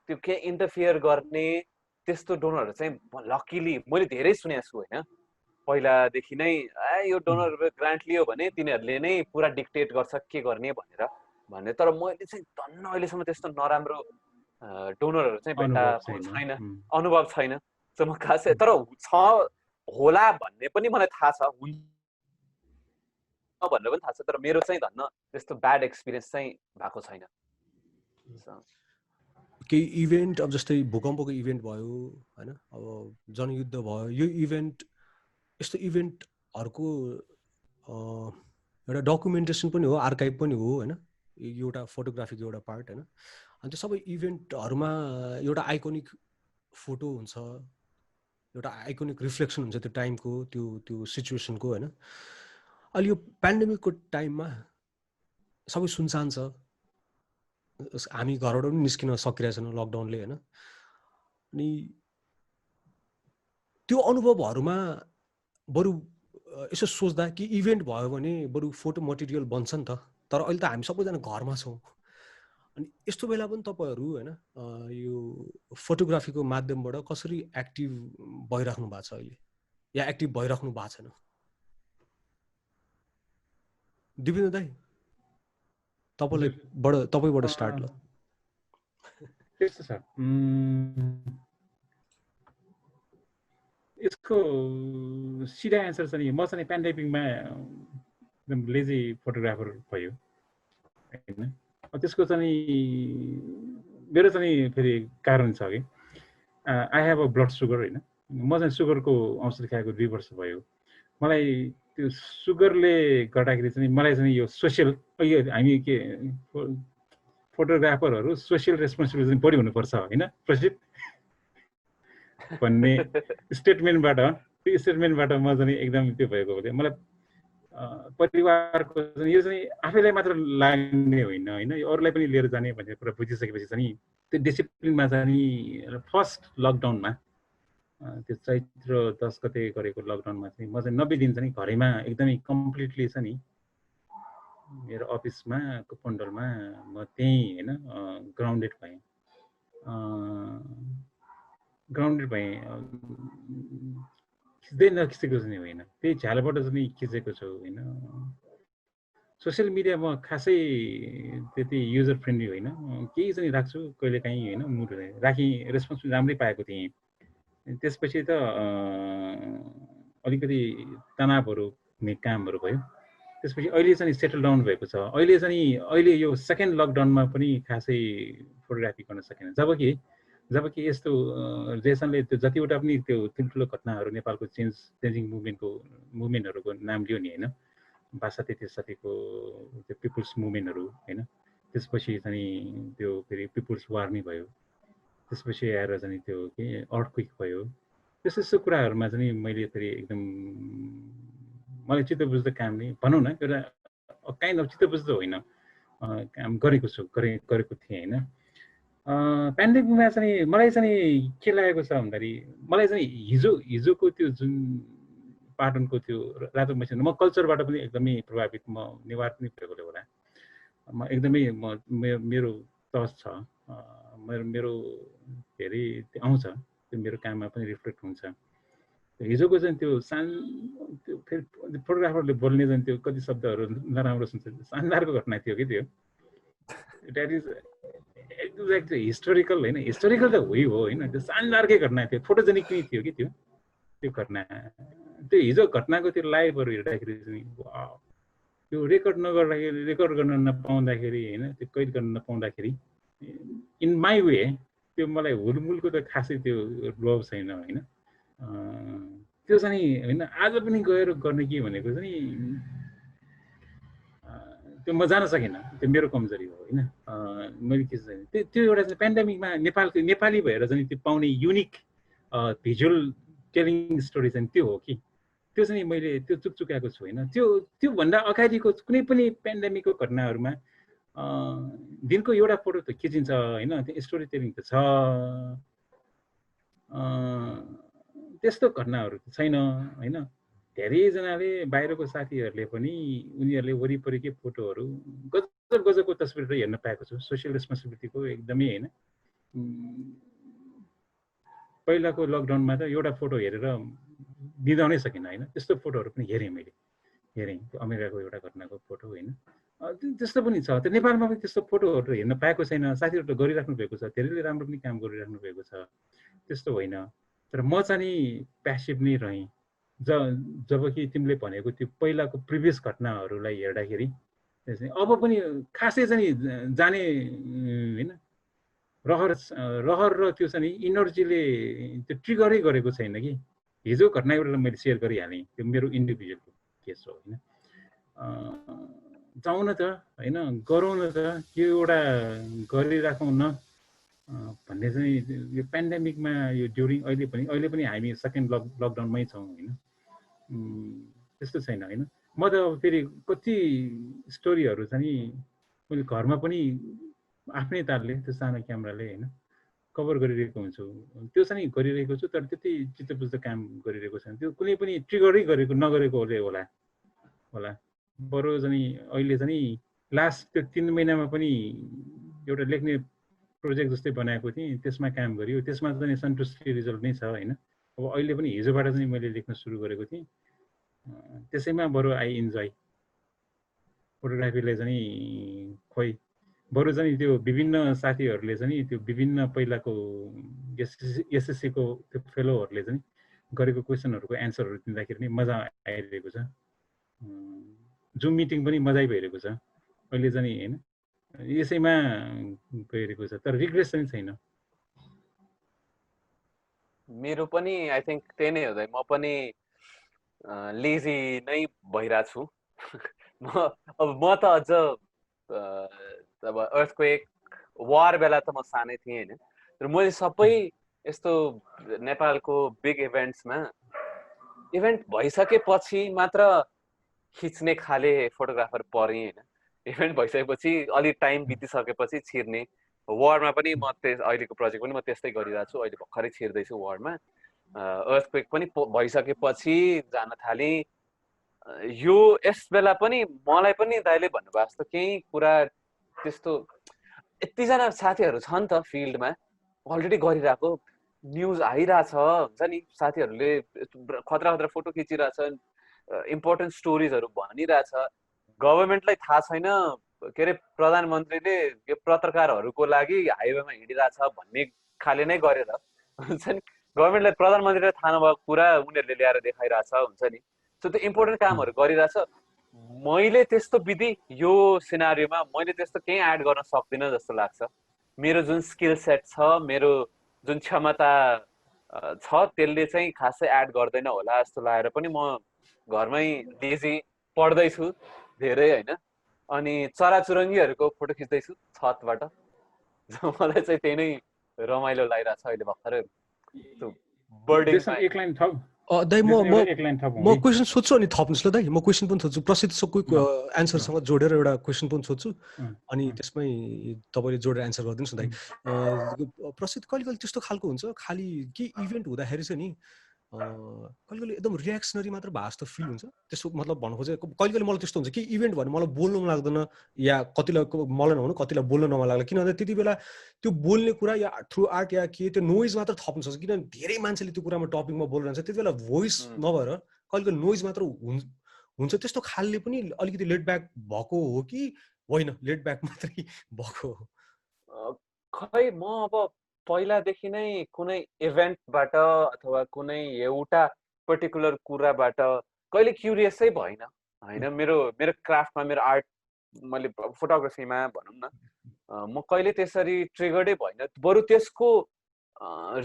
त्यो के इन्टरफियर गर्ने त्यस्तो डोनरहरू चाहिँ लकिली मैले धेरै सुनेको छु होइन। पहिलादेखि नै यो डोनर ग्रान्ट लियो भने तिनीहरूले नै पुरा डिक्टेट गर्छ के गर्ने भनेर तर मैले चाहिँ धन्न अहिलेसम्म त्यस्तो नराम्रो डोनरहरू चाहिँ भेट्टाएको छैन, अनुभव छैन। सो म खासै तर होला भन्ने पनि मलाई थाहा छ, हुन्छ भनेर पनि थाहा छ, तर मेरो चाहिँ धन्न त्यस्तो ब्याड एक्सपिरियन्स चाहिँ भएको छैन। केही इभेन्ट अब जस्तै भूकम्पको इभेन्ट भयो होइन, अब जनयुद्ध भयो, यो इभेन्ट यस्तो इभेन्टहरूको एउटा डकुमेन्टेसन पनि हो, आर्काइभ पनि हो होइन, एउटा फोटोग्राफीको एउटा पार्ट होइन। अनि त्यो सबै इभेन्टहरूमा एउटा आइकोनिक फोटो हुन्छ, एउटा आइकोनिक रिफ्लेक्सन हुन्छ त्यो टाइमको, त्यो सिचुएसनको होइन। अहिले यो पेन्डेमिकको टाइममा सबै सुनसान छ, हामी घरबाट पनि निस्किन सकिरहेको छैन लकडाउनले होइन। अनि त्यो अनुभवहरूमा बरु यसो सोच्दा कि इभेन्ट भयो भने बरु फोटो मटेरियल बन्छ नि त, तर अहिले त हामी सबैजना घरमा छौँ। अनि यस्तो बेला पनि तपाईँहरू होइन यो फोटोग्राफीको माध्यमबाट कसरी एक्टिभ भइराख्नु भएको छ अहिले, या एक्टिभ भइराख्नु भएको छैन? दिपेन्द्र दाइ तपाईँबाट स्टार्ट ल। त्यस्तो छ, यसको सिधा एन्सर चाहिँ म चाहिँ पेन्डेमिकमा एकदम लेजी फोटोग्राफर भयो होइन। त्यसको चाहिँ मेरो चाहिँ फेरि कारण छ कि I have a blood sugar होइन। म चाहिँ सुगरको औषध खाएको 2 वर्ष भयो। मलाई त्यो सुगरले गर्दाखेरि चाहिँ मलाई चाहिँ यो सोसियल, यो हामी के फोटोग्राफरहरू सोसियल रेस्पोन्सिबिलिटी बढी हुनुपर्छ होइन प्रसिद्ध भन्ने स्टेटमेन्टबाट म चाहिँ एकदम त्यो भएको हो। मलाई परिवारको यो चाहिँ आफैलाई मात्र लाग्ने होइन होइन, यो अरूलाई पनि लिएर जाने भन्ने कुरा बुझिसकेपछि चाहिँ त्यो डिसिप्लिनमा चाहिँ फर्स्ट लकडाउनमा त्यो चैत्र 10 गते गरेको लकडाउनमा चाहिँ म चाहिँ 90 दिन चाहिँ घरैमा एकदमै कम्प्लिटली छ नि, मेरो अफिसमा कुपन्डलमा म त्यहीँ होइन ग्राउन्डेड भएँ खिच्दै नखिचेको चाहिँ होइन, त्यही झ्यालबाट चाहिँ खिचेको छु होइन। सोसियल मिडिया म खासै त्यति युजर फ्रेन्डली होइन, केही चाहिँ राख्छु कहिलेकाहीँ होइन, मुड राखी रेस्पोन्स राम्रै पाएको थिएँ। त्यसपछि त अलिकति तनावहरू हुने कामहरू भयो। त्यसपछि अहिले चाहिँ सेटल डाउन भएको छ। अहिले यो सेकेन्ड लकडाउनमा पनि खासै फोटोग्राफी गर्न सकेन, जबकि यस्तो जेसनले त्यो जतिवटा पनि त्यो ठुल्ठुलो घटनाहरू नेपालको चेन्जिङ मुभमेन्टहरूको नाम लियो नि होइन, 62-63 त्यो पिपुल्स मुभमेन्टहरू होइन, त्यसपछि चाहिँ त्यो फेरि पिपुल्स वार नै भयो, त्यसपछि आएर चाहिँ त्यो के अर्थक्वेक भयो। त्यस्तो कुराहरूमा चाहिँ मैले फेरि एकदम मलाई चित्त बुझ्दो काम नै भनौँ न, एउटा काइन्ड अफ चित्त बुझ्दो होइन काम गरेको थिएँ होइन। पेन्डेमिकमा चाहिँ मलाई चाहिँ के लागेको छ भन्दाखेरि मलाई चाहिँ हिजोको त्यो जुन पाटनको त्यो रातो मसिन, म कल्चरबाट पनि एकदमै प्रभावित, म नेवार पनि भएकोले होला म एकदमै मेरो टच छ, मेरो के अरे त्यो आउँछ, त्यो मेरो काममा पनि रिफ्लेक्ट हुन्छ। हिजोको चाहिँ त्यो त्यो फेरि फोटोग्राफरले बोल्ने चाहिँ त्यो कति शब्दहरू नराम्रो सुन्छ, शानदारको घटना थियो कि त्यो। द्याट इज एक्ज्याक्ट हिस्टोरिकल होइन, हिस्टोरिकल त हो होइन, त्यो शानदारकै घटना थियो, फोटोजेनिक पनि थियो कि त्यो घटना। त्यो हिजो घटनाको त्यो लाइभहरू हेर्दाखेरि चाहिँ त्यो रेकर्ड गर्न नपाउँदाखेरि होइन, त्यो कैद गर्न नपाउँदाखेरि इन माई वे त्यो मलाई हुलमुलको त खासै त्यो लभ छैन होइन। त्यो चाहिँ होइन आज पनि गएर गर्ने के भनेको चाहिँ त्यो म जान सकिनँ, त्यो मेरो कमजोरी हो होइन। मैले के चाहिँ त्यो एउटा चाहिँ पेन्डेमिकमा नेपाली भएर चाहिँ त्यो पाउने युनिक भिजुअल टेलिङ स्टोरी चाहिँ त्यो हो कि त्यो चाहिँ मैले त्यो चुक्चुकाएको छु होइन। त्योभन्दा अगाडिको कुनै पनि पेन्डेमिकको घटनाहरूमा दिनको एउटा फोटो त खिचिन्छ होइन, त्यो स्टोरी टेलिङ त छ, त्यस्तो घटनाहरू छैन होइन। धेरैजनाले बाहिरको साथीहरूले पनि उनीहरूले वरिपरिकै फोटोहरू गजब गजबको तस्बिरहरू हेर्न पाएको छु। सोसियल रेस्पोन्सिबिलिटीको एकदमै होइन। पहिलाको लकडाउनमा त एउटा फोटो हेरेर बिदाउनै सकिनँ होइन, त्यस्तो फोटोहरू पनि हेरेँ मैले। त्यो अमेरिकाको एउटा घटनाको फोटो होइन, त्यस्तो पनि छ। त्यो नेपालमा पनि त्यस्तो फोटोहरू हेर्न पाएको छैन। साथीहरूले गरिराख्नु भएको छ, धेरैले राम्रो पनि काम गरिराख्नु भएको छ, त्यस्तो होइन। तर म चाहिँ नि प्यासिभ नै रहेँ। जब कि तिमीले भनेको त्यो पहिलाको प्रिभियस घटनाहरूलाई हेर्दाखेरि अब पनि खासै चाहिँ जाने होइन, रहर र त्यो चाहिँ नि इनर्जीले त्यो ट्रिगरै गरेको छैन कि। हिजो घटना एउटा मैले सेयर गरिहालेँ, त्यो मेरो इन्डिभिजुअल केस हो होइन। जाउँ न त होइन, गरौँ न त, त्यो एउटा गरिराखौँ न भन्ने चाहिँ यो पेन्डेमिकमा यो अहिले पनि हामी सेकेन्ड लकडाउनमै छौँ होइन। त्यस्तो छैन होइन। म त अब फेरि कति स्टोरीहरू चाहिँ मैले घरमा पनि आफ्नै तालले त्यो सानो क्यामेराले होइन कभर गरिरहेको हुन्छु। त्यो चाहिँ गरिरहेको छु, तर त्यति चित्त बुझ्दो काम गरिरहेको छैन। त्यो कुनै पनि ट्रिगरै नगरेको होला। बरु चाहिँ अहिले चाहिँ लास्ट त्यो 3 महिनामा पनि एउटा लेख्ने प्रोजेक्ट जस्तै बनाएको थिएँ, त्यसमा काम गरियो। त्यसमा चाहिँ सन्तुष्टि रिजल्ट नै छ होइन। अब अहिले पनि हिजोबाट चाहिँ मैले लेख्न सुरु गरेको थिएँ, त्यसैमा बरु आई इन्जोय फोटोग्राफीले चाहिँ। खोइ बरु चाहिँ त्यो विभिन्न साथीहरूले चाहिँ त्यो विभिन्न पहिलाको एसएससीको त्यो फेलोहरूले चाहिँ गरेको क्वेसनहरूको एन्सरहरू दिँदाखेरि नि मजा आइरहेको छ। जुम मिटिङ पनि मजै भइरहेको छ अहिले चाहिँ होइन, यसैमा गइरहेको छ। तर रिग्रेस चाहिँ छैन। मेरो पनि आई थिङ्क त्यही नै हो। म पनि लेजी नै भइरहेको छु। म त अझ अब अर्थक्वेक वार बेला त म सानै थिएँ होइन, तर मैले सबै यस्तो नेपालको बिग इभेन्ट भइसकेपछि मात्र खिच्ने खाले फोटोग्राफर परेँ होइन। इभेन्ट भइसकेपछि अलिक टाइम बितिसकेपछि छिर्ने। वारमा पनि म अहिलेको प्रोजेक्ट पनि म त्यस्तै गरिरहेको छु। अहिले भर्खरै छिर्दैछु वारमा। अर्थक्वेक पनि भइसकेपछि जान थालेँ। यो यस बेला पनि मलाई पनि दाइले भन्नुभएको जस्तो केही कुरा त्यस्तो यतिजना साथीहरू छ नि त फिल्डमा अलरेडी गरिरहेको, न्युज आइरहेछ हुन्छ नि, साथीहरूले खतरा खतरा फोटो खिचिरहेछन्, इम्पोर्टेन्ट स्टोरिजहरू भनिरहेछ। गभर्मेन्टलाई थाहा छैन के अरे प्रधानमन्त्रीले यो पत्रकारहरूको लागि हाइवेमा हिँडिरहेछ भन्ने खाले नै गरेर हुन्छ नि। गभर्मेन्टलाई प्रधानमन्त्रीलाई थाहा नभएको कुरा उनीहरूले ल्याएर देखाइरहेछ हुन्छ नि। सो त्यो इम्पोर्टेन्ट कामहरू गरिरहेछ। मैले त्यस्तो विधि यो सिनारियोमा मैले त्यस्तो केही एड गर्न सक्दिनँ जस्तो लाग्छ। मेरो जुन स्किल सेट छ, मेरो जुन क्षमता छ, त्यसले चाहिँ खासै एड गर्दैन होला जस्तो लागेर पनि म घरमै लेजी पढ्दैछु धेरै होइन, अनि चराचुरुङ्गीहरूको फोटो खिच्दैछु छतबाट। मलाई चाहिँ त्यही नै रमाइलो लागिरहेछ अहिले भर्खरै बर्डिङमा। एक लाइन थप दाइ म क्वेसन सोध्छु अनि थप्नुहोस् ल दाइ। म क्वेसन पनि सोध्छु, प्रसिद्धको एन्सरसँग जोडेर एउटा क्वेसन पनि सोध्छु, अनि त्यसमै तपाईँले जोडेर एन्सर गरिदिनुहोस् न दाइ। प्रसिद्ध कहिले कहिले त्यस्तो खालको हुन्छ, खालि के इभेन्ट हुँदाखेरि चाहिँ नि कहिले कहिले एकदम रियाक्सनरी मात्र भए जस्तो फिल हुन्छ। त्यसको मतलब भन्नु खोजेको कहिले कहिले मलाई त्यस्तो हुन्छ कि इभेन्ट भने मलाई बोल्नु मन लाग्दैन, या कतिलाई मलाई नहुनु कतिलाई बोल्न नमन लाग्ला। किनभने त्यति बेला त्यो बोल्ने कुरा या थ्रु आर्ट या के त्यो नोइज मात्र थप्नु सक्छ, किनभने धेरै मान्छेले त्यो कुरामा टपिकमा बोलिरहन्छ। त्यति बेला भोइस नभएर कहिले कहिले नोइज मात्र हुन्छ। त्यस्तो खालले पनि अलिकति लेट ब्याक भएको हो कि होइन, लेट ब्याक मात्रै भएको हो? खै म अब पहिलादेखि नै कुनै इभेन्टबाट अथवा कुनै एउटा पर्टिकुलर कुराबाट कहिले क्युरियसै भएन होइन। मेरो क्राफ्टमा, मेरो आर्ट, मैले फोटोग्राफीमा भनौँ न, म कहिले त्यसरी ट्रिगर्डै भएन। बरु त्यसको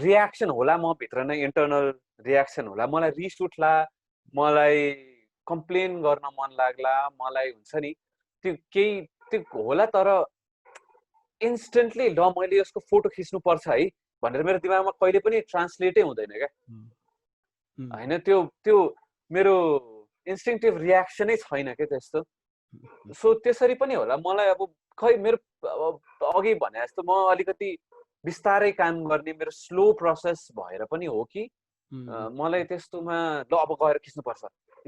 रियाक्सन होला, म भित्र नै इन्टरनल रियाक्सन होला। मलाई रिस उठ्ला, मलाई कम्प्लेन गर्न मन लाग्ला, मलाई हुन्छ नि त्यो केही त्यो होला। तर इन्स्टेन्टली ल मैले यसको फोटो खिच्नुपर्छ है भनेर मेरो दिमागमा कहिले पनि ट्रान्सलेटै हुँदैन क्या होइन। त्यो मेरो इन्स्टिङटिभ रियाक्सनै छैन क्या त्यस्तो। सो त्यसरी पनि होला मलाई अब खै मेरो अघि भने जस्तो म अलिकति बिस्तारै काम गर्ने, मेरो स्लो प्रोसेस भएर पनि हो कि मलाई त्यस्तोमा ल अब गएर खिच्नुपर्छ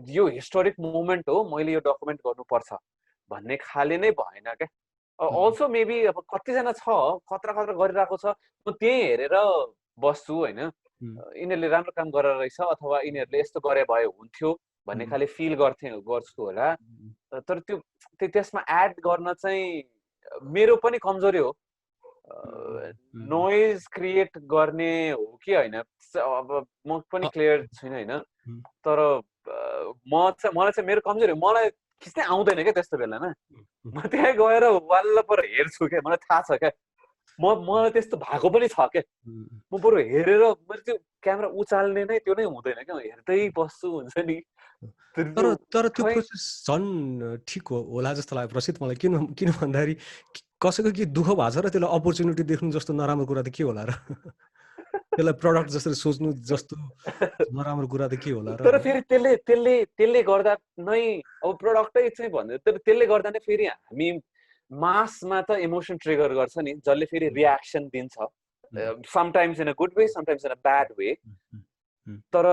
यो हिस्टोरिक मोमेन्ट हो, मैले यो डकुमेन्ट गर्नुपर्छ भन्ने खाले नै भएन क्या। अल्सो मेबी अब कतिजना छ खतरा खतरा गरिरहेको छ, म त्यही हेरेर बस्छु होइन, यिनीहरूले राम्रो काम गरेर रहेछ अथवा यिनीहरूले यस्तो गरे भए हुन्थ्यो भन्ने खाले फिल गर्छु होला। तर त्यो त्यसमा एड गर्न चाहिँ मेरो पनि कमजोरी हो। नोइज क्रिएट गर्ने हो कि होइन अब म पनि क्लियर छुइनँ होइन, तर मलाई चाहिँ मेरो कमजोरी हो, मलाई खिच्नै आउँदैन क्या त्यस्तो बेलामा। म त्यहाँ गएर वाल्ल पर हेर्छु क्या, मलाई थाहा छ क्या, मलाई त्यस्तो भएको पनि छ क्या। म बरु हेरेर मैले त्यो क्यामेरा उचाल्ने नै त्यो नै हुँदैन क्या, हेर्दै बस्छु हुन्छ नि। तर त्यो प्रोसेस झन् ठिक होला जस्तो लाग्यो प्रसिद्ध मलाई। किन भन्दाखेरि कसैको के दुःख भएको छ र त्यसलाई अपर्च्युनिटी देख्नु जस्तो नराम्रो कुरा त के होला र? त्यसलाई प्रडक्ट जसरी सोच्नु जस्तो नराम्रो कुरा त के होला र? तर फेरि त्यसले गर्दा नै अब प्रडक्टै चाहिँ भन्दै, तर त्यसले गर्दा नै फेरि हामी मासमा त इमोसन ट्रिगर गर्छ नि, जसले फेरि रियाक्सन दिन्छ, sometimes in a good way, sometimes in a bad way. तर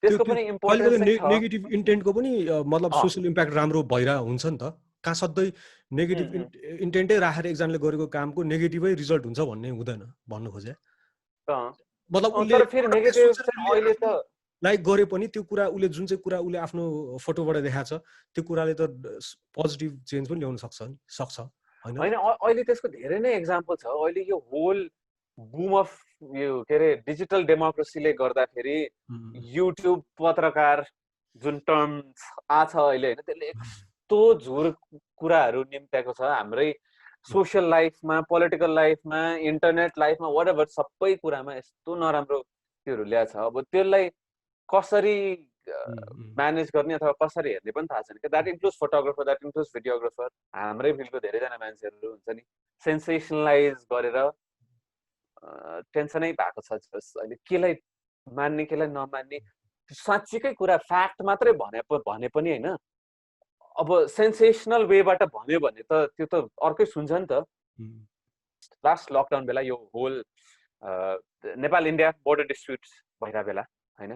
त्यसको पनि इम्पोर्टेन्स छ। नेगेटिभ इन्टेन्टको पनि मतलब सोशल इम्प्याक्ट राम्रो भइरहेको हुन्छ नि त। कहाँ सधैँ नेगेटिभ इन्टेन्टै राखेर एकजनाले गरेको कामको नेगेटिभै रिजल्ट हुन्छ भन्ने हुँदैन भन्नु खोजे। मतलब तर फेरि नेगेटिभ चाहिँ अहिले त लाइक गरे पनि त्यो कुरा उसले जुन चाहिँ कुरा उसले आफ्नो फोटोबाट देखाएको छ त्यो कुराले त पोजिटिभ चेन्ज पनि ल्याउन सक्छ होइन। अहिले त्यसको धेरै नै एक्जाम्पल छ। अहिले यो होल बुम अफ यो के अरे डिजिटल डेमोक्रेसीले गर्दाखेरि युट्युब पत्रकार जुन टर्म आछ अहिले होइन, त्यसले यस्तो झुर कुराहरू निम्त्याएको छ हाम्रै सोसियल लाइफमा, पोलिटिकल लाइफमा, इन्टरनेट लाइफमा, वाट एभर सबै कुरामा यस्तो नराम्रो त्योहरू ल्याएको छ। अब त्यसलाई कसरी म्यानेज गर्ने अथवा कसरी हेर्ने पनि थाहा छैन। That includes photographer, that includes videographer, हाम्रै फिल्डको धेरैजना मान्छेहरू हुन्छ नि, सेन्सेसनलाइज गरेर टेन्सनै भएको छ अहिले, केलाई मान्ने केलाई नमान्ने। साँच्चीकै कुरा फ्याक्ट मात्रै भने पनि होइन, अब सेन्सेसनल वेबाट भन्यो भने त त्यो त अर्कै सुन्छ नि त। लास्ट लकडाउन बेला यो whole Nepal India border dispute भइरहेको बेला होइन,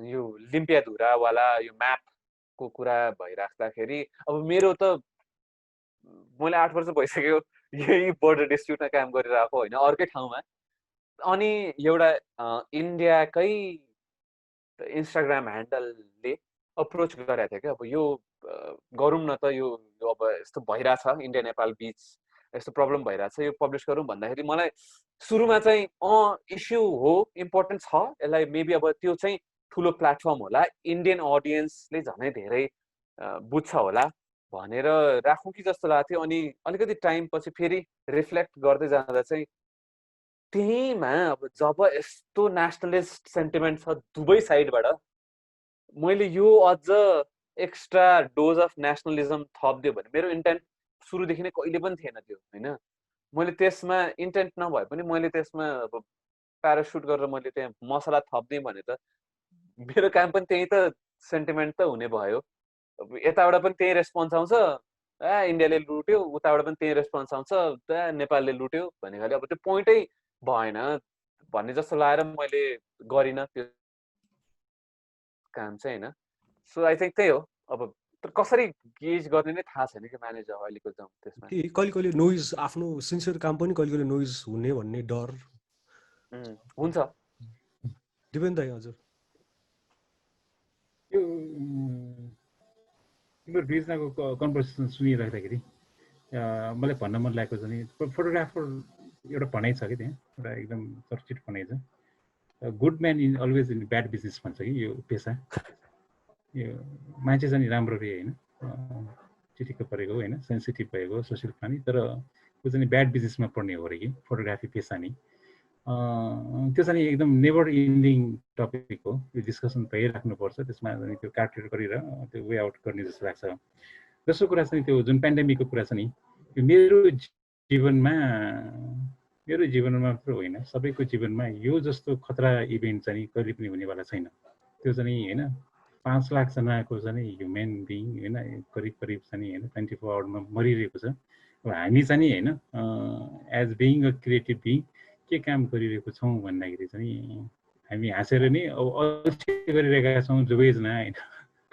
यो लिम्पियाधुरावाला यो म्यापको कुरा भइराख्दाखेरि अब मेरो त मैले 8 वर्ष भइसक्यो यही बोर्डर डिस्प्युटमा काम गरिरहेको होइन, अर्कै ठाउँमा। अनि एउटा इन्डियाकै इन्स्टाग्राम ह्यान्डलले अप्रोच गरेको थियो क्या, अब यो गरौँ न त, यो अब यस्तो भइरहेछ इन्डिया नेपाल बिच यस्तो प्रब्लम भइरहेछ, यो पब्लिस गरौँ भन्दाखेरि मलाई सुरुमा चाहिँ इस्यु हो, इम्पोर्टेन्ट छ यसलाई, मेबी अब त्यो चाहिँ ठुलो प्लेटफर्म होला, इन्डियन अडियन्सले झनै धेरै बुझ्छ होला भनेर राखौँ कि जस्तो लागेको थियो। अनि अलिकति टाइम पछि फेरि रिफ्लेक्ट गर्दै जाँदा चाहिँ त्यहीमा अब जब यस्तो नेसनलिस्ट सेन्टिमेन्ट छ दुवै साइडबाट, मैले यो अझ एक्स्ट्रा डोज अफ नेसनलिजम थपिदियो भने, मेरो इन्टेन्ट सुरुदेखि नै कहिले पनि थिएन त्यो होइन, मैले त्यसमा इन्टेन्ट नभए पनि मैले त्यसमा अब प्यारासुट गरेर मैले त्यहाँ मसला थपिदिएँ भने त मेरो काम पनि त्यही त सेन्टिमेन्ट त हुने भयो। यताबाट पनि त्यही रेस्पोन्स आउँछ, इन्डियाले लुट्यो, उताबाट पनि त्यही रेस्पोन्स आउँछ, नेपालले लुट्यो भन्ने खाले। अब त्यो पोइन्टै भएन भन्ने जस्तो लागेर मैले गरिनँ त्यो काम चाहिँ होइन। सो आई थिङ्क त्यही हो। अब कसरी गेज गर्ने नै थाहा छैन कि म्यानेज अहिलेको जाउँ त्यसमा। कहिले नोइज, आफ्नो सिन्सियर काम पनि कहिले नोइज हुने भन्ने डर हुन्छ। दिपेन दाइ हजुर यो तिम्रो बिचको कन्भर्सेसन सुनिराख्दाखेरि मलाई भन्न मन लागेको छ नि, फोटोग्राफर एउटा भनाइ छ कि त्यहाँ एउटा एकदम चर्चित भनाइ छ, good man in always in bad business भन्छ कि यो पेसा। यो मान्छे चाहिँ राम्रो रे होइन, चिटिक्क परेको होइन, सेन्सिटिभ भएको सोसियल प्राणी, तर त्यो चाहिँ ब्याड बिजनेसमा पर्ने हो अरे कि फोटोग्राफी पेसा नि। त्यो चाहिँ एकदम नेभर इन्डिङ टपिक हो, यो डिस्कसन भइराख्नुपर्छ, त्यसमा त्यो क्याप्चर गरेर त्यो वे आउट गर्ने जस्तो लाग्छ। दोस्रो कुरा चाहिँ त्यो जुन पेन्डेमिकको कुरा छ नि, यो मेरो जीवनमा मात्र होइन, सबैको जीवनमा यो जस्तो खतरा इभेन्ट चाहिँ कहिले पनि हुनेवाला छैन। त्यो चाहिँ होइन 5 लाख जनाको चाहिँ ह्युमेन बिङ होइन, करिब चाहिँ होइन 24 आवरमा मरिरहेको छ। अब हामी चाहिँ होइन as being a creative being के काम गरिरहेको छौँ भन्दाखेरि चाहिँ हामी हाँसेर नै अब अल्छी गरिरहेका छौँ दुवैजना होइन,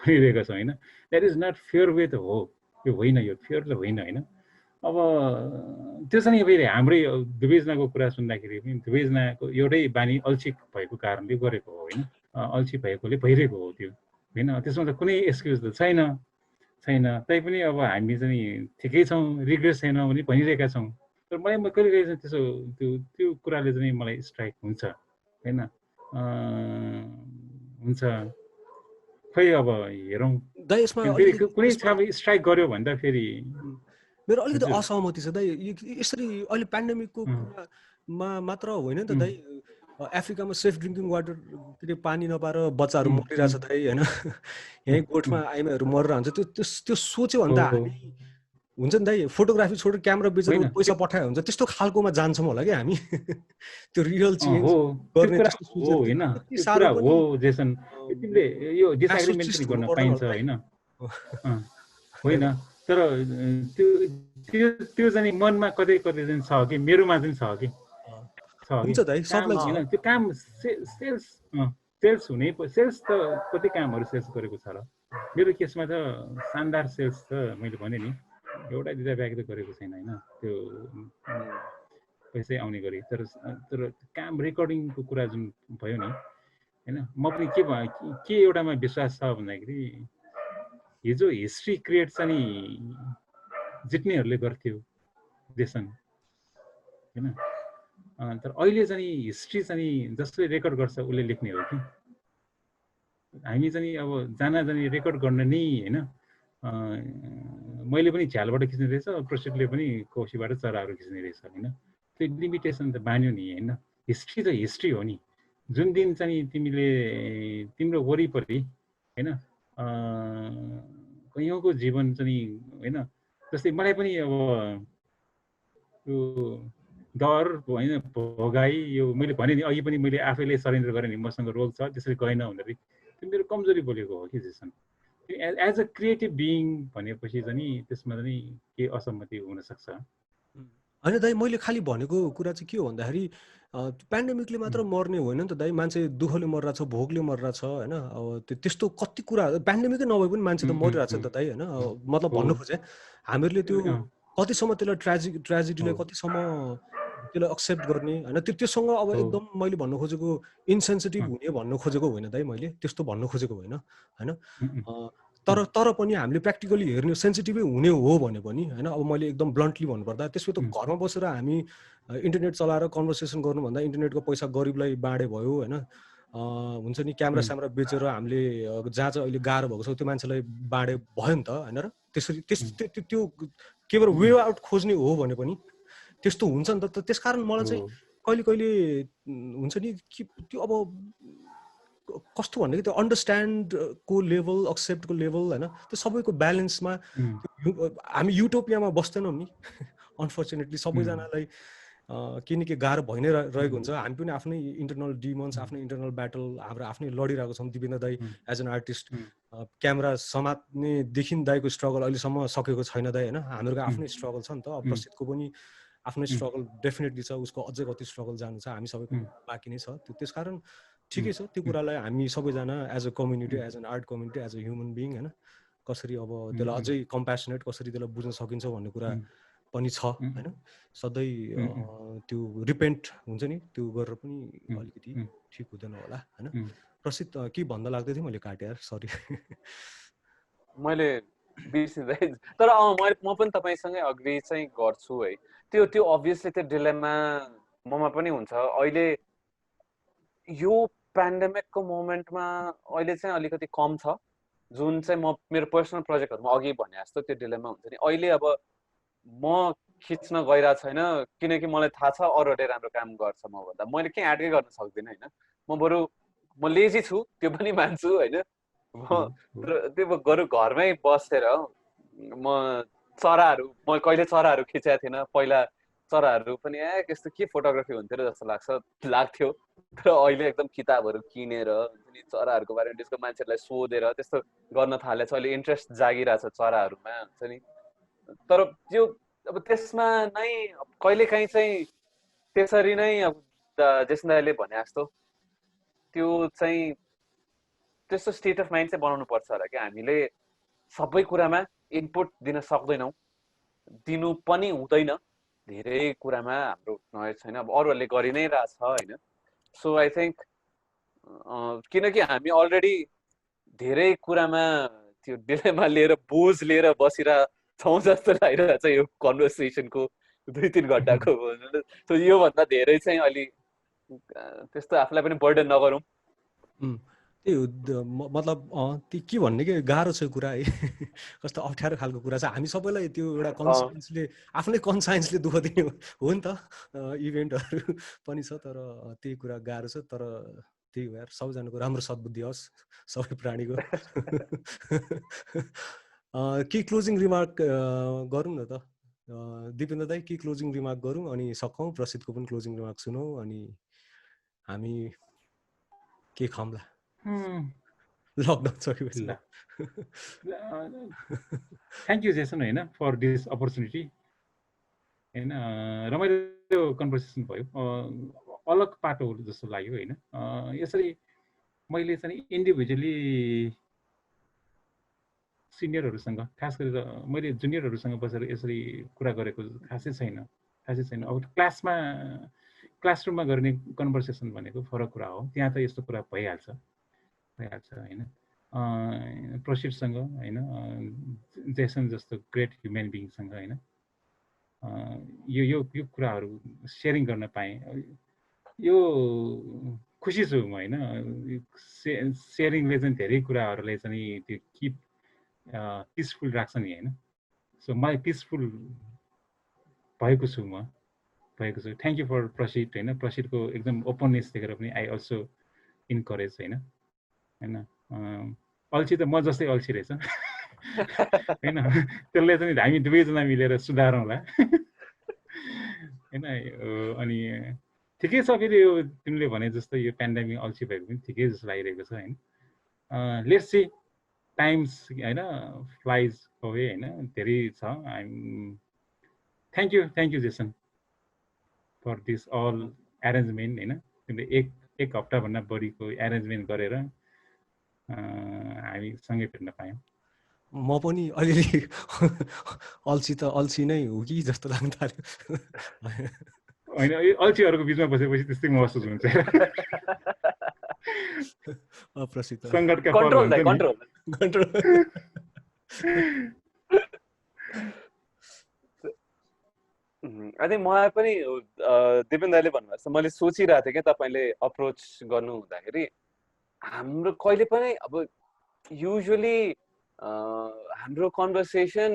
भनिरहेका छौँ होइन। That is not fair way त हो, यो होइन, यो फेयर त होइन होइन। अब त्यो चाहिँ फेरि हाम्रै दुवैजनाको कुरा सुन्दाखेरि पनि दुवैजनाको एउटै बानी अल्छी भएको कारणले गरेको हो होइन, अल्छी भएकोले भइरहेको हो त्यो होइन। त्यसमा त कुनै एक्सक्युज त छैन छैन। तैपनि अब हामी चाहिँ ठिकै छौँ, रिग्रेट छैनौँ भने भनिरहेका छौँ। तर म कहिले कहिले चाहिँ त्यसो त्यो कुराले चाहिँ मलाई स्ट्राइक हुन्छ होइन। हुन्छ खै अब हेरौँ, दाइ यसमा फेरि अलिकति कुनै छ स्ट्राइक गर्यो भने त फेरि मेरो अलिकति हजुर। असहमति छ दाइ। यसरी अहिले पेन्डेमिकको कुरामा मात्र होइन नि त दाइ, अफ्रिकामा सेफ ड्रिङ्किङ वाटर के अरे पानी नपाएर बच्चाहरू मरिरहेछ दाइ होइन। यहीँ गोठमा आइमाईहरू मरेर हुन्छ। त्यो सोच्यो भने त हामी हुन्छ नि दाइ, फोटोग्राफी छोडेर क्यामेरा बेचेर होइन पैसा पठायो हुन्छ त्यस्तो खालकोमा जान्छौँ होला कि हामी। त्यो रियल चेन्ज हो, त्यो गर्ने कुरा त्यस्तो हो सोचेर होइन, त्यति त्यो साह्रो कुरा पनि हो जेसन। तिमीले यो डिसएग्रिमेन्ट पनि म्यासोचिस्ट गर्न हुनु पर्दैन पाइन्छ होला होइन। दाइ। होइन, तर त्यो त्यो त्यो चाहिँ मनमा कतै कतै चाहिँ छ कि, मेरोमा चाहिँ छ कि हुन्छ दाइ, काम सबलाई छ। होइन, त्यो काम सेल्स सेल्स हुने, सेल्स त कति कामहरू सेल्स गरेको छ र। मेरो केसमा त शानदार सेल्स त मैले भने नि, एउटा दुईवटा ब्याग त गरेको छैन होइन, त्यो पैसै आउने गरी। तर काम रेकर्डिङको कुरा जुन भयो नि होइन, म पनि के भयो के एउटामा विश्वास छ भन्दाखेरि हिजो हिस्ट्री क्रिएट चाहिँ जित्नेहरूले गर्थ्यो देशन होइन। तर अहिले चाहिँ हिस्ट्री चाहिँ जसले रेकर्ड गर्छ उसले लेख्ने हो कि। हामी चाहिँ अब जान जाने रेकर्ड गर्न नै होइन। मैले पनि झ्यालबाट खिच्ने रहेछ, प्रोसेसले पनि कोसीबाट चराहरू खिच्ने रहेछ होइन। त्यो लिमिटेसन त बान्यो नि होइन। हिस्ट्री त हिस्ट्री हो नि। जुन दिन चाहिँ तिमीले तिम्रो वरिपरि होइन कैयौँको जीवन चाहिँ होइन, जस्तै मलाई पनि अब यो डर होइन भोगाई, यो मैले भने नि अघि पनि, मैले आफैले सरेन्डर गरेँ नि, मसँग रोग छ त्यसरी गएन भन्दाखेरि त्यो मेरो कमजोरी बोलेको हो कि Jason. As a creative being भनेपछि चाहिँ त्यसमा चाहिँ के असहमति हुनसक्छ। होइन दाइ, मैले खालि भनेको कुरा चाहिँ के हो भन्दाखेरि पेन्डेमिकले मात्र मर्ने होइन नि त दाइ, मान्छे दुःखले मरिरहेछ, भोकले मरिरहेछ होइन। अब त्यस्तो कति कुरा, पेन्डेमिकै नभए पनि मान्छे त मरिरहेछ नि त दाइ होइन। मतलब भन्नु खोजेँ हामीहरूले त्यो कतिसम्म त्यसलाई ट्रेजेडीलाई कतिसम्म त्यसलाई एक्सेप्ट गर्ने होइन, त्योसँग अब एकदम मैले भन्नु खोजेको इन्सेन्सिटिभ हुने भन्नु खोजेको होइन दाइ, मैले त्यस्तो भन्नु खोजेको होइन होइन। तर पनि हामीले प्र्याक्टिकली हेर्ने सेन्सिटिभै हुने हो भने पनि होइन। अब मैले एकदम ब्लन्टली भन्नुपर्दा त्यसो त घरमा बसेर हामी इन्टरनेट चलाएर कन्भर्सेसन गर्नुभन्दा इन्टरनेटको पैसा गरिबलाई बाँडे भयो होइन। हुन्छ नि, क्यामेरा स्यामेरा बेचेर हामीले जहाँ चाहिँ अहिले गाह्रो भएको छ त्यो मान्छेलाई बाँडे भयो नि त होइन र। त्यसरी त्यो केवल वे आउट खोज्ने हो भने पनि त्यस्तो हुन्छ नि त। त्यसकारण मलाई चाहिँ कहिले कहिले हुन्छ नि कि त्यो अब कस्तो भन्ने कि त्यो अन्डरस्ट्यान्डको लेभल, एक्सेप्टको लेभल होइन, त्यो सबैको ब्यालेन्समा हामी युटोपियामा बस्दैनौँ नि अनफर्चुनेटली। सबैजनालाई के न के गाह्रो भइ नै रहेको हुन्छ। हामी पनि आफ्नै इन्टरनल डिमन्स, आफ्नै इन्टरनल ब्याटल हाम्रो आफ्नै लडिरहेको छौँ। दिपेन्द्र दाई एज एन आर्टिस्ट क्यामेरा समात्नेदेखि दाईको स्ट्रगल अहिलेसम्म सकेको छैन दाई होइन। हामीहरूको आफ्नै स्ट्रगल छ नि त। अब प्रसिद्धको पनि आफ्नै स्ट्रगल डेफिनेटली छ, उसको अझै कति स्ट्रगल जानु छ, हामी सबैको बाँकी नै छ। त्यसकारण ठिकै छ, त्यो कुरालाई हामी सबैजना as a community, as an art community, as a human being होइन, कसरी अब त्यसलाई अझै कम्प्यासनेट कसरी त्यसलाई बुझ्न सकिन्छ भन्ने कुरा पनि छ होइन। सधैँ त्यो रिपेन्ट हुन्छ नि त्यो गरेर पनि अलिकति ठिक हुँदैन होला होइन। प्रसिद्ध के भन्दा लाग्दै थियो, मैले काटेँ यार, सरी। मैले बिर्सिँदै, तर म पनि तपाईँसँगै अग्री चाहिँ गर्छु है। त्यो अभियसली त्यो डिलेमा ममा पनि हुन्छ। अहिले यो पेन्डेमिकको मोमेन्टमा अहिले चाहिँ अलिकति कम छ, जुन चाहिँ म मेरो पर्सनल प्रोजेक्टहरूमा अघि भने जस्तो त्यो डिलेमा हुन्छ नि। अहिले अब म खिच्न गइरहेको छैन किनकि मलाई थाहा छ अरूहरूले राम्रो काम गर्छ मभन्दा, मैले केही एडै गर्न सक्दिनँ होइन। म लेजी छु त्यो पनि मान्छु होइन। त्यो बरु घरमै बसेर म कहिले चराहरू खिचेको थिइनँ पहिला। चराहरू पनि यस्तो के फोटोग्राफी हुन्थ्यो जस्तो लाग्थ्यो। तर अहिले एकदम किताबहरू किनेर चराहरूको बारेमा त्यसको मान्छेहरूलाई सोधेर त्यस्तो गर्न थालेछ। अहिले इन्ट्रेस्ट जागिरहेछ चराहरूमा हुन्छ नि। तर त्यो अब त्यसमा नै कहिलेकाहीँ चाहिँ त्यसरी नै अब जेसन दाइले भने जस्तो त्यो चाहिँ त्यस्तो स्टेट अफ माइन्ड चाहिँ बनाउनु पर्छ होला कि हामीले सबै कुरामा इनपुट दिन सक्दैनौँ, दिनु पनि हुँदैन। धेरै कुरामा हाम्रो नलेज छैन, अब अरूहरूले गरि नै रहेछ होइन। सो आई थिङ्क किनकि हामी अलरेडी धेरै कुरामा त्यो डिलेमा लिएर बोझ लिएर बसिरहेछौँ जस्तो लागिरहेछ यो कन्भर्सेसनको 2-3 घन्टाको। सो योभन्दा धेरै चाहिँ अलि त्यस्तो आफूलाई पनि बर्डन नगरौँ। त्यही हो मतलब त्यो के भन्ने कि गाह्रो छ कुरा है। कस्तो अप्ठ्यारो खालको कुरा छ। हामी सबैलाई त्यो एउटा कन्साइन्सले आफ्नै कन्साइन्सले दुःख दिने हो नि त इभेन्टहरू पनि छ, तर त्यही कुरा गाह्रो छ। तर त्यही हो यार, सबैजनाको राम्रो सद्बुद्धि होस् सबै प्राणीको। के क्लोजिङ रिमार्क गरौँ न त दिपेन्द्र दाइ, के क्लोजिङ रिमार्क गरौँ अनि सकौँ प्रसिद्धको पनि क्लोजिङ रिमार्क सुनौँ अनि हामी के खाउँला लकडाउन सकेपछि। थ्याङ्क यू जेसन होइन फर दिस अपर्च्युनिटी होइन। रमाइलो कन्भर्सेसन भयो, अलग पाटो जस्तो लाग्यो होइन। यसरी मैले चाहिँ इन्डिभिजुअली सिनियरहरूसँग, खास गरेर मैले जुनियरहरूसँग बसेर यसरी कुरा गरेको खासै छैन। अब क्लासरुममा गर्ने कन्भर्सेसन भनेको फरक कुरा हो, त्यहाँ त यस्तो कुरा भइहाल्छ होइन। प्रसिद्धसँग होइन, जेसन जस्तो ग्रेट ह्युमन बिङसँग होइन यो कुराहरू सेयरिङ गर्न पाएँ, यो खुसी छु म होइन। सेयरिङले चाहिँ धेरै कुराहरूलाई चाहिँ त्यो किप पिसफुल राख्छ नि होइन। सो मलाई पिसफुल भएको छु म। थ्याङ्क यू फर प्रसिद्ध होइन। प्रसिद्धको एकदम ओपननेस देखेर पनि आई अल्सो इन्करेज होइन। अल्छी त म जस्तै अल्छी रहेछ होइन। त्यसलाई चाहिँ हामी दुवैजना मिलेर सुधारौँला होइन। अनि ठिकै छ, फेरि यो तिमीले भने जस्तो यो पेन्डेमिक अल्छी भएको पनि ठिकै जस्तो लागिरहेको छ होइन। लेट्स सी टाइम्स होइन फ्लाइज अवे होइन, धेरै छ। Thank you Jason for this all arrangement होइन। तिमीले एक हप्ताभन्दा बढीको एरेन्जमेन्ट गरेर हामी सँगै भेट्न पायौँ। म पनि अलिअलि अल्छी त अल्छी नै हो कि जस्तो लाग्न थाल्यो होइन। अल्छीहरूको बिचमा बसेपछि त्यस्तै महसुस हुन्छ। अप्रसिद्ध सङ्कटका कन्ट्रोल पल हुन्छ नि। अनि मलाई पनि दिपेन्द्र दाइले भन्नुभएको छ, मैले सोचिरहेको थिएँ कि तपाईँले अप्रोच गर्नु हुँदाखेरि हाम्रो कहिले पनि अब युजुअली हाम्रो कन्भर्सेसन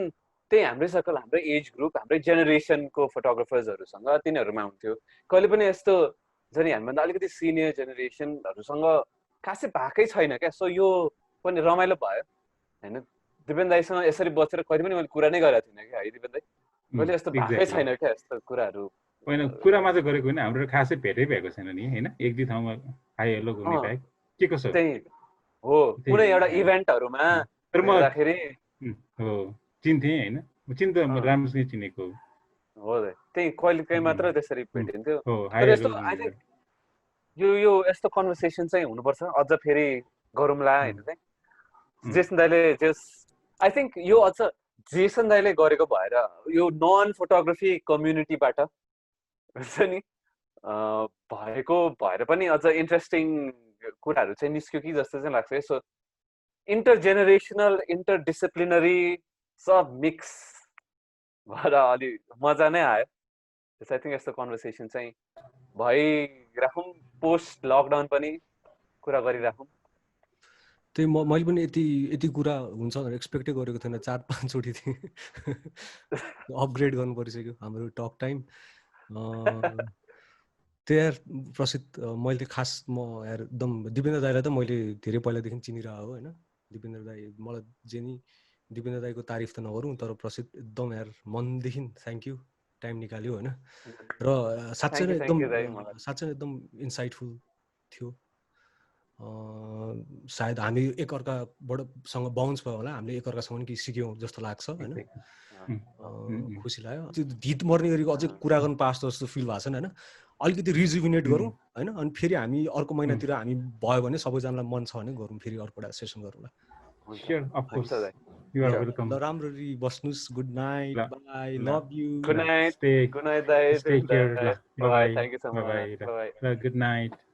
त्यही हाम्रै सर्कल, हाम्रै एज ग्रुप, हाम्रै जेनेरेसनको फोटोग्राफर्सहरूसँग तिनीहरूमा हुन्थ्यो। कहिले पनि यस्तो झन् हामीभन्दा अलिकति सिनियर जेनेरेसनहरूसँग खासै भएकै छैन क्या। सो यो पनि रमाइलो भयो होइन। दिपेन्द्र दाइसँग यसरी बसेर कहिले पनि मैले कुरा नै गरेको थिइनँ क्या है दिपेन्द्र दाइ, कहिले यस्तो भएकै छैन क्या यस्तो कुराहरू। होइन, कुरा मात्र गरेको होइन, हाम्रो खासै भेटै भएको छैन नि होइन। एक दुई ठाउँमा हाई हेलो हुने बाहेक के कसो त्यही हो। कुनै एउटा इभेन्टहरूमा हेर्दाखेरि हो चिन्थेँ होइन, चिन्त राम्रोसँग चिनेको हो। त्यही कहिले काहीँ मात्र त्यसरी भेटिन्थ्यो। तर यस्तो आई थिङ्क यो यस्तो कन्भर्सेसन चाहिँ हुनुपर्छ, अझ फेरि गरौँला होइन। चाहिँ जेसन दाइले आई थिङ्क यो अझ जेसन दाइले गरेको भएर यो नन फोटोग्राफी कम्युनिटीबाट हुन्छ नि भएको भएर पनि अझ इन्ट्रेस्टिङ कुराहरू चाहिँ निस्क्यो कि जस्तो चाहिँ लाग्छ। यसो इन्टरजेनेरेसनल इन्टरडिसिप्लिनरी सब मिक्स भएर अलि मजा नै आयो। आई थिङ्क यस्तो कन्भर्सेसन चाहिँ भइराखौँ, पोस्ट लकडाउन पनि कुरा गरिराखौँ। त्यही मैले पनि यति कुरा हुन्छ भनेर एक्सपेक्टै गरेको थिएन। 4-5 चोटि थिएँ अपग्रेड गर्नु परिसक्यो हाम्रो टक टाइम। त्यही यार प्रसिद्ध मैले खास म यार एकदम दिपेन्द्र दाइलाई त मैले धेरै पहिलादेखि चिनिरहेको हो होइन। दिपेन्द्र दाइ मलाई जेनी दिपेन्द्र दाइको तारिफ त नगरौँ, तर प्रसिद्ध एकदम यार मनदेखि थ्याङ्क यू, टाइम निकाल्यो होइन। र साँच्चै नै एकदम इन्साइटफुल थियो। सायद हामी एकअर्काबाटसँग बाउन्स भयो होला, हामीले एकअर्कासँग केही सिक्यौँ जस्तो लाग्छ होइन। खुसी लाग्यो। त्यो धित मर्ने गरी अझै कुरा गर्नु पास जस्तो फिल भएको छैन होइन। अलिकति रिजुभिनेट गरौँ हैन, अनि फेरि हामी अर्को महिनातिर हामी भयो भने सबैजनालाई मन छ भने गरौँ, फेरि अर्को एउटा सेसन गरौँला। Sure, of course. You are welcome. ल राम्ररी बस्नुस्, good night, bye, love you, Good night. Stay Good night, guys. care. Bye bye. Thank you so much. Bye bye. Bye. Good night.